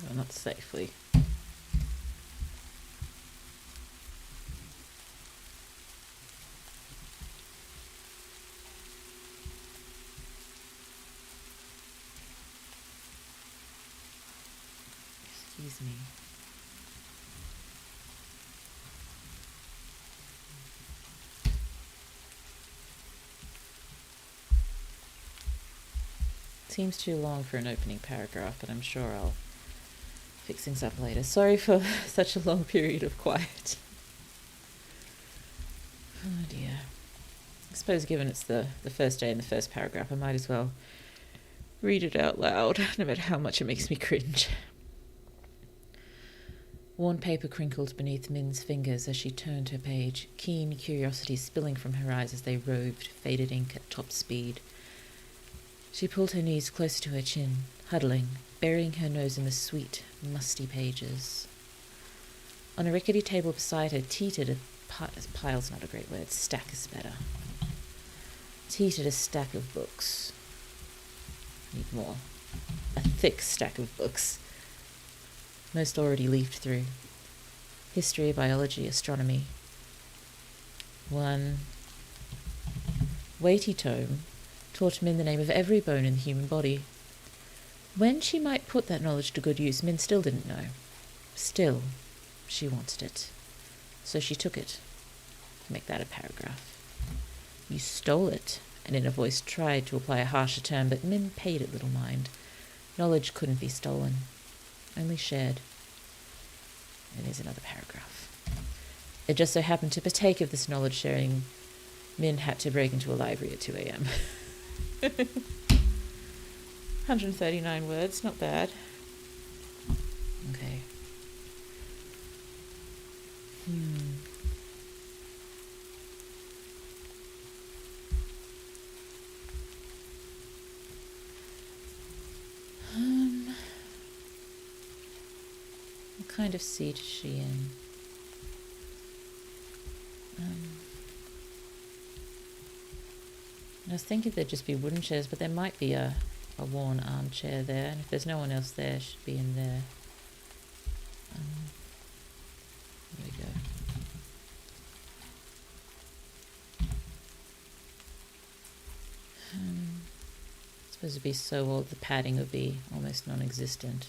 Well, not safely. Excuse me. Seems too long for an opening paragraph, but I'm sure I'll fix things up later. Sorry for such a long period of quiet. Oh dear. I suppose given it's the first day in the first paragraph, I might as well read it out loud, no matter how much it makes me cringe. Worn paper crinkled beneath Min's fingers as she turned her page, keen curiosity spilling from her eyes as they roved faded ink at top speed. She pulled her knees closer to her chin, huddling, burying her nose in the sweet, musty pages. On a rickety table beside her teetered pile's not a great word, stack is better. Teetered a stack of books. Need more. A thick stack of books. Most already leafed through. History, biology, astronomy. One weighty tome taught Min the name of every bone in the human body. When she might put that knowledge to good use, Min still didn't know. Still, she wanted it. So she took it. Make that a paragraph. You stole it, and in a voice tried to apply a harsher term, but Min paid it little mind. Knowledge couldn't be stolen, only shared. And here's another paragraph. It just so happened to partake of this knowledge sharing, Min had to break into a library at 2 a.m. 139 words, not bad. Okay. What kind of seat is she in? I was thinking there'd just be wooden chairs, but there might be a worn armchair there, and if there's no one else there, it should be in there. There we go. It's supposed to be so old, the padding would be almost non-existent.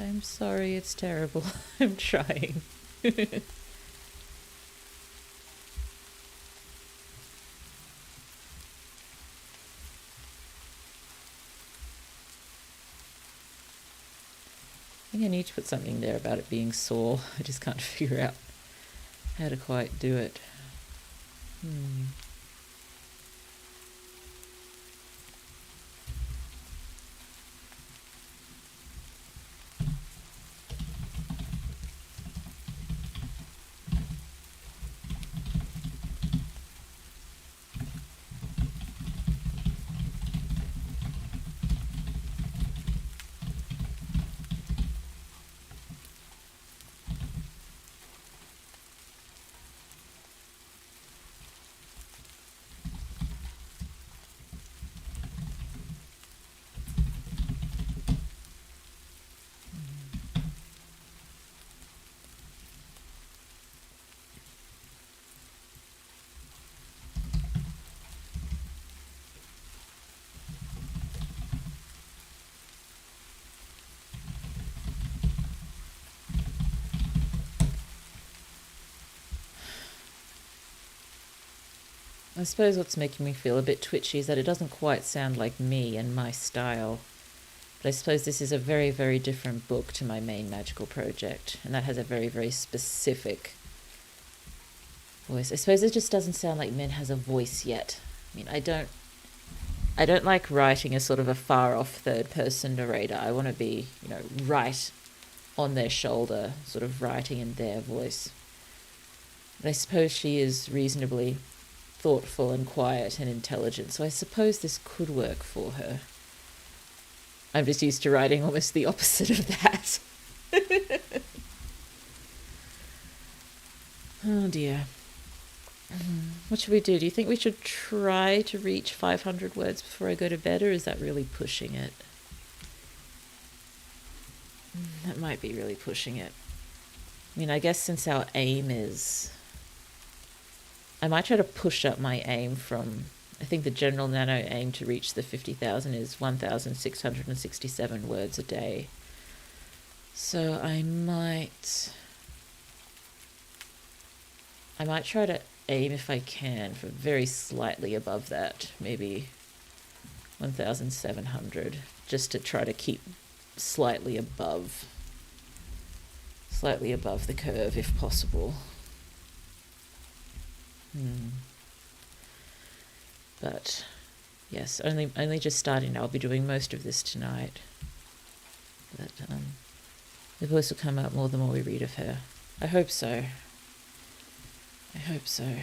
I'm sorry, it's terrible. I'm trying. I think I need to put something there about it being sore. I just can't figure out how to quite do it. I suppose what's making me feel a bit twitchy is that it doesn't quite sound like me and my style. But I suppose this is a very, very different book to my main magical project, and that has a very, very specific voice. I suppose it just doesn't sound like Min has a voice yet. I mean, I don't like writing as sort of a far-off third-person narrator. I want to be, right on their shoulder, sort of writing in their voice. But I suppose she is reasonably thoughtful and quiet and intelligent, so I suppose this could work for her. I'm just used to writing almost the opposite of that. Oh dear. What should we do? Do you think we should try to reach 500 words before I go to bed, or is that really pushing it? That might be really pushing it. I mean, I guess since our aim is... I might try to push up my aim from... I think the general nano aim to reach the 50,000 is 1,667 words a day. So I might try to aim, if I can, for very slightly above that, maybe 1,700, just to try to keep slightly above the curve if possible. But yes, only just starting. I'll be doing most of this tonight. But the voice will come out more the more we read of her. I hope so. I hope so.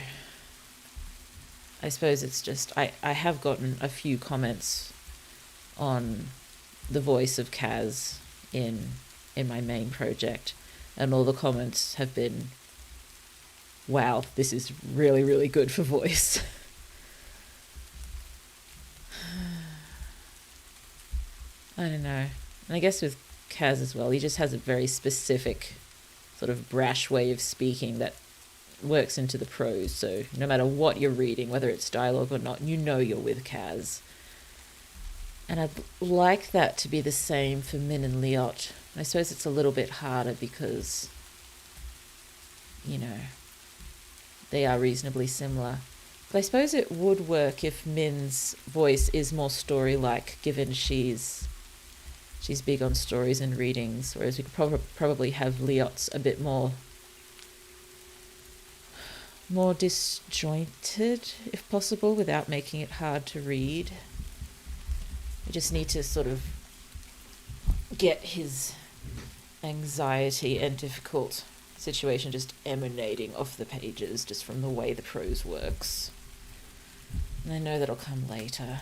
I suppose it's just, I have gotten a few comments on the voice of Kaz in my main project, and all the comments have been, wow, this is really, really good for voice. I don't know. And I guess with Kaz as well, he just has a very specific sort of brash way of speaking that works into the prose. So no matter what you're reading, whether it's dialogue or not, you know you're with Kaz. And I'd like that to be the same for Min and Liot. I suppose it's a little bit harder because, you know, they are reasonably similar. But I suppose it would work if Min's voice is more story-like, given she's big on stories and readings, whereas we could probably have Liot's a bit more disjointed, if possible, without making it hard to read. We just need to sort of get his anxiety and difficult situation just emanating off the pages, just from the way the prose works. And I know that'll come later,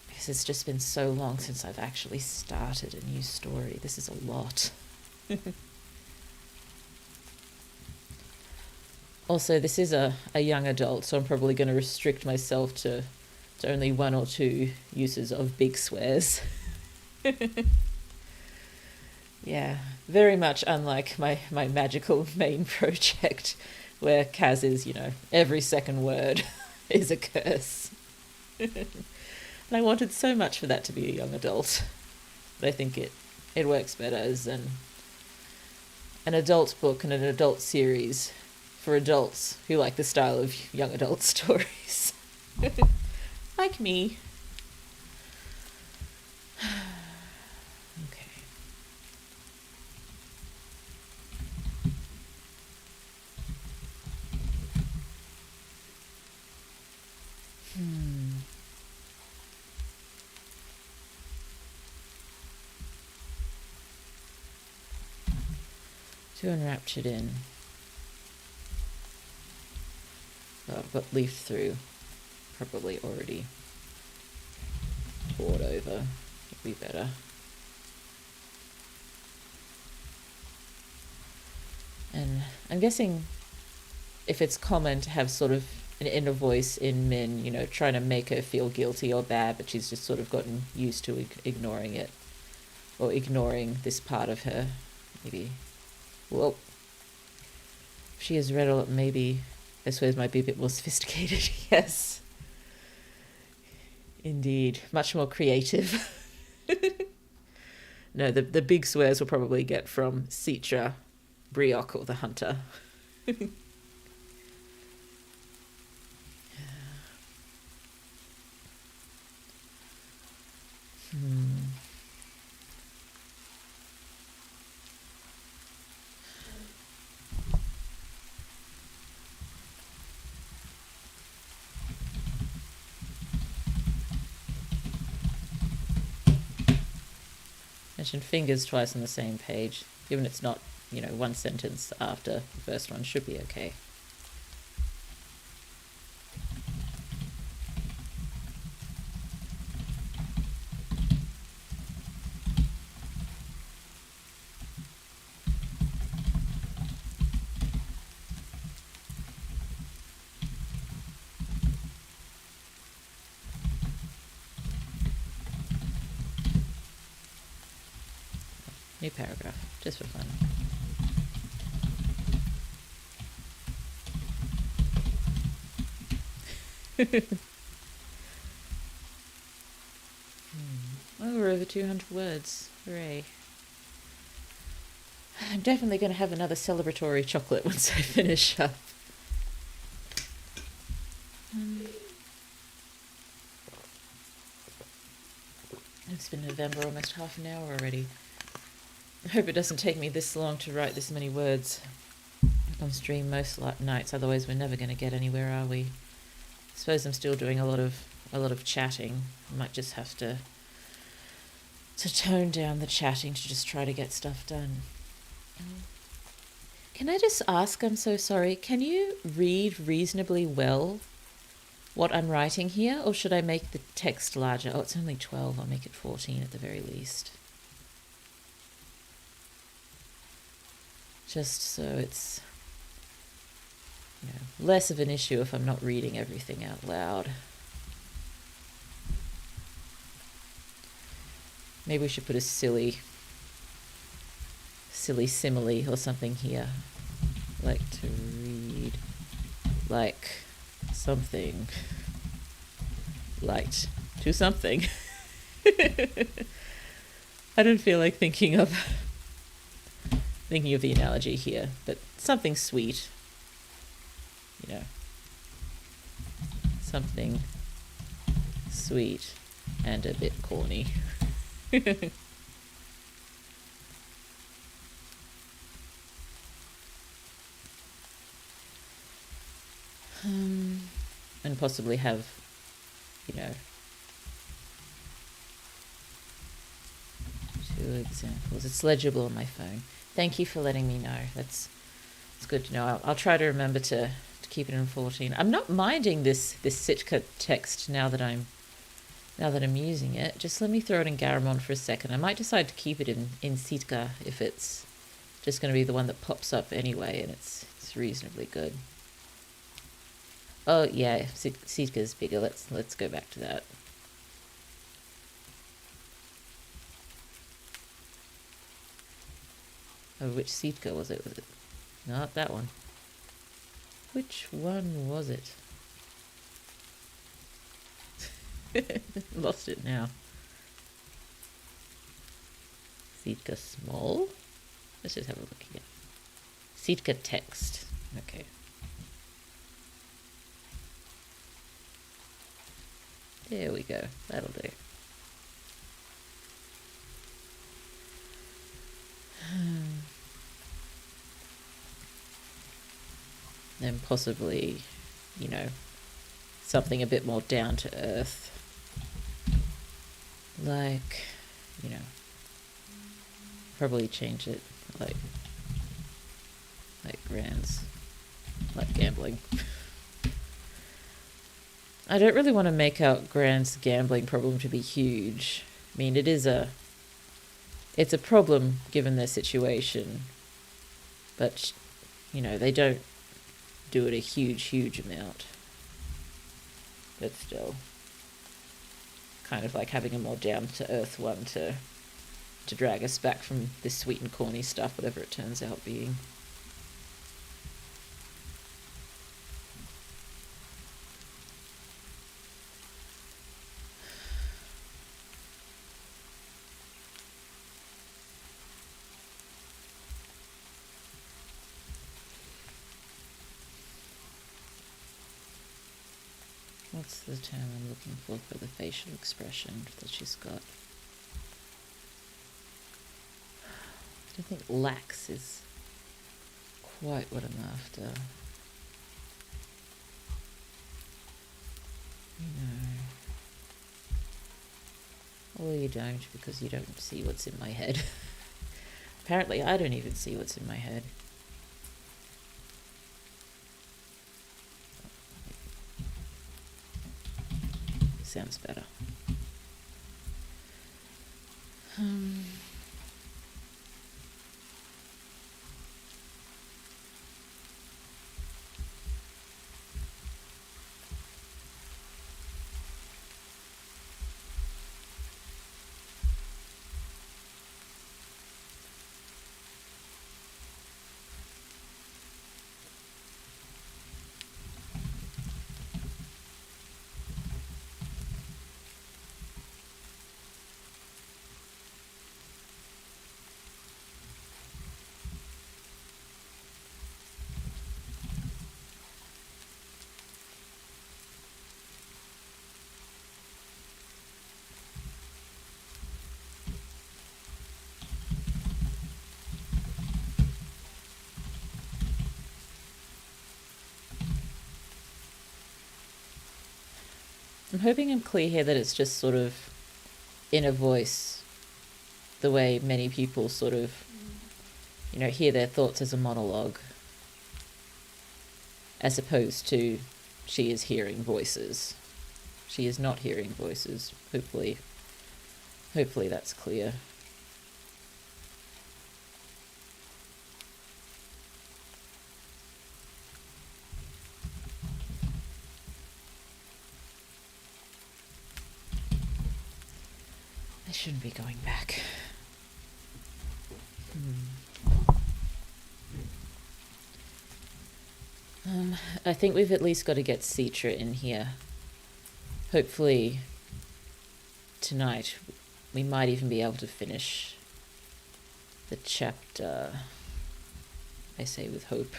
because it's just been so long since I've actually started a new story. This is a lot. Also, this is a young adult, so I'm probably going to restrict myself to only 1 or 2 uses of big swears. Yeah, very much unlike my magical main project, where Kaz is, you know, every second word is a curse. And I wanted so much for that to be a young adult, but I think it works better as an adult book and an adult series for adults who like the style of young adult stories. Like me. Okay. Too enraptured in. Oh, I've got leafed through. Probably already poured over. It'd be better. And I'm guessing if it's common to have sort of an inner voice in Min, you know, trying to make her feel guilty or bad, but she's just sort of gotten used to ignoring it, or ignoring this part of her. Maybe, well, if she has read a lot, maybe I suppose might be a bit more sophisticated. Yes. Indeed. Much more creative. No, the big swears will probably get from Citra, Brioc, or the Hunter. Mention fingers twice on the same page, given it's not, you know, one sentence after the first one, should be okay. New paragraph, just for fun. Oh, we're over 200 words. Hooray. I'm definitely going to have another celebratory chocolate once I finish up. It's been November, almost half an hour already. I hope it doesn't take me this long to write this many words on stream most nights, otherwise we're never going to get anywhere, are we? I suppose I'm still doing a lot of chatting. I might just have to tone down the chatting to just try to get stuff done. Can I just ask, I'm so sorry, can you read reasonably well what I'm writing here, or should I make the text larger? Oh, it's only 12. I'll make it 14 at the very least. Just so it's, less of an issue if I'm not reading everything out loud. Maybe we should put a silly simile or something here. Like to read like something. Light to something. I don't feel like thinking of the analogy here, but something sweet. Something sweet and a bit corny. And possibly have, 2 examples. It's legible on my phone. Thank you for letting me know. It's good to know. I'll try to remember to keep it in 14. I'm not minding this Sitka text now that I'm using it. Just let me throw it in Garamond for a second. I might decide to keep it in Sitka if it's just going to be the one that pops up anyway, and it's reasonably good. Oh yeah, Sitka is bigger. Let's go back to that. Oh, which Sitka was it? Was it not that one? Which one was it? Lost it now. Sitka small? Let's just have a look here. Sitka text. Okay. There we go. That'll do. Then possibly, something a bit more down to earth. Like, probably change it like grands, like gambling. I don't really want to make out Grant's gambling problem to be huge. I mean, it's a problem given their situation, but, they don't do it a huge amount. But still, kind of like having a more down-to-earth one to drag us back from this sweet and corny stuff, whatever it turns out being. What's the term I'm looking for the facial expression that she's got? I don't think lax is quite what I'm after. Well, you don't, because you don't see what's in my head. Apparently, I don't even see what's in my head. Sounds better. I'm hoping I'm clear here that it's just sort of inner voice, the way many people sort of, hear their thoughts as a monologue. as opposed to she is hearing voices. She is not hearing voices. Hopefully that's clear. I shouldn't be going back. I think we've at least got to get Citra in here. Hopefully tonight we might even be able to finish the chapter. I say with hope.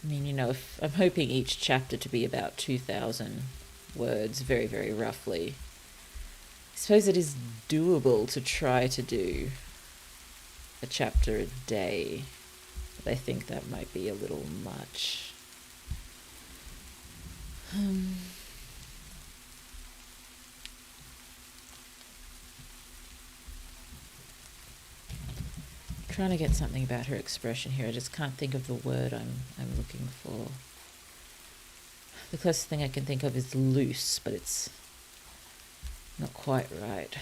I mean, if I'm hoping each chapter to be about 2,000 words, very, very roughly. I suppose it is doable to try to do a chapter a day, but I think that might be a little much. Trying to get something about her expression here. I just can't think of the word I'm looking for. The closest thing I can think of is loose, but it's not quite right.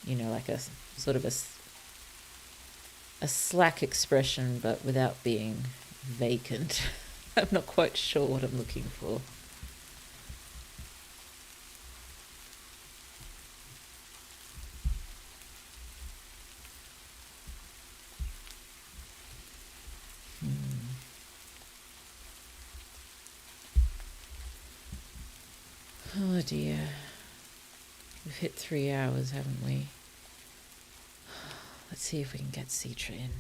Like a sort of a slack expression, but without being vacant. I'm not quite sure what I'm looking for. Oh dear. We've hit 3 hours, haven't we? Let's see if we can get Citra in.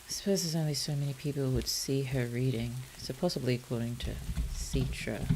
I suppose there's only so many people who would see her reading, so possibly according to Citra.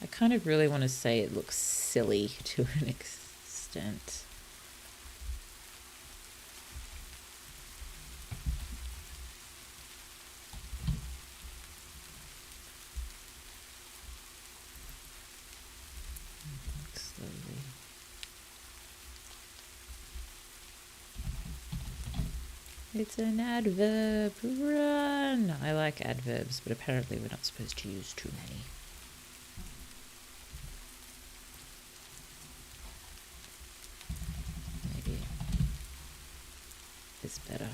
I kind of really want to say it looks silly to an extent. Slowly. It's an adverb. Run! I like adverbs, but apparently we're not supposed to use too many. Is better.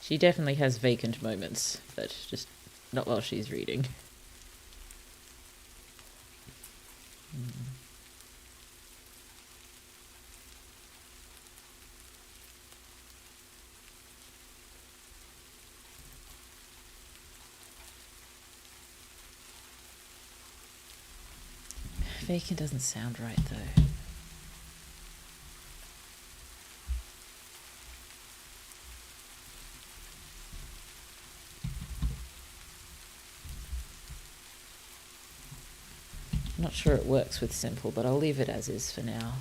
She definitely has vacant moments, but just not while she's reading. Vacant doesn't sound right, though. I'm not sure it works with simple, but I'll leave it as is for now.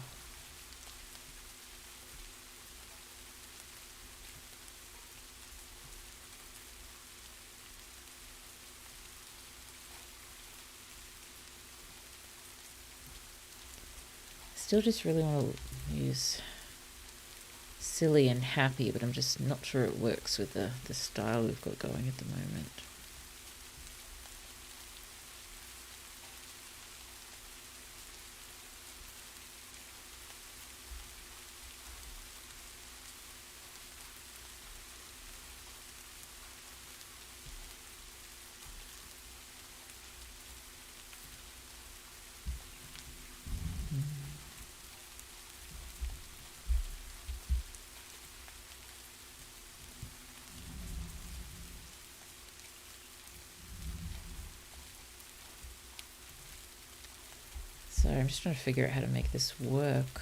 Still just really want to use silly and happy, but I'm just not sure it works with the style we've got going at the moment. So I'm just trying to figure out how to make this work.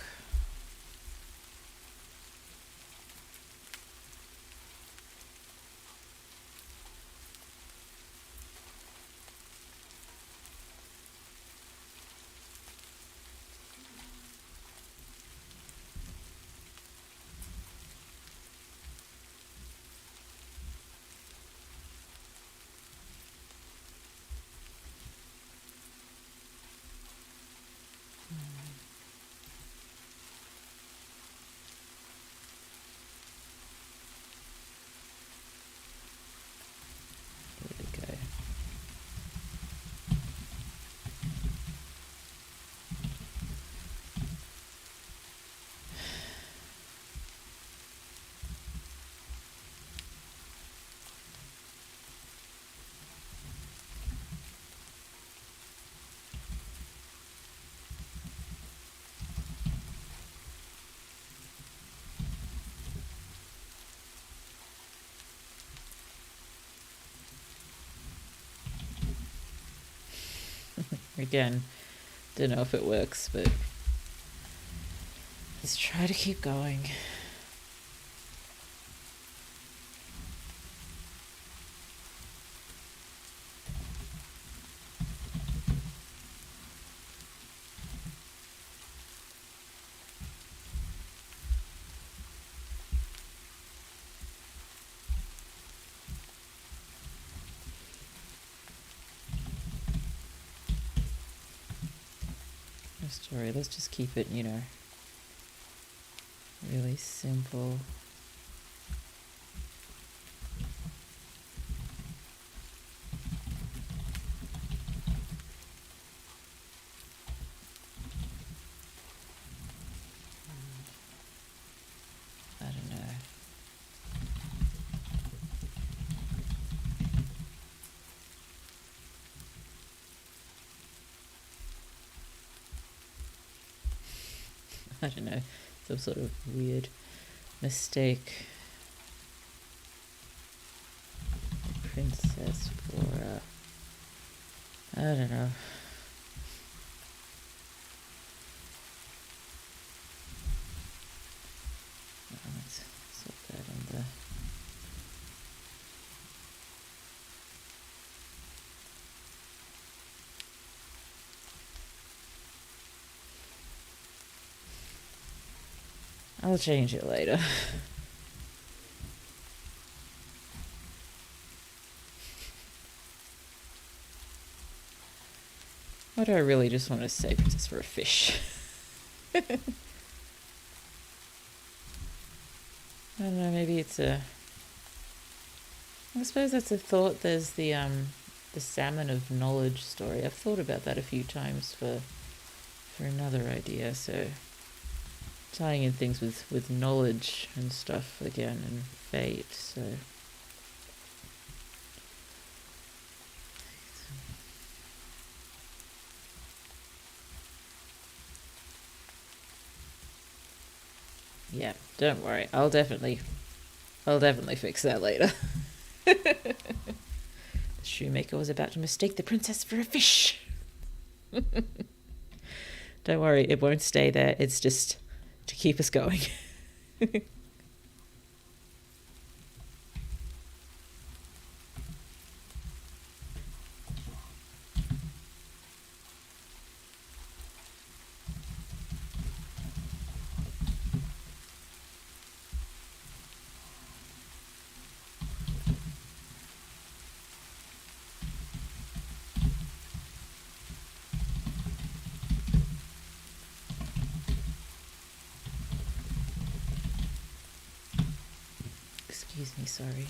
There we go. Again, don't know if it works, but let's try to keep going. No story, let's just keep it, really simple. I don't know. I don't know, some sort of weird mistake. Princess Flora. I don't know. Let's sort that on the... I'll change it later. What do I really just want to say? Just for a fish. I don't know, maybe it's a... I suppose that's a thought. There's the salmon of knowledge story. I've thought about that a few times for another idea, so tying in things with knowledge and stuff again and fate, so Yeah, don't worry. I'll definitely fix that later. The shoemaker was about to mistake the princess for a fish. Don't worry, it won't stay there. It's just to keep us going. Excuse me, sorry.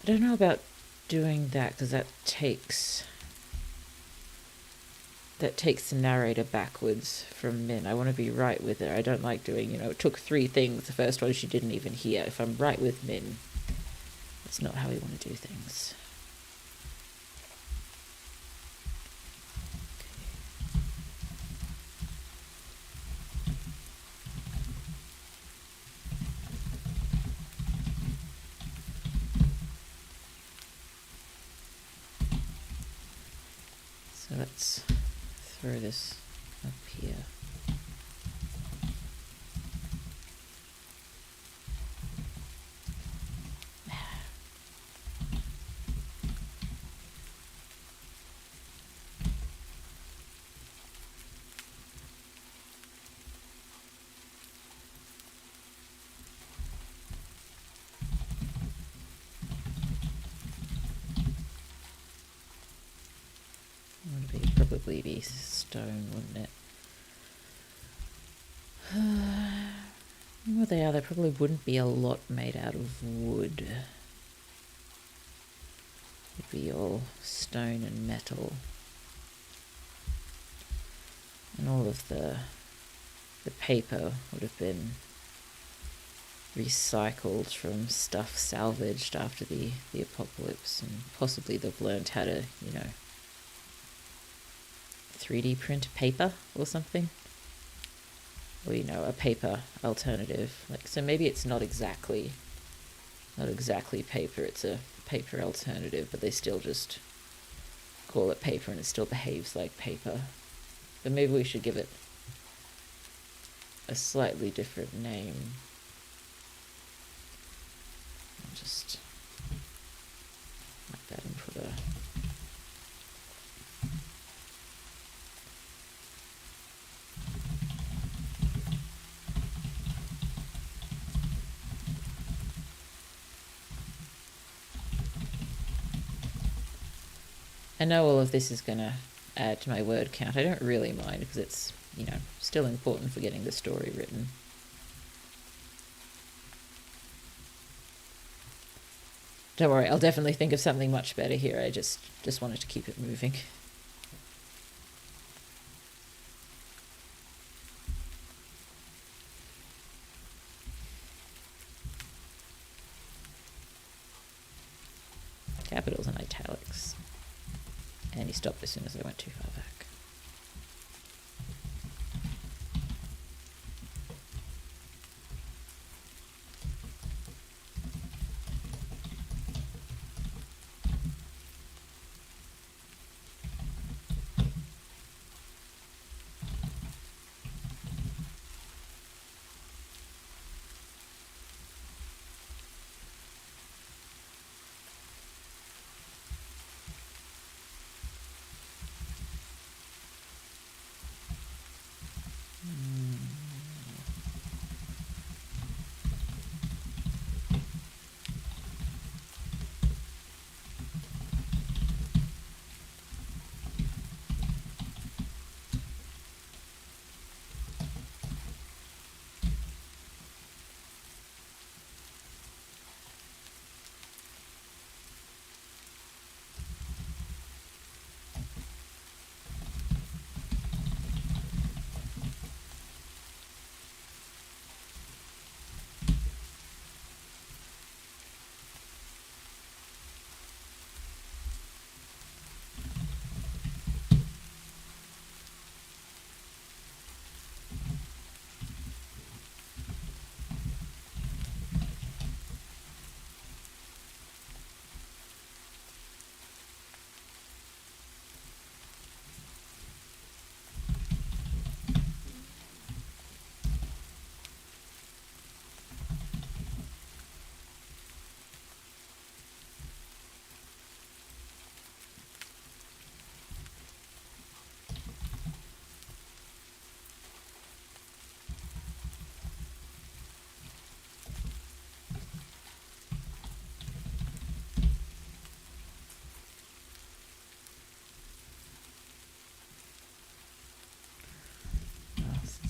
I don't know about doing that because that takes the narrator backwards from Min. I want to be right with her. I don't like doing, it took 3 things. The first one she didn't even hear. If I'm right with Min, that's not how we want to do things. So let's throw this up here. Probably be stone, wouldn't it? Well, there probably wouldn't be a lot made out of wood. It'd be all stone and metal. And all of the paper would have been recycled from stuff salvaged after the apocalypse, and possibly they've learned how to, 3D print paper or something. Or, a paper alternative. So maybe it's not exactly paper, it's a paper alternative, but they still just call it paper and it still behaves like paper. But maybe we should give it a slightly different name. I'll just like that and put a I know all of this is going to add to my word count. I don't really mind because it's, still important for getting the story written. Don't worry, I'll definitely think of something much better here. I just wanted to keep it moving. Capitals and italics. And he stopped as soon as I went too far back.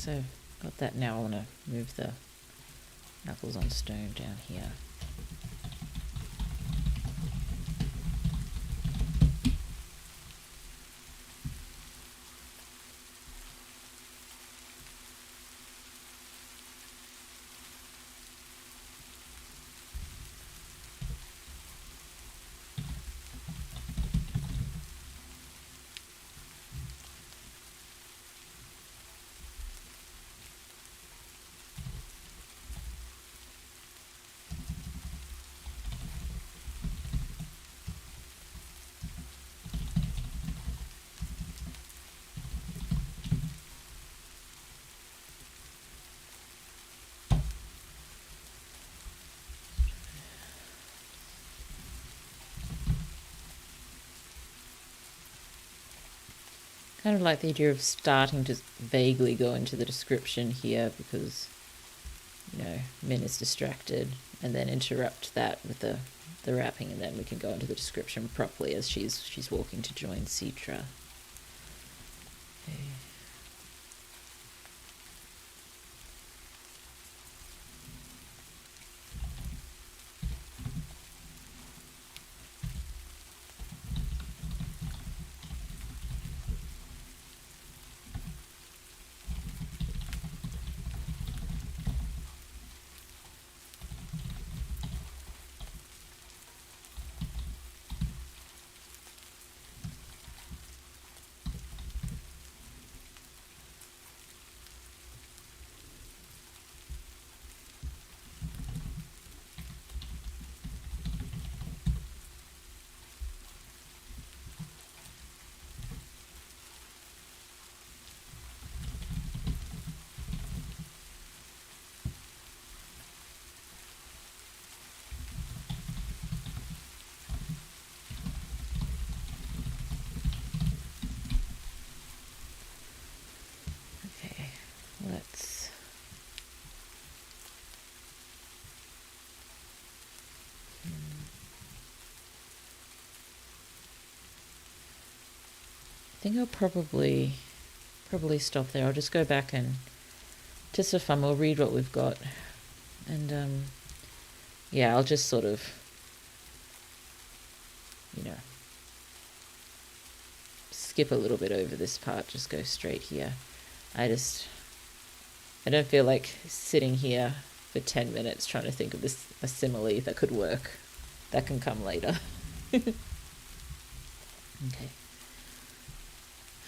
so got that now. I want to move the knuckles on stone down here. Kind of like the idea of starting to vaguely go into the description here because, Min is distracted, and then interrupt that with the wrapping, and then we can go into the description properly as she's walking to join Citra. Okay. Let's I think I'll probably stop there. I'll just go back and just for fun, we'll read what we've got, and I'll just sort of skip a little bit over this part, just go straight here. I don't feel like sitting here for 10 minutes trying to think of a simile that could work. That can come later. Okay.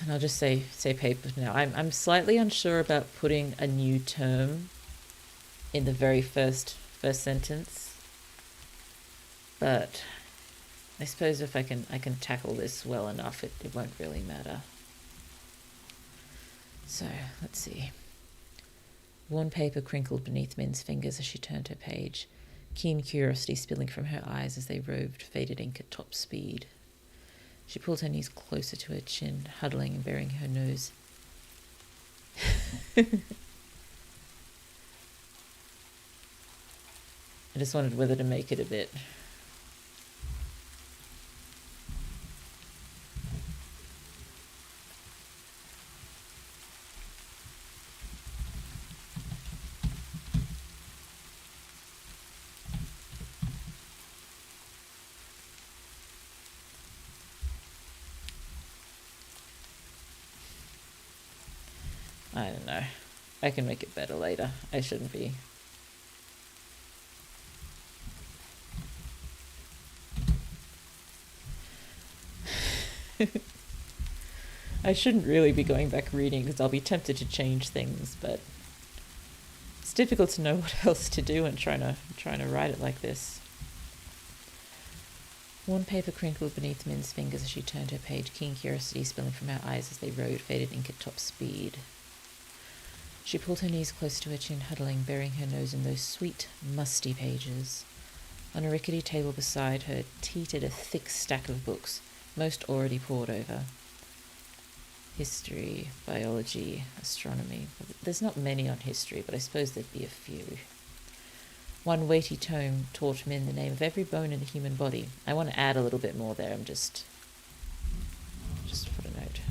And I'll just say paper now. I'm slightly unsure about putting a new term in the very first sentence, but I suppose if I can tackle this well enough, it won't really matter. So let's see. Worn paper crinkled beneath Min's fingers as she turned her page, keen curiosity spilling from her eyes as they roved faded ink at top speed. She pulled her knees closer to her chin, huddling and burying her nose. I just wondered whether to make it a bit... I don't know. I can make it better later. I shouldn't be. I shouldn't really be going back reading because I'll be tempted to change things, but it's difficult to know what else to do and trying to write it like this. Worn paper crinkled beneath Min's fingers as she turned her page, keen curiosity spilling from her eyes as they rode faded ink at top speed. She pulled her knees close to her chin, huddling, burying her nose in those sweet, musty pages. On a rickety table beside her teetered a thick stack of books, most already pored over. History, biology, astronomy. There's not many on history, but I suppose there'd be a few. One weighty tome taught Min the name of every bone in the human body. I want to add a little bit more there. I'm just put a note.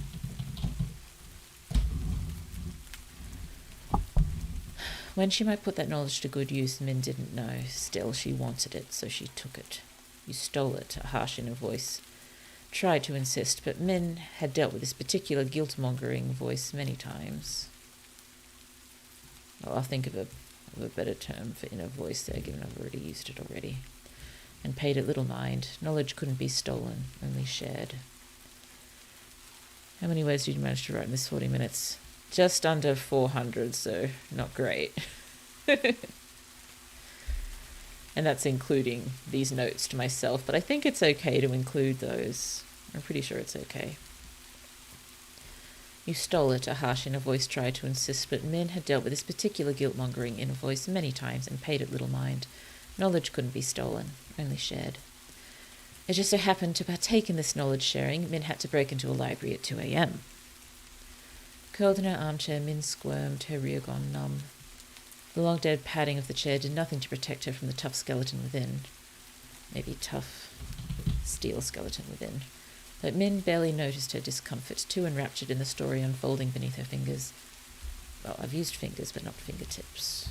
When she might put that knowledge to good use, Min didn't know. Still, she wanted it, so she took it. You stole it, a harsh inner voice tried to insist, but Min had dealt with this particular guilt-mongering voice many times. Well, I'll think of a better term for inner voice there, given I've already used it already. And paid it little mind. Knowledge couldn't be stolen, only shared. How many words did you manage to write in this 40 minutes? Just under 400, so not great. And that's including these notes to myself, but I think it's okay to include those. I'm pretty sure it's okay. You stole it, a harsh inner voice tried to insist, but Min had dealt with this particular guilt-mongering inner voice many times and paid it little mind. Knowledge couldn't be stolen, only shared. It just so happened to partake in this knowledge sharing, Min had to break into a library at 2 a.m. Curled in her armchair, Min squirmed, her rear gone numb. The long dead padding of the chair did nothing to protect her from the tough skeleton within. Maybe tough steel skeleton within. But Min barely noticed her discomfort, too enraptured in the story unfolding beneath her fingers. Well, I've used fingers, but not fingertips.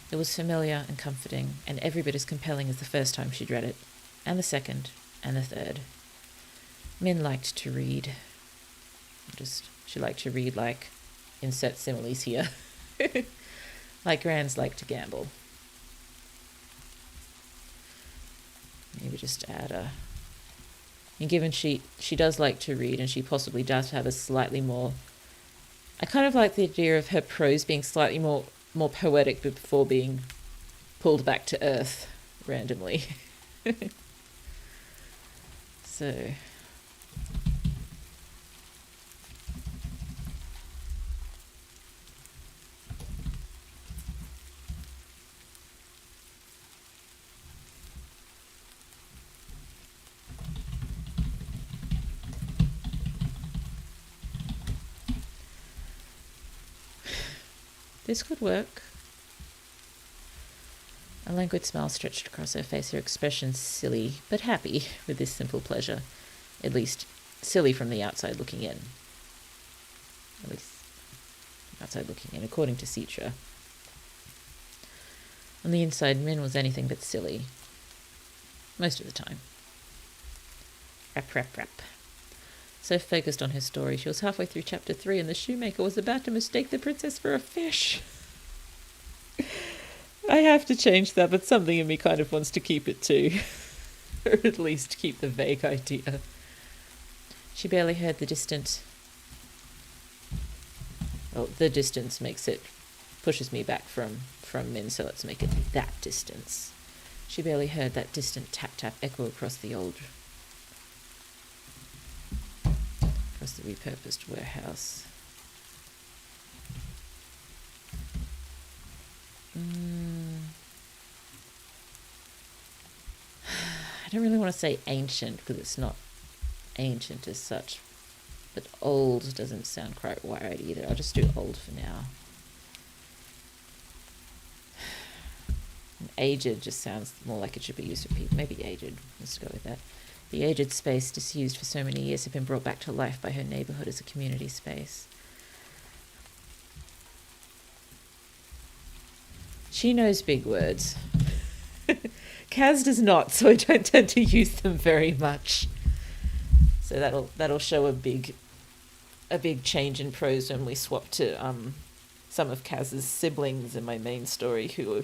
It was familiar and comforting, and every bit as compelling as the first time she'd read it, and the second, and the third. Min liked to read. She liked to read like, insert similes here, like Grands like to gamble. Maybe just add and given she does like to read, and she possibly does have a slightly more, I kind of like the idea of her prose being slightly more poetic before being pulled back to earth randomly. So this could work. A languid smile stretched across her face, her expression silly, but happy with this simple pleasure. At least, silly from the outside looking in. At least, outside looking in, according to Citra. On the inside, Min was anything but silly. Most of the time. Rap. So focused on her story, she was halfway through chapter 3 and the shoemaker was about to mistake the princess for a fish. I have to change that, but something in me kind of wants to keep it too. Or at least keep the vague idea. She barely heard the distance. Well, the distance pushes me back from Min, so let's make it that distance. She barely heard that distant tap-tap echo across the repurposed warehouse. I don't really want to say ancient because it's not ancient as such, but old doesn't sound quite right either. I'll just do old for now. And aged just sounds more like it should be used for people. Maybe aged. Let's go with that. The aged space, disused for so many years, had been brought back to life by her neighbourhood as a community space. She knows big words. Kaz does not, so I don't tend to use them very much. So that'll show a big change in prose when we swap to some of Kaz's siblings in my main story who,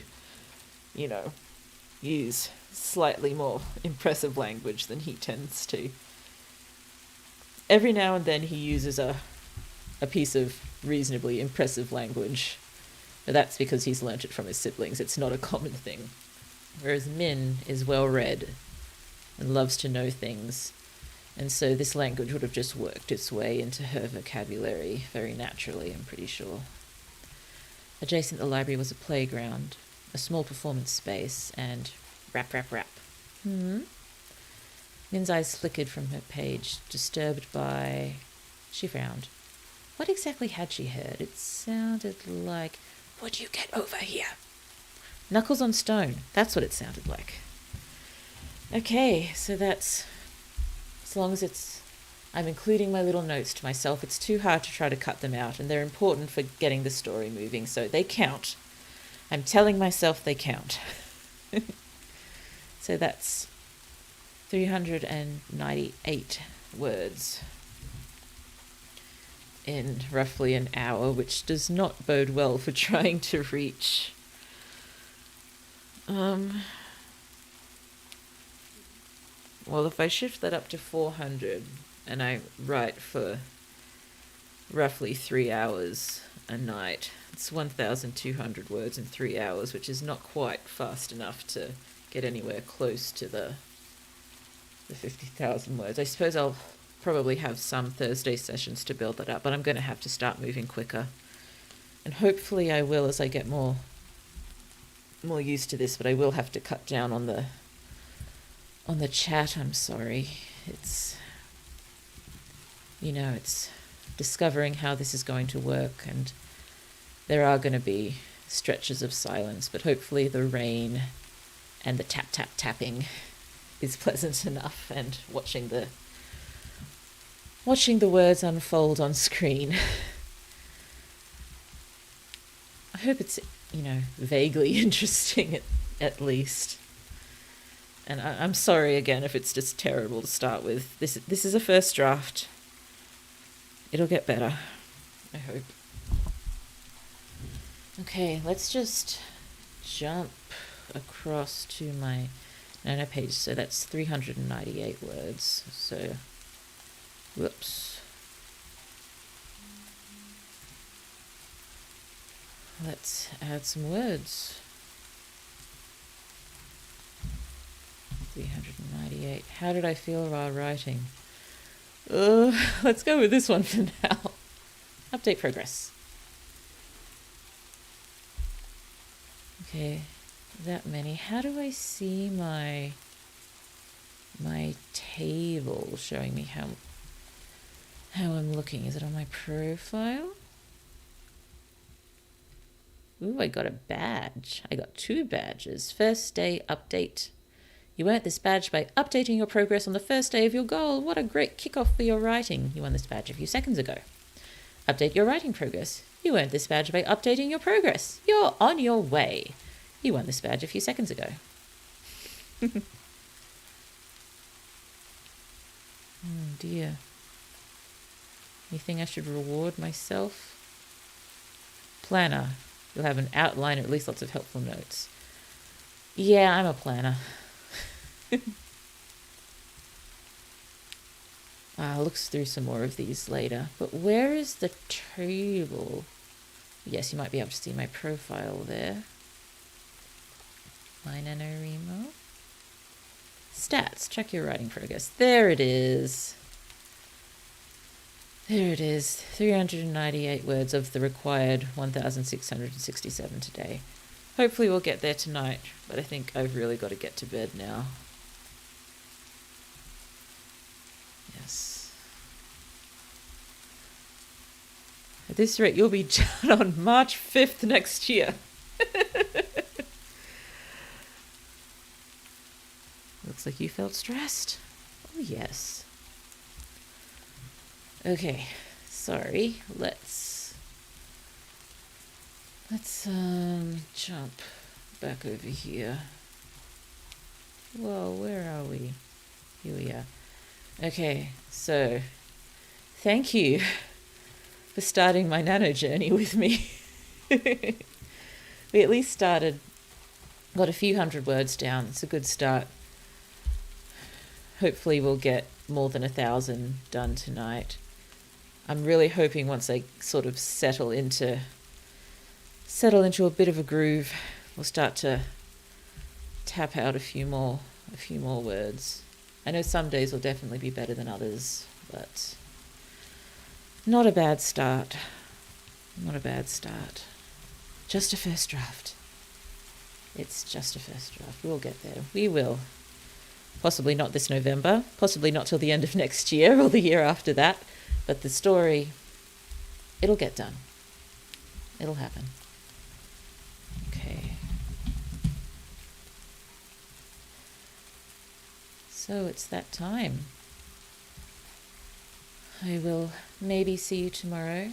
use slightly more impressive language than he tends to. Every now and then he uses a piece of reasonably impressive language, but that's because he's learnt it from his siblings. It's not a common thing. Whereas Min is well read and loves to know things, and so this language would have just worked its way into her vocabulary very naturally, I'm pretty sure. Adjacent to the library was a playground, a small performance space, and rap. Min's eyes flickered from her page, disturbed by... She frowned. What exactly had she heard? It sounded like, "Would you get over here?" Knuckles on stone. That's what it sounded like. Okay, so that's... As long as it's I'm including my little notes to myself. It's too hard to try to cut them out, and they're important for getting the story moving, so they count. I'm telling myself they count. So that's 398 words in roughly an hour, which does not bode well for trying to reach. Well, if I shift that up to 400 and I write for roughly 3 hours a night, it's 1,200 words in 3 hours, which is not quite fast enough to get anywhere close to the 50,000 words. I suppose I'll probably have some Thursday sessions to build that up, but I'm going to have to start moving quicker. And hopefully I will as I get more used to this, but I will have to cut down on the chat. I'm sorry. It's discovering how this is going to work, and there are going to be stretches of silence, but hopefully the rain and the tapping is pleasant enough, and watching the words unfold on screen. I hope it's, vaguely interesting at least. And I'm sorry again if it's just terrible to start with. This is a first draft. It'll get better, I hope. Okay, let's just jump across to my nano page. So that's 398 words. So, whoops. Let's add some words. 398. How did I feel while writing? Let's go with this one for now. Update progress. Okay, that many. How do I see my table showing me how I'm looking? Is it on my profile? Ooh, I got a badge. I got 2 badges. First day update. You earned this badge by updating your progress on the first day of your goal. What a great kickoff for your writing. You won this badge a few seconds ago. Update your writing progress. You earned this badge by updating your progress. You're on your way. You won this badge a few seconds ago. Oh dear. You think I should reward myself? Planner. You'll have an outline or at least lots of helpful notes. Yeah, I'm a planner. I'll look through some more of these later. But where is the table? Yes, you might be able to see my profile there. My NaNoWriMo. Stats. Check your writing progress. There it is. There it is. 398 words of the required 1,667 today. Hopefully we'll get there tonight, but I think I've really got to get to bed now. Yes. At this rate, you'll be done on March 5th next year. Looks like you felt stressed. Oh, yes. Okay, sorry. Let's jump back over here. Whoa, where are we? Here we are. Okay, so thank you for starting my nano journey with me. We at least started, got a few hundred words down. It's a good start. Hopefully we'll get more than 1,000 done tonight. I'm really hoping once I sort of settle into a bit of a groove, we'll start to tap out a few more words. I know some days will definitely be better than others, but not a bad start. Not a bad start. Just a first draft. It's just a first draft. We'll get there. We will. Possibly not this November, possibly not till the end of next year or the year after that, but the story, it'll get done. It'll happen. Okay. So it's that time. I will maybe see you tomorrow.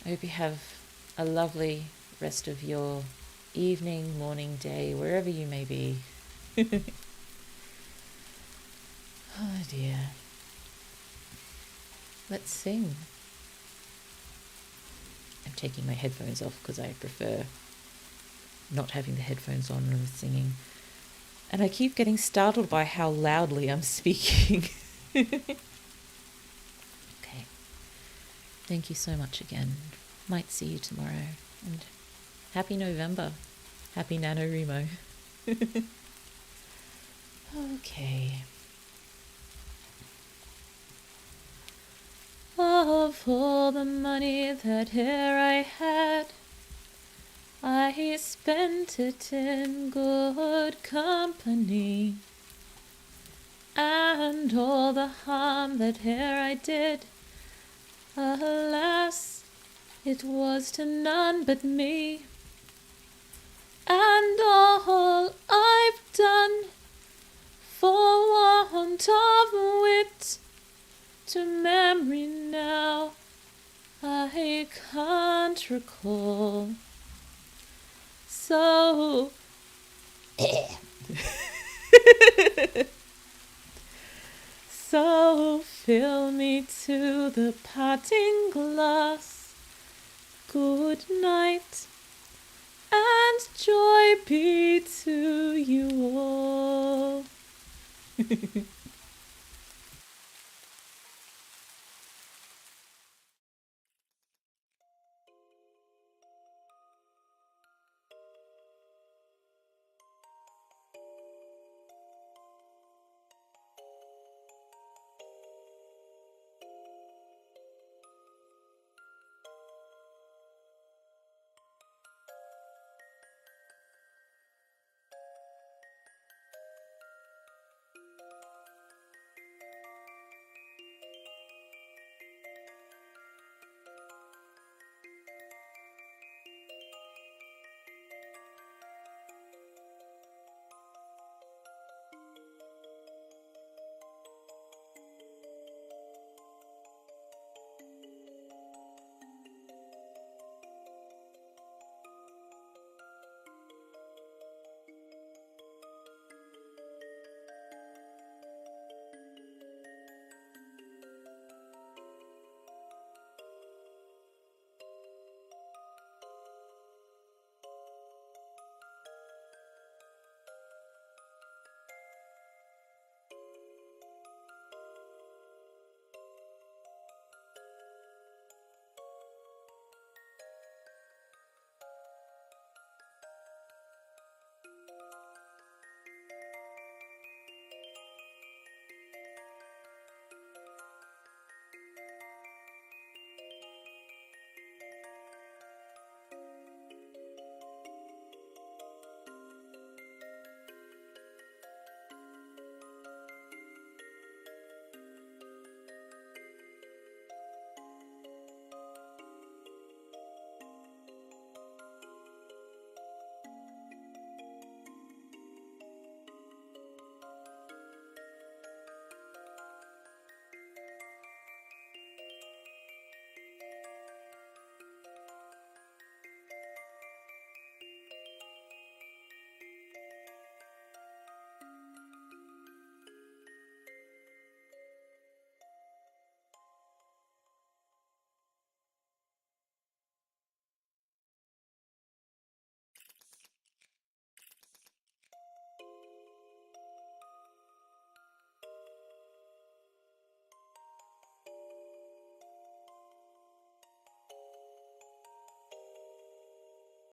I hope you have a lovely rest of your evening, morning, day, wherever you may be. Oh dear. Let's sing. I'm taking my headphones off because I prefer not having the headphones on when I'm singing. And I keep getting startled by how loudly I'm speaking. Okay. Thank you so much again. Might see you tomorrow. And happy November. Happy NaNoWriMo. Okay. Of all the money that here I had, I spent it in good company. And all the harm that here I did, alas, it was to none but me. And all I've done for want of wit, to memory now I can't recall. So so fill me to the parting glass. Good night, and joy be to you all.